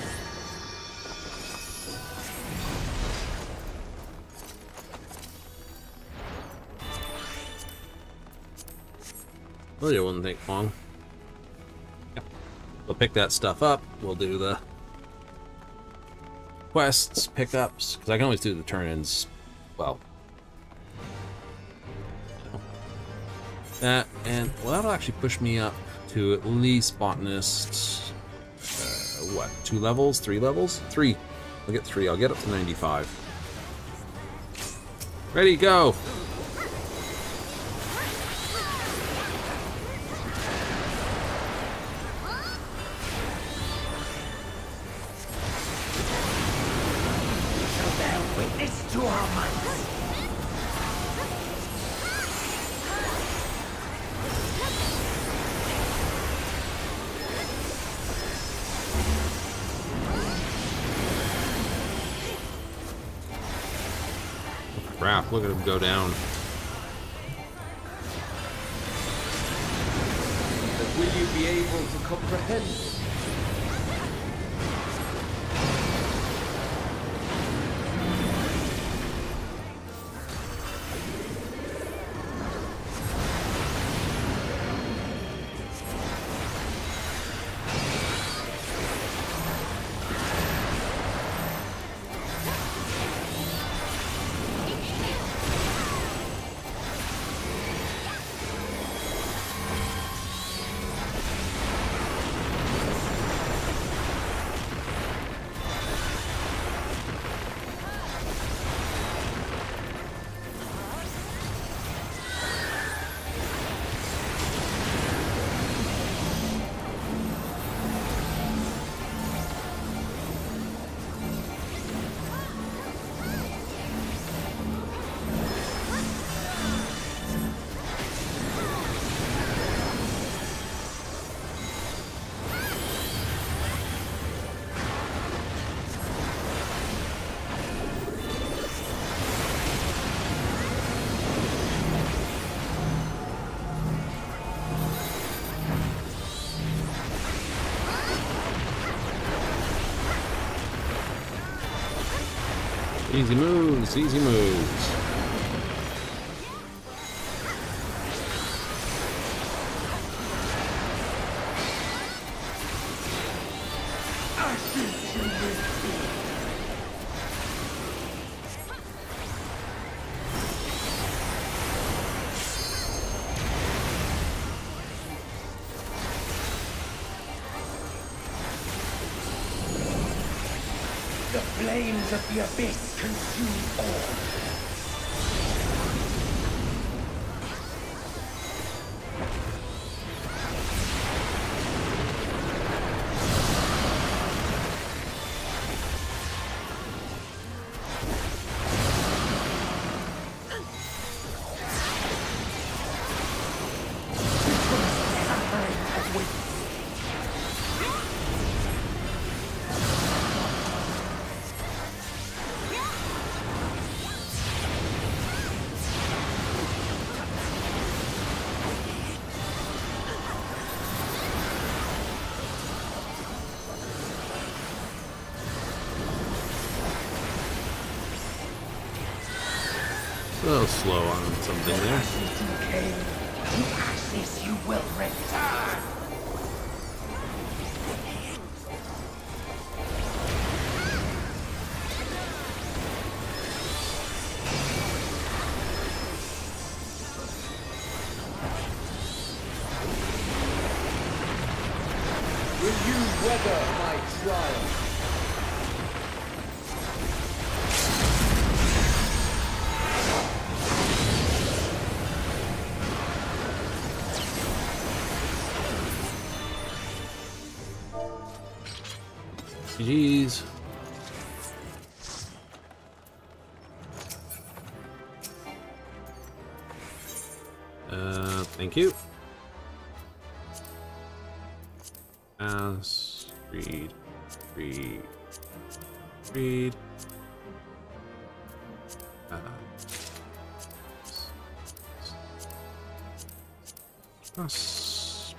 [SPEAKER 1] Well, it wouldn't take long. Yep. We'll pick that stuff up. We'll do the quests, pickups, because I can always do the turn-ins. Well, you know, that and well, that'll actually push me up to at least botanist. What? 2 levels? 3 levels? 3. I'll get 3. I'll get up to 95. Ready, go!
[SPEAKER 2] Witness to our might.
[SPEAKER 1] Crap, look at him go down.
[SPEAKER 2] But will you be able to comprehend it?
[SPEAKER 1] Easy moves, easy moves.
[SPEAKER 2] The flames of the abyss consume all.
[SPEAKER 1] A little slow on something there.
[SPEAKER 2] Ashes you came, to ashes you will return. Will you weather my trial?
[SPEAKER 1] GG's. Thank you. Read. Pass.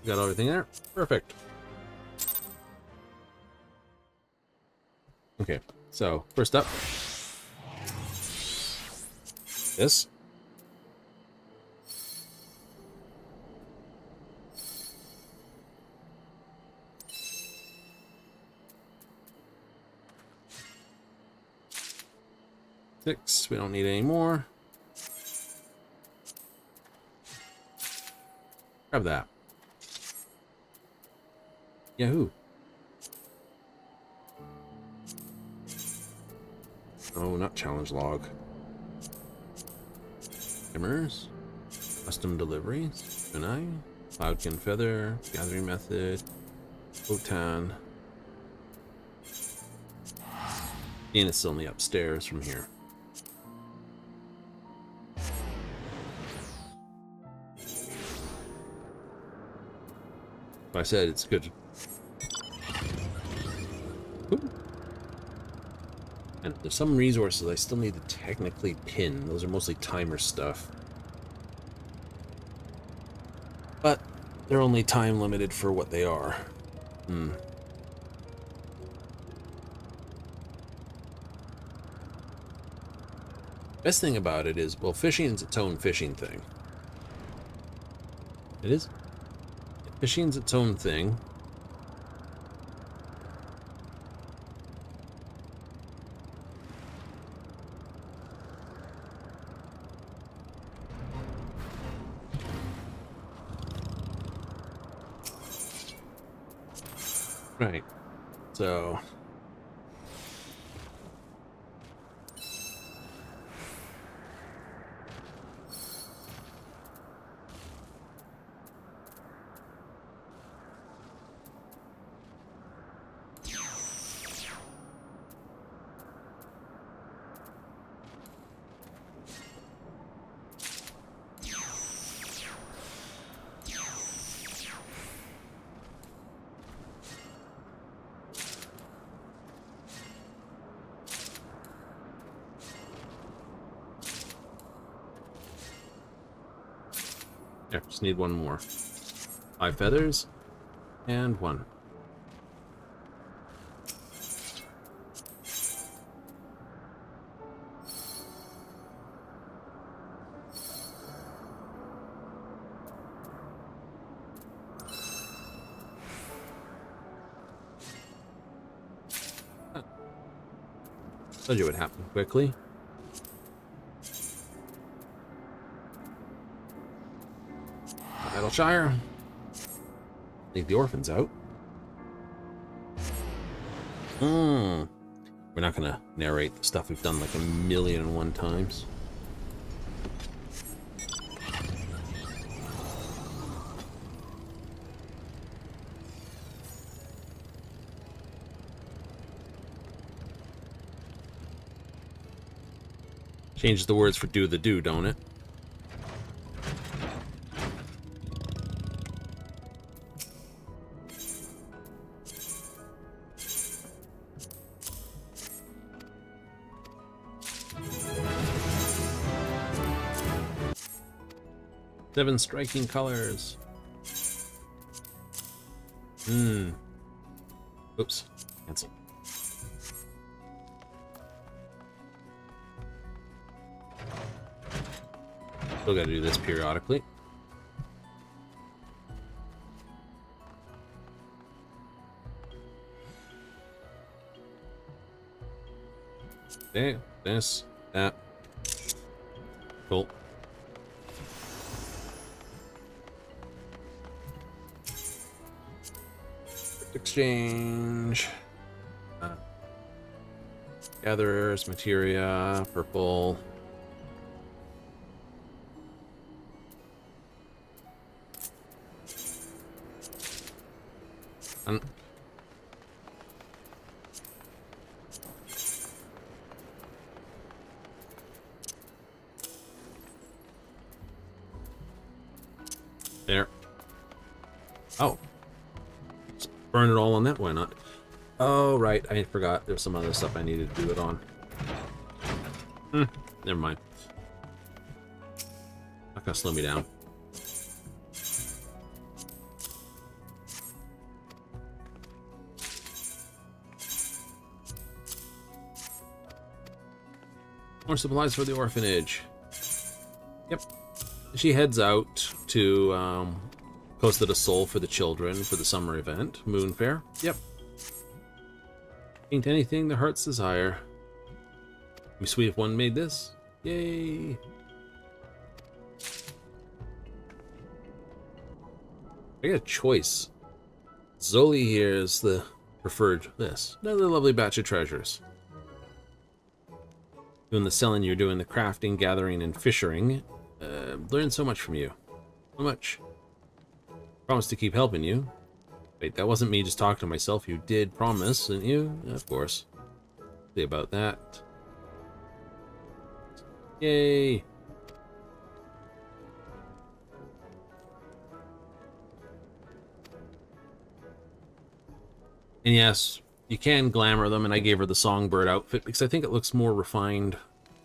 [SPEAKER 1] Got everything there. Perfect. Okay, so first up, this. Six, we don't need any more. Grab that. Yahoo! Oh, not challenge log. Skimmers. Custom deliveries. Kunai. Cloudkin feather. Gathering method. Otan. And it's only upstairs from here. I said it's good. Ooh. And there's some resources I still need to technically pin. Those are mostly timer stuff. But they're only time limited for what they are. Best thing about it is, well, fishing is its own fishing thing. It is? Fishing's its own thing. Right. So... There, just need one more. 5 feathers, and 1. Told you it would happen quickly. Shire. Leave the orphans out. We're not gonna narrate the stuff we've done like 1,000,001 times. Changes the words for do the do, don't it? Seven striking colors. Oops. Cancel. Still gotta do this periodically. Okay, this, that. Cool. Exchange. Gatherers, materia, purple. There. Oh. Burn it all on that, why not? Oh, right, I forgot. There's some other stuff I needed to do it on. Never mind. Not gonna slow me down. More supplies for the orphanage. Yep. She heads out to Costa a Soul for the children for the summer event. Moon Fair. Yep. Ain't anything the heart's desire. Be sweet if one made this. Yay. I got a choice. Zoli here is the preferred this. Another lovely batch of treasures. Doing the selling, you're doing the crafting, gathering, and fishing. Learned so much from you. So much. Promise to keep helping you. Wait, that wasn't me just talking to myself. You did promise, didn't you? Of course. See about that. Yay! And yes, you can glamour them, and I gave her the songbird outfit because I think it looks more refined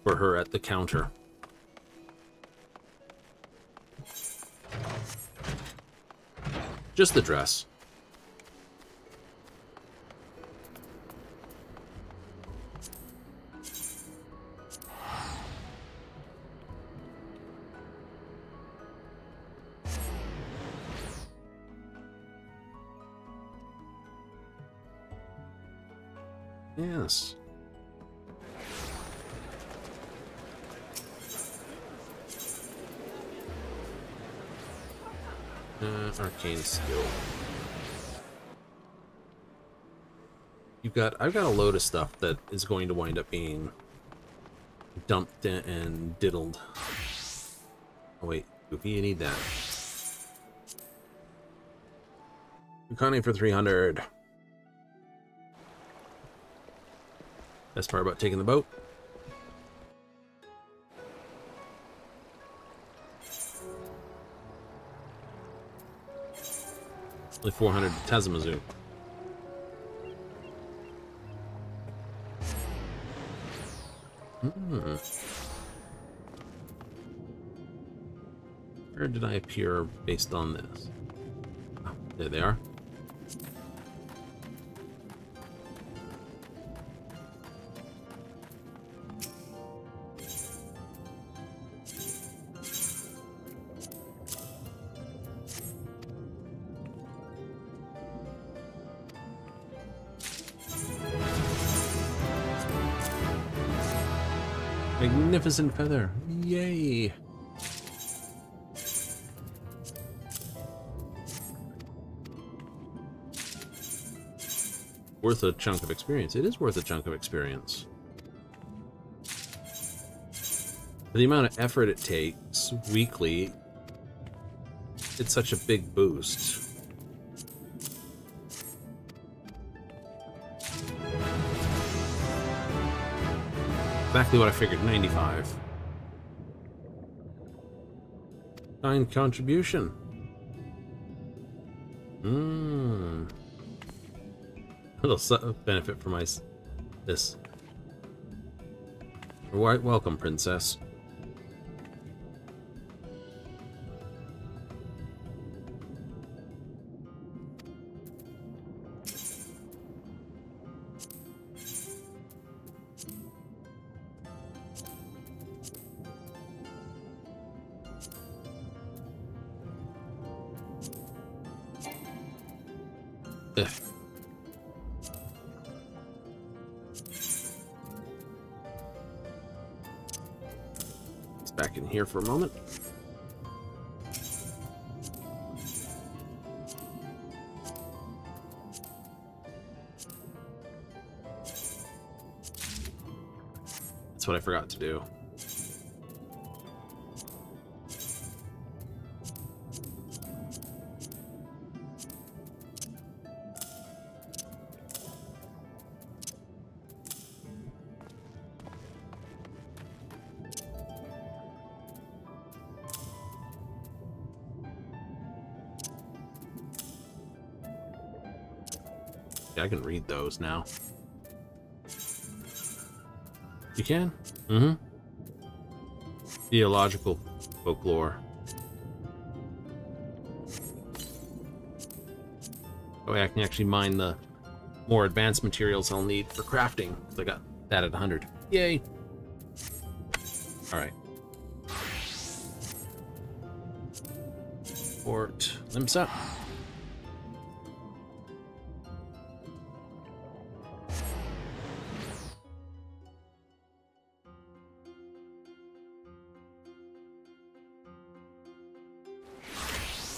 [SPEAKER 1] for her at the counter. Just the dress. Yes. Arcane skill. I've got a load of stuff that is going to wind up being dumped and diddled. Oh wait, Goofy, you need that. Connie for 300. Best part about taking the boat. Only 400 to Tazamazu. Where did I appear based on this? Oh, there they are. Magnificent feather. Yay. Worth a chunk of experience. It is worth a chunk of experience. For the amount of effort it takes weekly, it's such a big boost. Exactly what I figured, 95. Kind contribution. A little benefit for this. Welcome, princess. Ugh. It's back in here for a moment. That's what I forgot to do. I can read those now. You can? Mm-hmm. Theological folklore. Oh, yeah, I can actually mine the more advanced materials I'll need for crafting. So I got that at 100. Yay! Alright. Port limps up.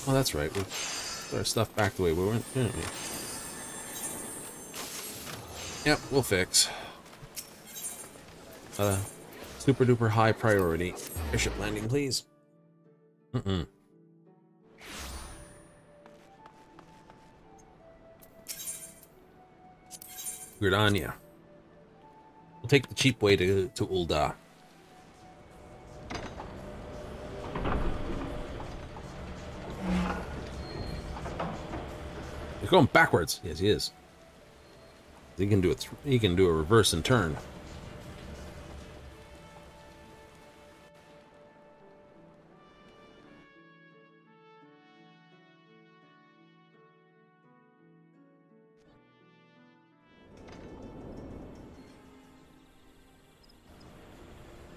[SPEAKER 1] Oh, that's right. Put our stuff back the way we went, didn't we? Yep, we'll fix. Super duper high priority. Airship landing, please. Gridania. We'll take the cheap way to Ul'dah. He's going backwards. Yes, he is. He can do it. He can do a reverse and turn.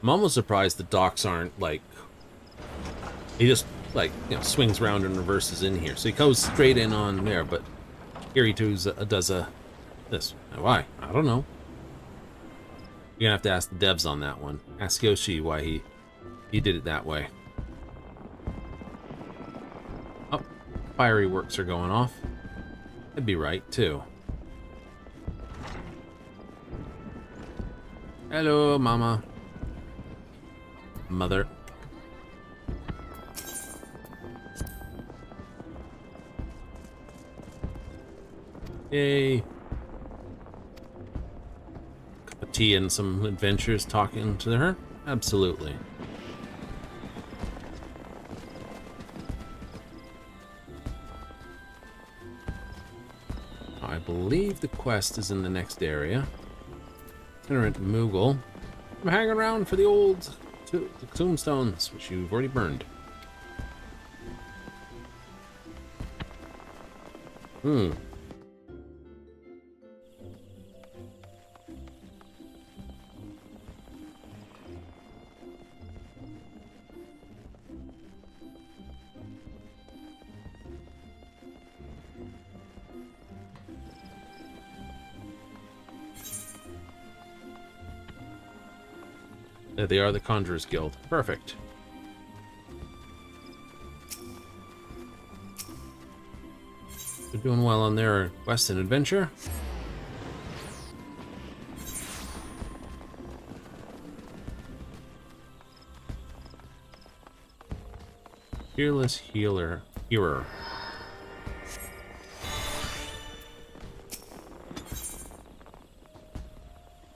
[SPEAKER 1] I'm almost surprised the docks aren't like, he just like, you know, swings around and reverses in here. So he goes straight in on there, but here he does this. Why? I don't know. You're gonna have to ask the devs on that one. Ask Yoshi why he did it that way. Oh, fiery works are going off. That'd be right too. Hello, mama. Mother. Yay. Cup of tea and some adventures talking to her? Absolutely. I believe the quest is in the next area. Itinerant Moogle. I'm hanging around for the old tombstones, which you've already burned. There they are, the Conjurers Guild. Perfect. They're doing well on their quest and adventure. Fearless Healer.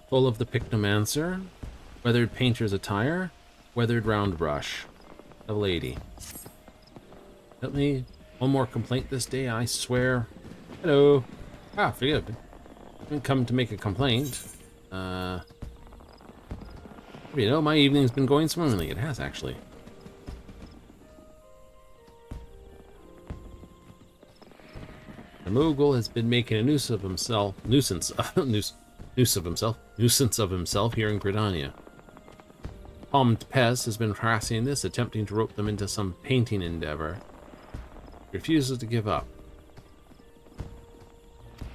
[SPEAKER 1] Full of the Pictomancer. Weathered Painter's Attire. Weathered Round Brush. A lady. Help me. One more complaint this day, I swear. Hello. Ah, forgive me. I didn't come to make a complaint. You know, my evening's been going swimmingly. It has, actually. The Moogle has been making a nuisance of himself here in Gridania. Palmed Pez has been harassing this, attempting to rope them into some painting endeavor. He refuses to give up.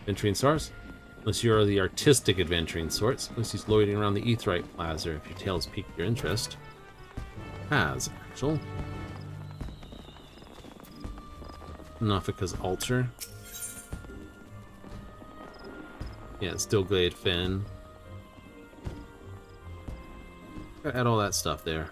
[SPEAKER 1] Adventuring Stars? Unless you're the artistic adventuring sorts. At least he's loitering around the Aetheryte Plaza if your tales piqued your interest. Has, actual. Nafika's Altar. Yeah, Stillglade Fen. Gotta add all that stuff there.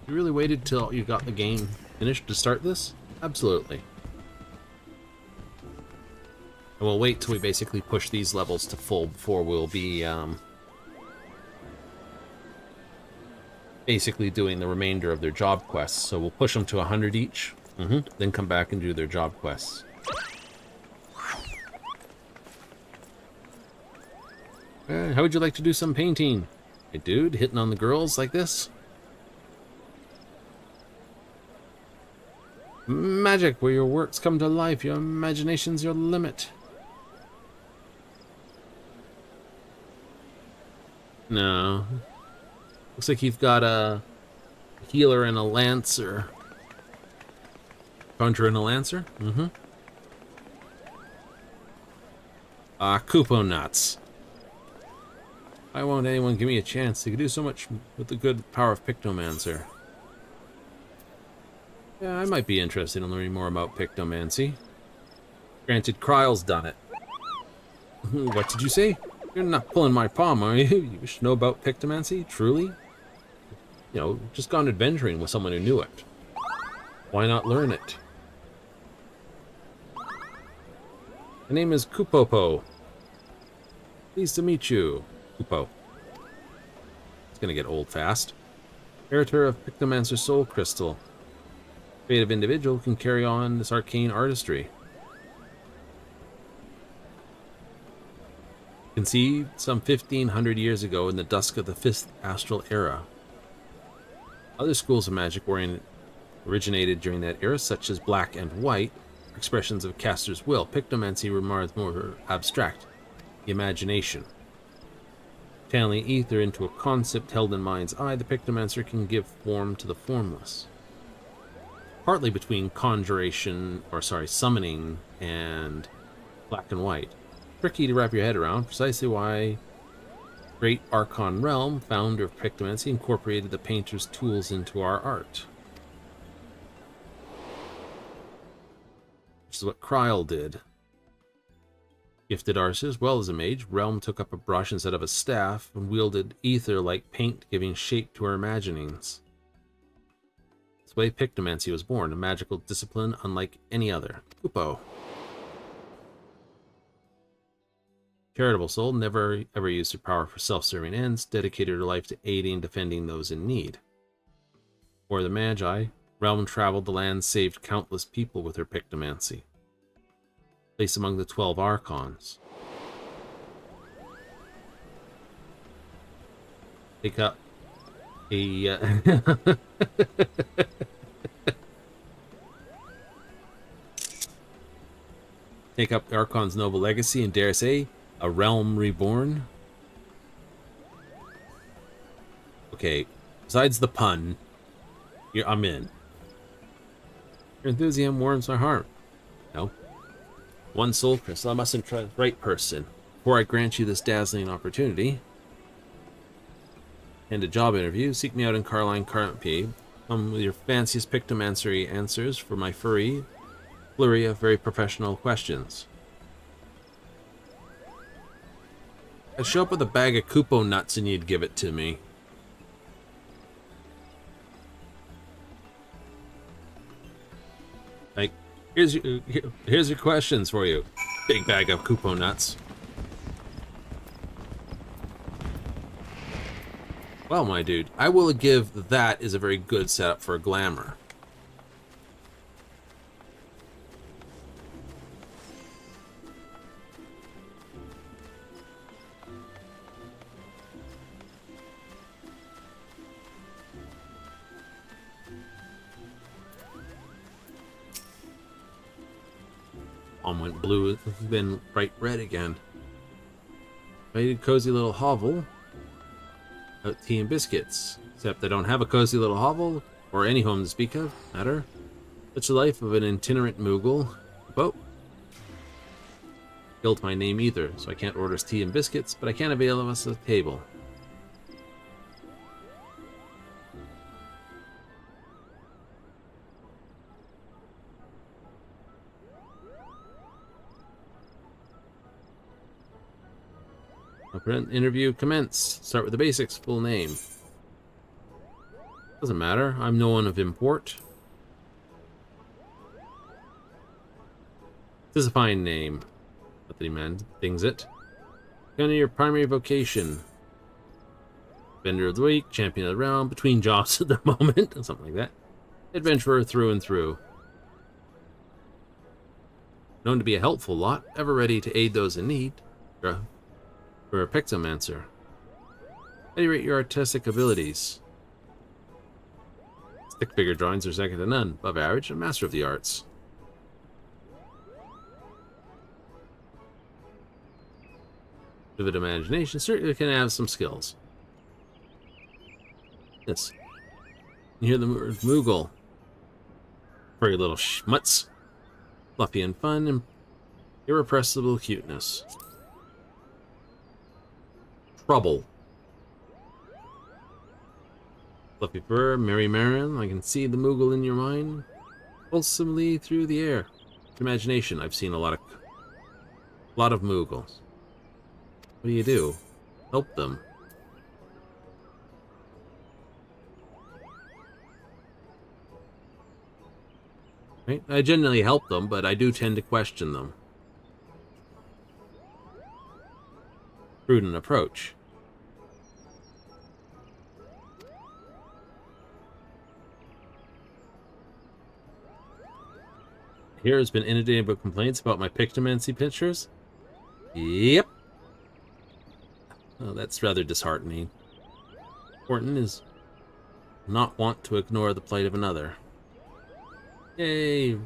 [SPEAKER 1] You really waited till you got the game finished to start this? Absolutely. And we'll wait till we basically push these levels to full before we'll be basically doing the remainder of their job quests. So we'll push them to 100 each, then come back and do their job quests. How would you like to do some painting? Hey dude, hitting on the girls like this? Magic, where your works come to life, your imagination's your limit. No. Looks like you've got a healer and a lancer. Conjuring a Lancer? Mm-hmm. Kupo nuts. Why won't anyone give me a chance? They could do so much with the good power of Pictomancer. Yeah, I might be interested in learning more about Pictomancy. Granted, Kryle's done it. What did you say? You're not pulling my palm, are you? You wish to know about Pictomancy? Truly? You know, just gone adventuring with someone who knew it. Why not learn it? My name is Kupopo. Pleased to meet you, Kupo. It's gonna get old fast. Inheritor of Pictomancer's soul crystal. Creative individual can carry on this arcane artistry. Conceived some 1500 years ago in the dusk of the 5th astral era. Other schools of magic originated during that era, such as black and white, expressions of caster's will. Pictomancy remarks more abstract, the imagination. Channeling ether into a concept held in mind's eye, the Pictomancer can give form to the formless. Partly between summoning and black and white. Tricky to wrap your head around, precisely why Great Archon Realm, founder of Pictomancy, incorporated the painter's tools into our art. Which is what Kryle did. Gifted artist as well as a mage, Realm took up a brush instead of a staff and wielded ether like paint, giving shape to our imaginings. This way Pictomancy was born, a magical discipline unlike any other. Kupo. Charitable soul, never ever used her power for self-serving ends, dedicated her life to aiding and defending those in need. For the Magi, Realm traveled the land, saved countless people with her Pictomancy. Placed among the 12 Archons. Take up a... Take up Archon's noble legacy and, dare say, a realm reborn. Okay, besides the pun, I'm in. Your enthusiasm warms my heart. No. One soul crystal. I mustn't try the right person. Before I grant you this dazzling opportunity and a job interview, seek me out in Carline Carpy. Come with your fanciest Pictomancery answers for my flurry of very professional questions. I'd show up with a bag of Kupo nuts and you'd give it to me. Like, here's your questions for you. Big bag of Kupo nuts. Well, my dude, I will give that is a very good setup for a glamour. On went blue, then bright red again. Made a cozy little hovel. Out tea and biscuits. Except I don't have a cozy little hovel, or any home to speak of. Matter. Such the life of an itinerant Moogle. Boat. Guilt my name either, so I can't order us tea and biscuits, but I can avail of us a table. Interview commence. Start with the basics. Full name. Doesn't matter. I'm no one of import. This is a fine name. Not that he meant. Things it. Kind of your primary vocation. Vendor of the week. Champion of the realm. Between jobs at the moment. Something like that. Adventurer through and through. Known to be a helpful lot. Ever ready to aid those in need. For a Pictomancer. How do you rate your artistic abilities? Stick figure drawings are second to none. Above average, a master of the arts. Vivid imagination certainly can have some skills. Yes. You hear the word Moogle. Furry little schmutz. Fluffy and fun and irrepressible cuteness. Trouble. Fluffy fur, Mary Marin, I can see the Moogle in your mind. Wholesomely through the air. Imagination, I've seen a lot of Moogles. What do? Help them. Right? I generally help them, but I do tend to question them. Prudent approach. Here has been inundated with complaints about my Pictomancy pictures. Yep. Oh, that's rather disheartening. Important is not want to ignore the plight of another. Yay!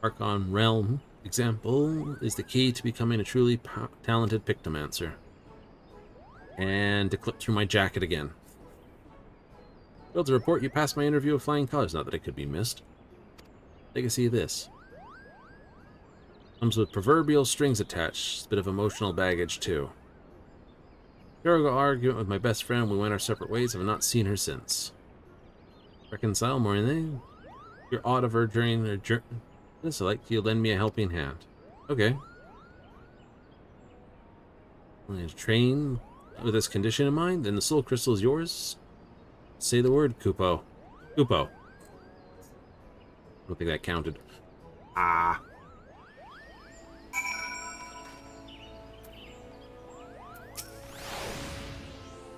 [SPEAKER 1] Archon Realm example is the key to becoming a truly talented Pictomancer. And to clip through my jacket again. Thrilled to report you passed my interview with flying colors. Not that it could be missed. Take a see of this. Comes with proverbial strings attached. It's a bit of emotional baggage too. Terrible argument with my best friend. We went our separate ways and have not seen her since. Reconcile more than anything. You're odd of her during her journey. This, I like you lend me a helping hand. Okay. I'm going to train with this condition in mind. Then the soul crystal is yours. Say the word, Kupo. Kupo. I don't think that counted. Ah.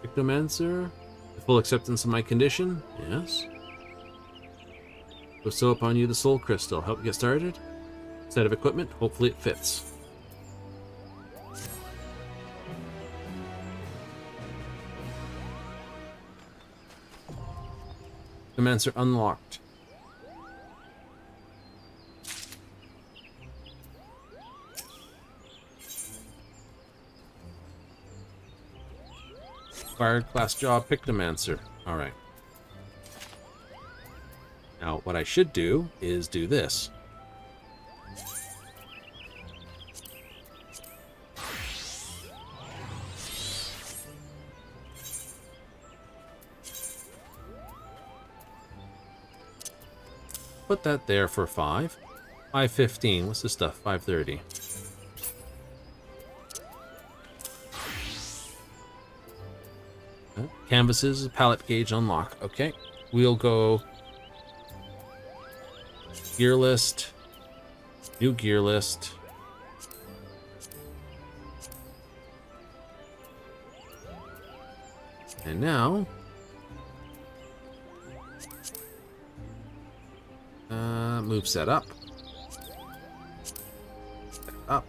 [SPEAKER 1] Pictomancer. The full acceptance of my condition. Yes. Bestow upon you the soul crystal. Help you get started. Set of equipment. Hopefully it fits. Pictomancer unlocked. Acquired class job Pictomancer. Alright. Now, what I should do is do this. Put that there for 5. 5:15. What's this stuff? 5:30. Canvases, palette gauge unlock. Okay. We'll go gear list, new gear list. And now, move set up. Set up.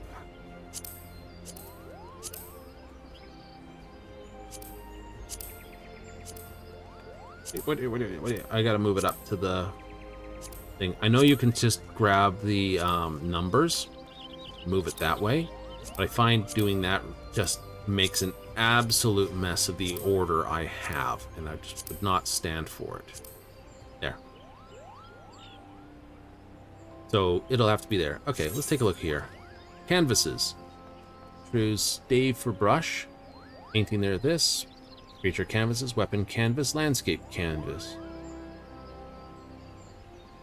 [SPEAKER 1] What, I gotta move it up to the thing. I know you can just grab the numbers, move it that way, but I find doing that just makes an absolute mess of the order I have, and I just would not stand for it. There. So it'll have to be there. Okay, let's take a look here. Canvases. Choose Dave for brush. Painting there, this. Creature canvases, weapon canvas, landscape canvas.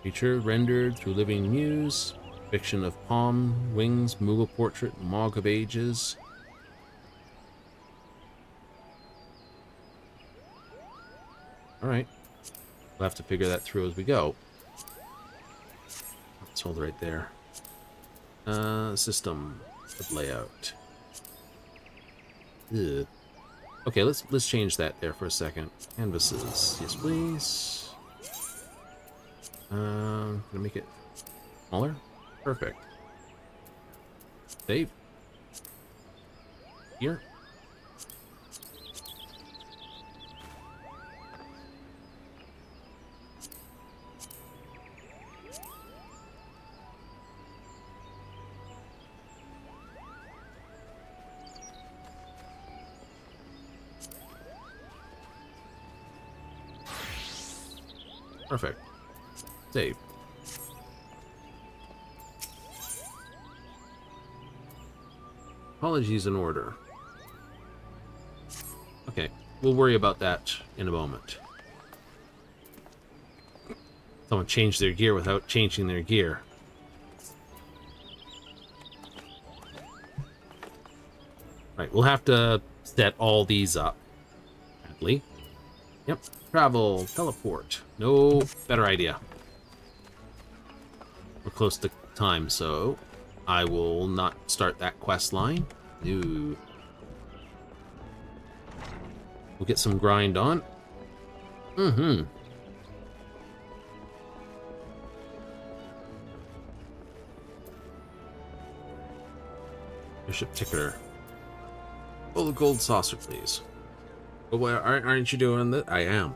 [SPEAKER 1] Creature rendered through living muse. Fiction of palm, wings, Moogle portrait, Mog of Ages. Alright. We'll have to figure that through as we go. Let's hold it right there. System of layout. Ugh. Okay, let's change that there for a second. Canvases, yes please. Gonna make it smaller. Perfect. Save. Here. Perfect. Save. Apologies in order. Okay, we'll worry about that in a moment. Someone changed their gear without changing their gear. Right, we'll have to set all these up. Badly. Yep, travel, teleport. No better idea. We're close to time, so I will not start that quest line. No. We'll get some grind on. Mm-hmm. Bishop Ticker. Full of gold saucer, please. But why aren't you doing that? I am.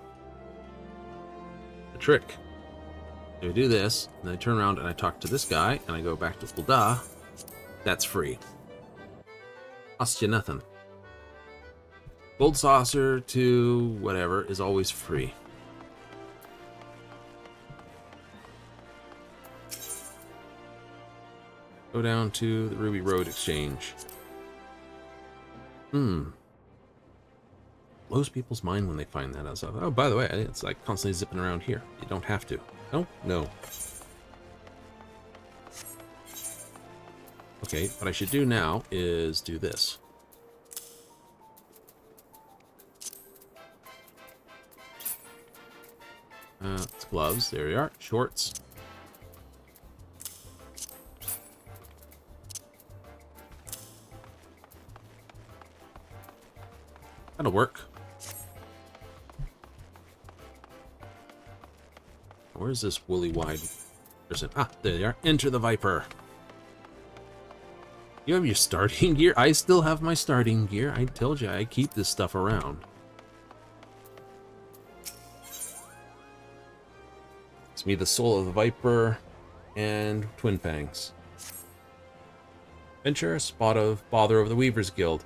[SPEAKER 1] The trick. So I do this, and I turn around and I talk to this guy, and I go back to Fulda. That's free. Costs you nothing. Gold saucer to whatever is always free. Go down to the Ruby Road Exchange. Blows people's mind when they find that out. Oh, by the way, it's like constantly zipping around here. You don't have to. No? No. Okay, what I should do now is do this. It's gloves. There we are. Shorts. That'll work. Where's this woolly-wide person? Ah, there they are. Enter the Viper. You have your starting gear? I still have my starting gear. I told you I keep this stuff around. It's me, the soul of the Viper, and Twin Fangs. Venture, spot of bother of the Weaver's Guild.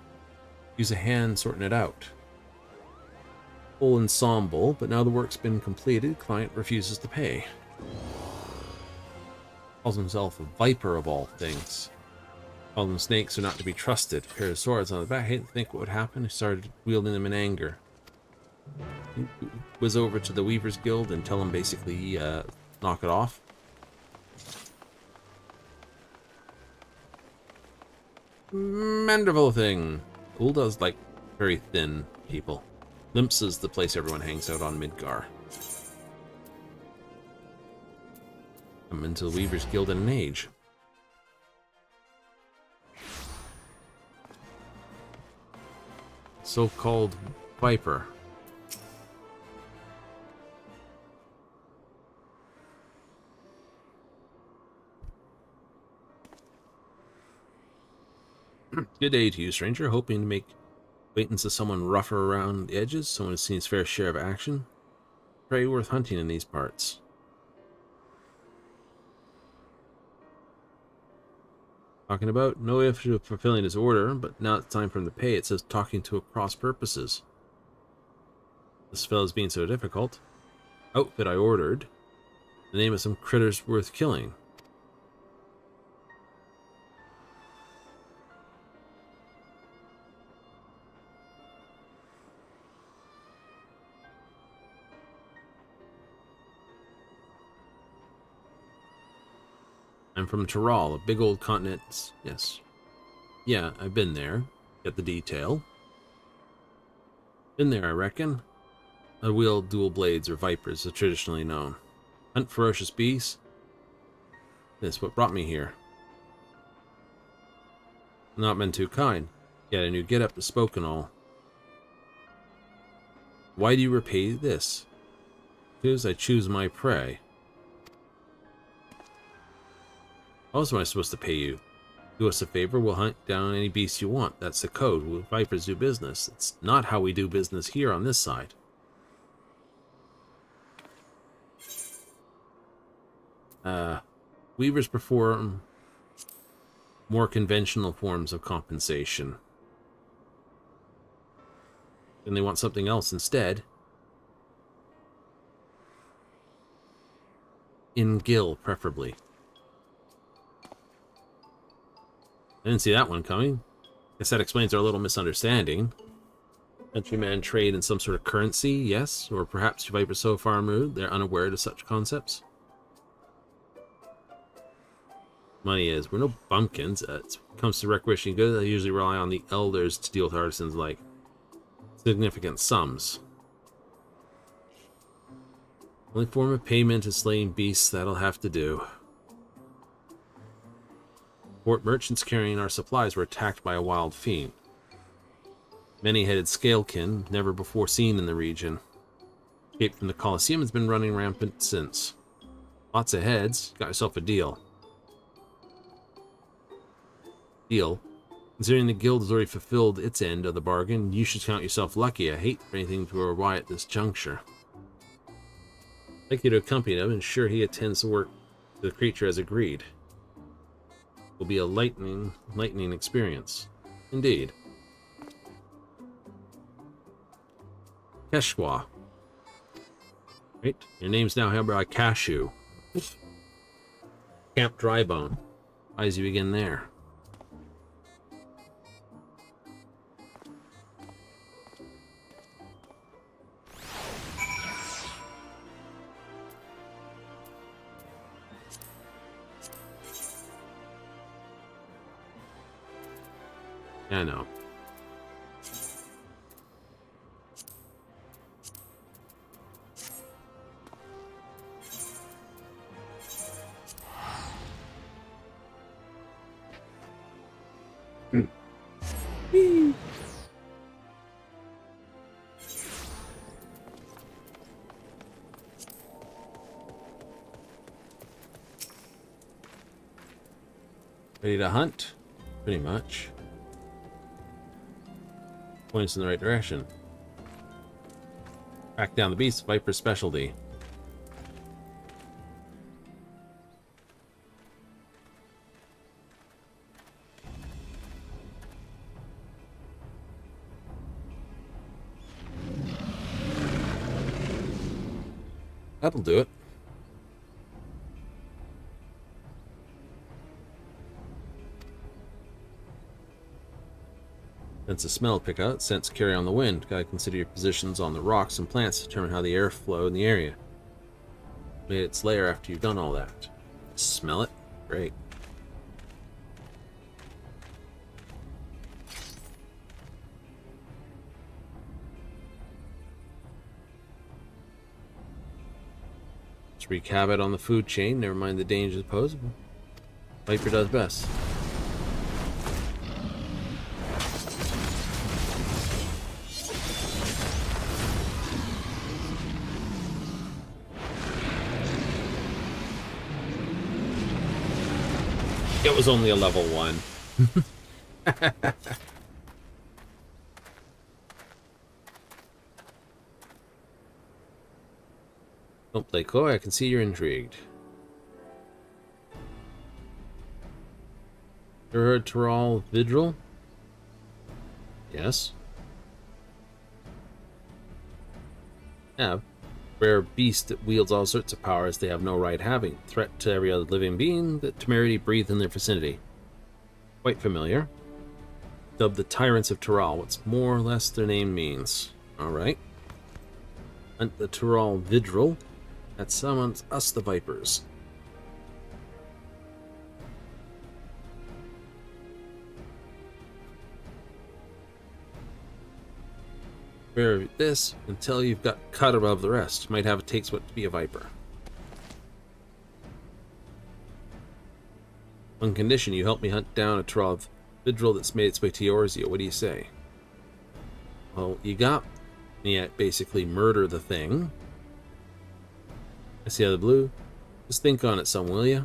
[SPEAKER 1] Use a hand sorting it out. Whole ensemble, but now the work's been completed, client refuses to pay. Calls himself a Viper of all things. All them snakes are not to be trusted. A pair of swords on the back. I hate to think what would happen. He started wielding them in anger. Whiz over to the Weaver's Guild and tell them basically knock it off. Manderville thing. Ulda's like very thin people. Limps is the place everyone hangs out on Midgar. I'm into the Weaver's Guild in an age. So-called Viper. Good day to you, stranger. Hoping to make acquaintance with someone rougher around the edges, someone who's seen his fair share of action. Very worth hunting in these parts. Talking about no issue of fulfilling his order, but now it's time for him to pay. It says talking to cross purposes. This fellow's being so difficult. Outfit I ordered. The name of some critters worth killing. I'm from Tyrol, a big old continent. Yes. Yeah, I've been there. Get the detail. Been there, I reckon. I wield dual blades, or vipers, as traditionally known. Hunt ferocious beasts. This what brought me here. Not been too kind. Yet a new get-up to spoke and all. Why do you repay this? Because I choose my prey. How else am I supposed to pay you? Do us a favor, we'll hunt down any beast you want. That's the code. Vipers do business. It's not how we do business here on this side. Weavers perform more conventional forms of compensation. And they want something else instead. In Gil, preferably. I didn't see that one coming. Guess that explains our little misunderstanding. Countrymen trade in some sort of currency, yes? Or perhaps your Viper's so far removed, they're unaware of such concepts? Money is. We're no bumpkins. When it comes to requisitioning goods, I usually rely on the elders to deal with artisans like significant sums. Only form of payment is slaying beasts. That'll have to do. Port merchants carrying our supplies were attacked by a wild fiend. Many-headed scalekin, never before seen in the region. Escape from the Colosseum has been running rampant since. Lots of heads. Got yourself a deal. Deal? Considering the guild has already fulfilled its end of the bargain, you should count yourself lucky. I hate for anything to go awry at this juncture. I'd like you to accompany him and ensure he attends to work to the creature as agreed. It will be a lightning experience. Indeed. Keshwa. Right? Your name's now held by Cashew. Camp Drybone. Why does you begin there? I know. Ready to hunt? Pretty much. Points in the right direction. Track down the beast, Viper's specialty. That'll do it. Sense of smell pick out, sense carry on the wind. Gotta consider your positions on the rocks and plants to determine how the air flow in the area. Made its layer after you've done all that. Smell it? Great. Let's wreak havoc on the food chain, never mind the dangers posed. Viper does best. It was only a level 1. Don't play coy, I can see you're intrigued. You heard Taral Vidril? Yes. Yeah. Rare beast that wields all sorts of powers they have no right having. Threat to every other living being that temerity breathe in their vicinity. Quite familiar. Dubbed the Tyrants of Taral, what's more or less their name means. Alright. Hunt the Taral Vidril. That summons us the Vipers. Bear this until you've got cut above the rest. Might have it takes what to be a Viper. On condition you help me hunt down a Taral Vidril that's made its way to Eorzea. What do you say? Well, you got me at basically murder the thing. I see how the blue. Just think on it some, will ya?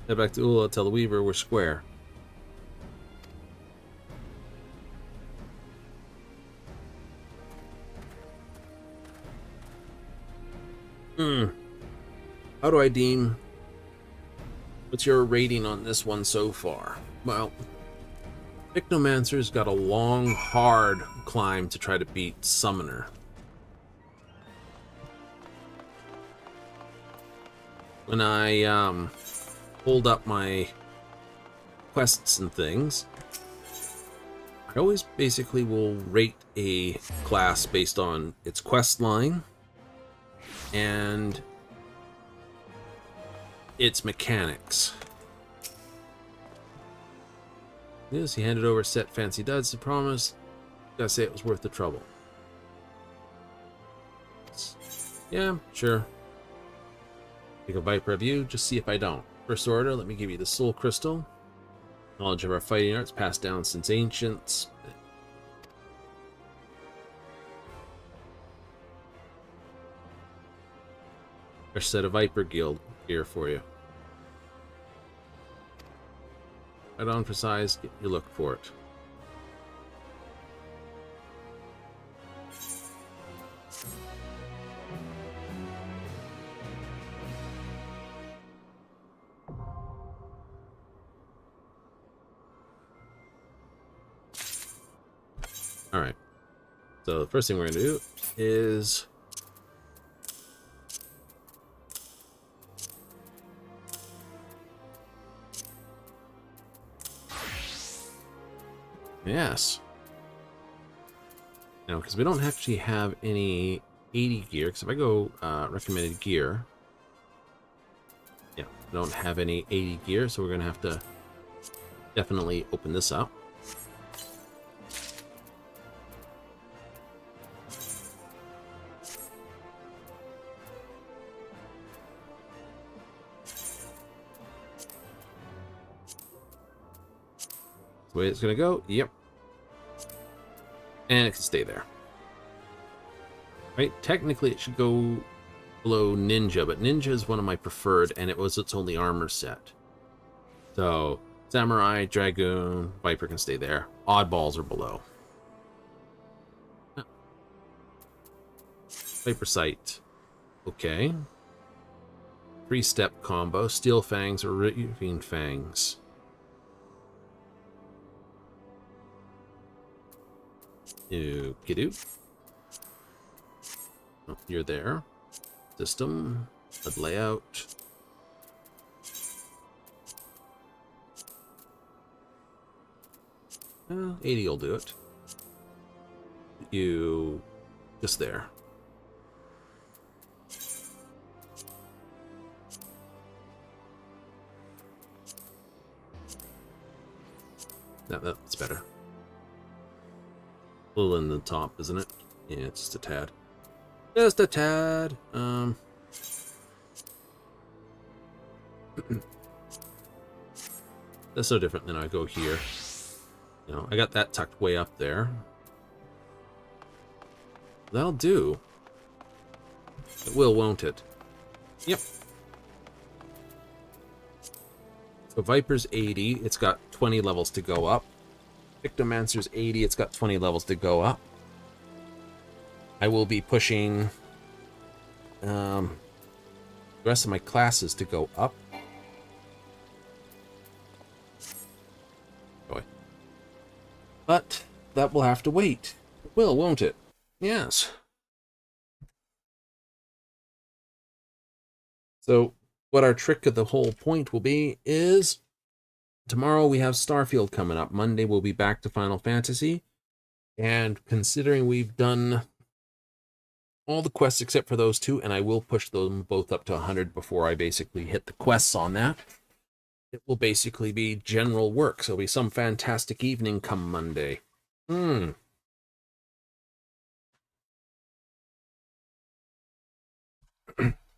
[SPEAKER 1] Head back to Ula, tell the Weaver we're square. How do I deem? What's your rating on this one so far? Well, Hypnomancer's got a long, hard climb to try to beat Summoner. When I pulled up my quests and things, I always basically will rate a class based on its quest line and its mechanics. Yes, he handed over a set fancy duds to promise. Gotta say it was worth the trouble. Yeah, sure. Take a Viper of you, just see if I don't. First order, let me give you the Soul Crystal. Knowledge of our fighting arts passed down since ancients. Fresh set of Viper Guild gear for you. Right on for size, get your look for it. Alright, so the first thing we're going to do is yes. Now, because we don't actually have any 80 gear, because if I go recommended gear, yeah, we don't have any 80 gear, so we're going to have to definitely open this up. The way it's going to go, yep. And it can stay there. Right? Technically, it should go below Ninja, but Ninja is one of my preferred, and it was its only armor set. So, Samurai, Dragoon, Viper can stay there. Oddballs are below. Viper Sight. Okay. 3-step combo. Steel Fangs or Ravine Fangs. Okey-doo. Oh, you're there. System. Layout. 80 will do it. You just there. That's better. A little in the top, isn't it? Yeah, it's just a tad. Just a tad. That's no different than I go here. You know, I got that tucked way up there. That'll do. It will, won't it? Yep. So Viper's 80. It's got 20 levels to go up. Victomancer's 80. It's got 20 levels to go up. I will be pushing the rest of my classes to go up. Boy. But that will have to wait. It will, won't it? Yes. So what our trick of the whole point will be is tomorrow we have Starfield coming up. Monday we'll be back to Final Fantasy. And considering we've done all the quests except for those two, and I will push them both up to 100 before I basically hit the quests on that, it will basically be general work. So it'll be some fantastic evening come Monday.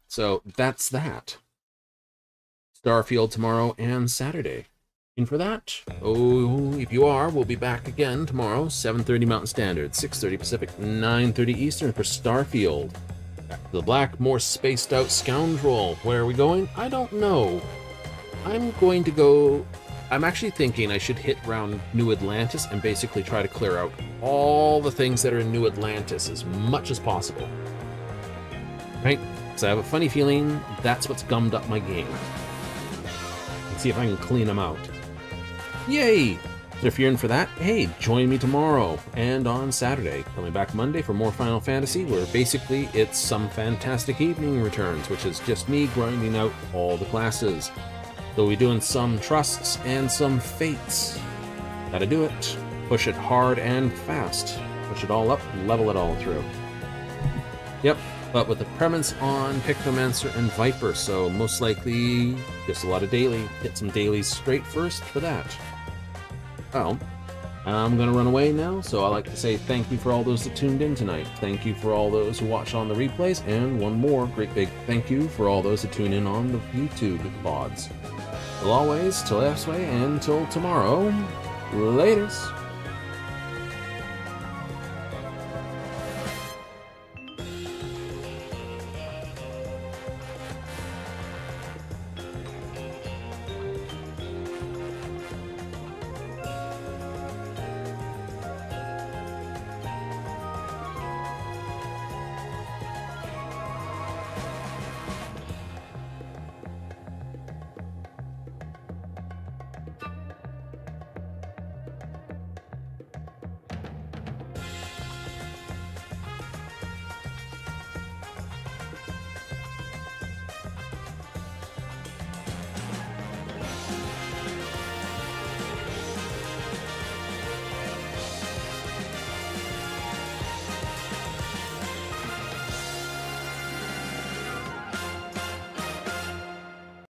[SPEAKER 1] So that's that. Starfield tomorrow and Saturday. And for that, oh, if you are, we'll be back again tomorrow, 7:30 Mountain Standard, 6:30 Pacific, 9:30 Eastern for Starfield. Back to the black, more spaced out scoundrel. Where are we going? I don't know. I'm going to go... I'm actually thinking I should hit around New Atlantis and basically try to clear out all the things that are in New Atlantis as much as possible. Right? Because I have a funny feeling that's what's gummed up my game. Let's see if I can clean them out. Yay! So if you're in for that, hey, join me tomorrow and on Saturday. Coming back Monday for more Final Fantasy, where basically it's Some Fantastic Evening returns, which is just me grinding out all the classes. So we're doing some trusts and some fates. Gotta do it. Push it hard and fast. Push it all up, level it all through. Yep, but with the premise on Pictomancer and Viper, so most likely just a lot of daily. Hit some dailies straight first for that. Well, I'm gonna run away now, so I'd like to say thank you for all those that tuned in tonight. Thank you for all those who watched on the replays, and one more great big thank you for all those that tune in on the YouTube VODs. Well, always, till next way, and till tomorrow, laters.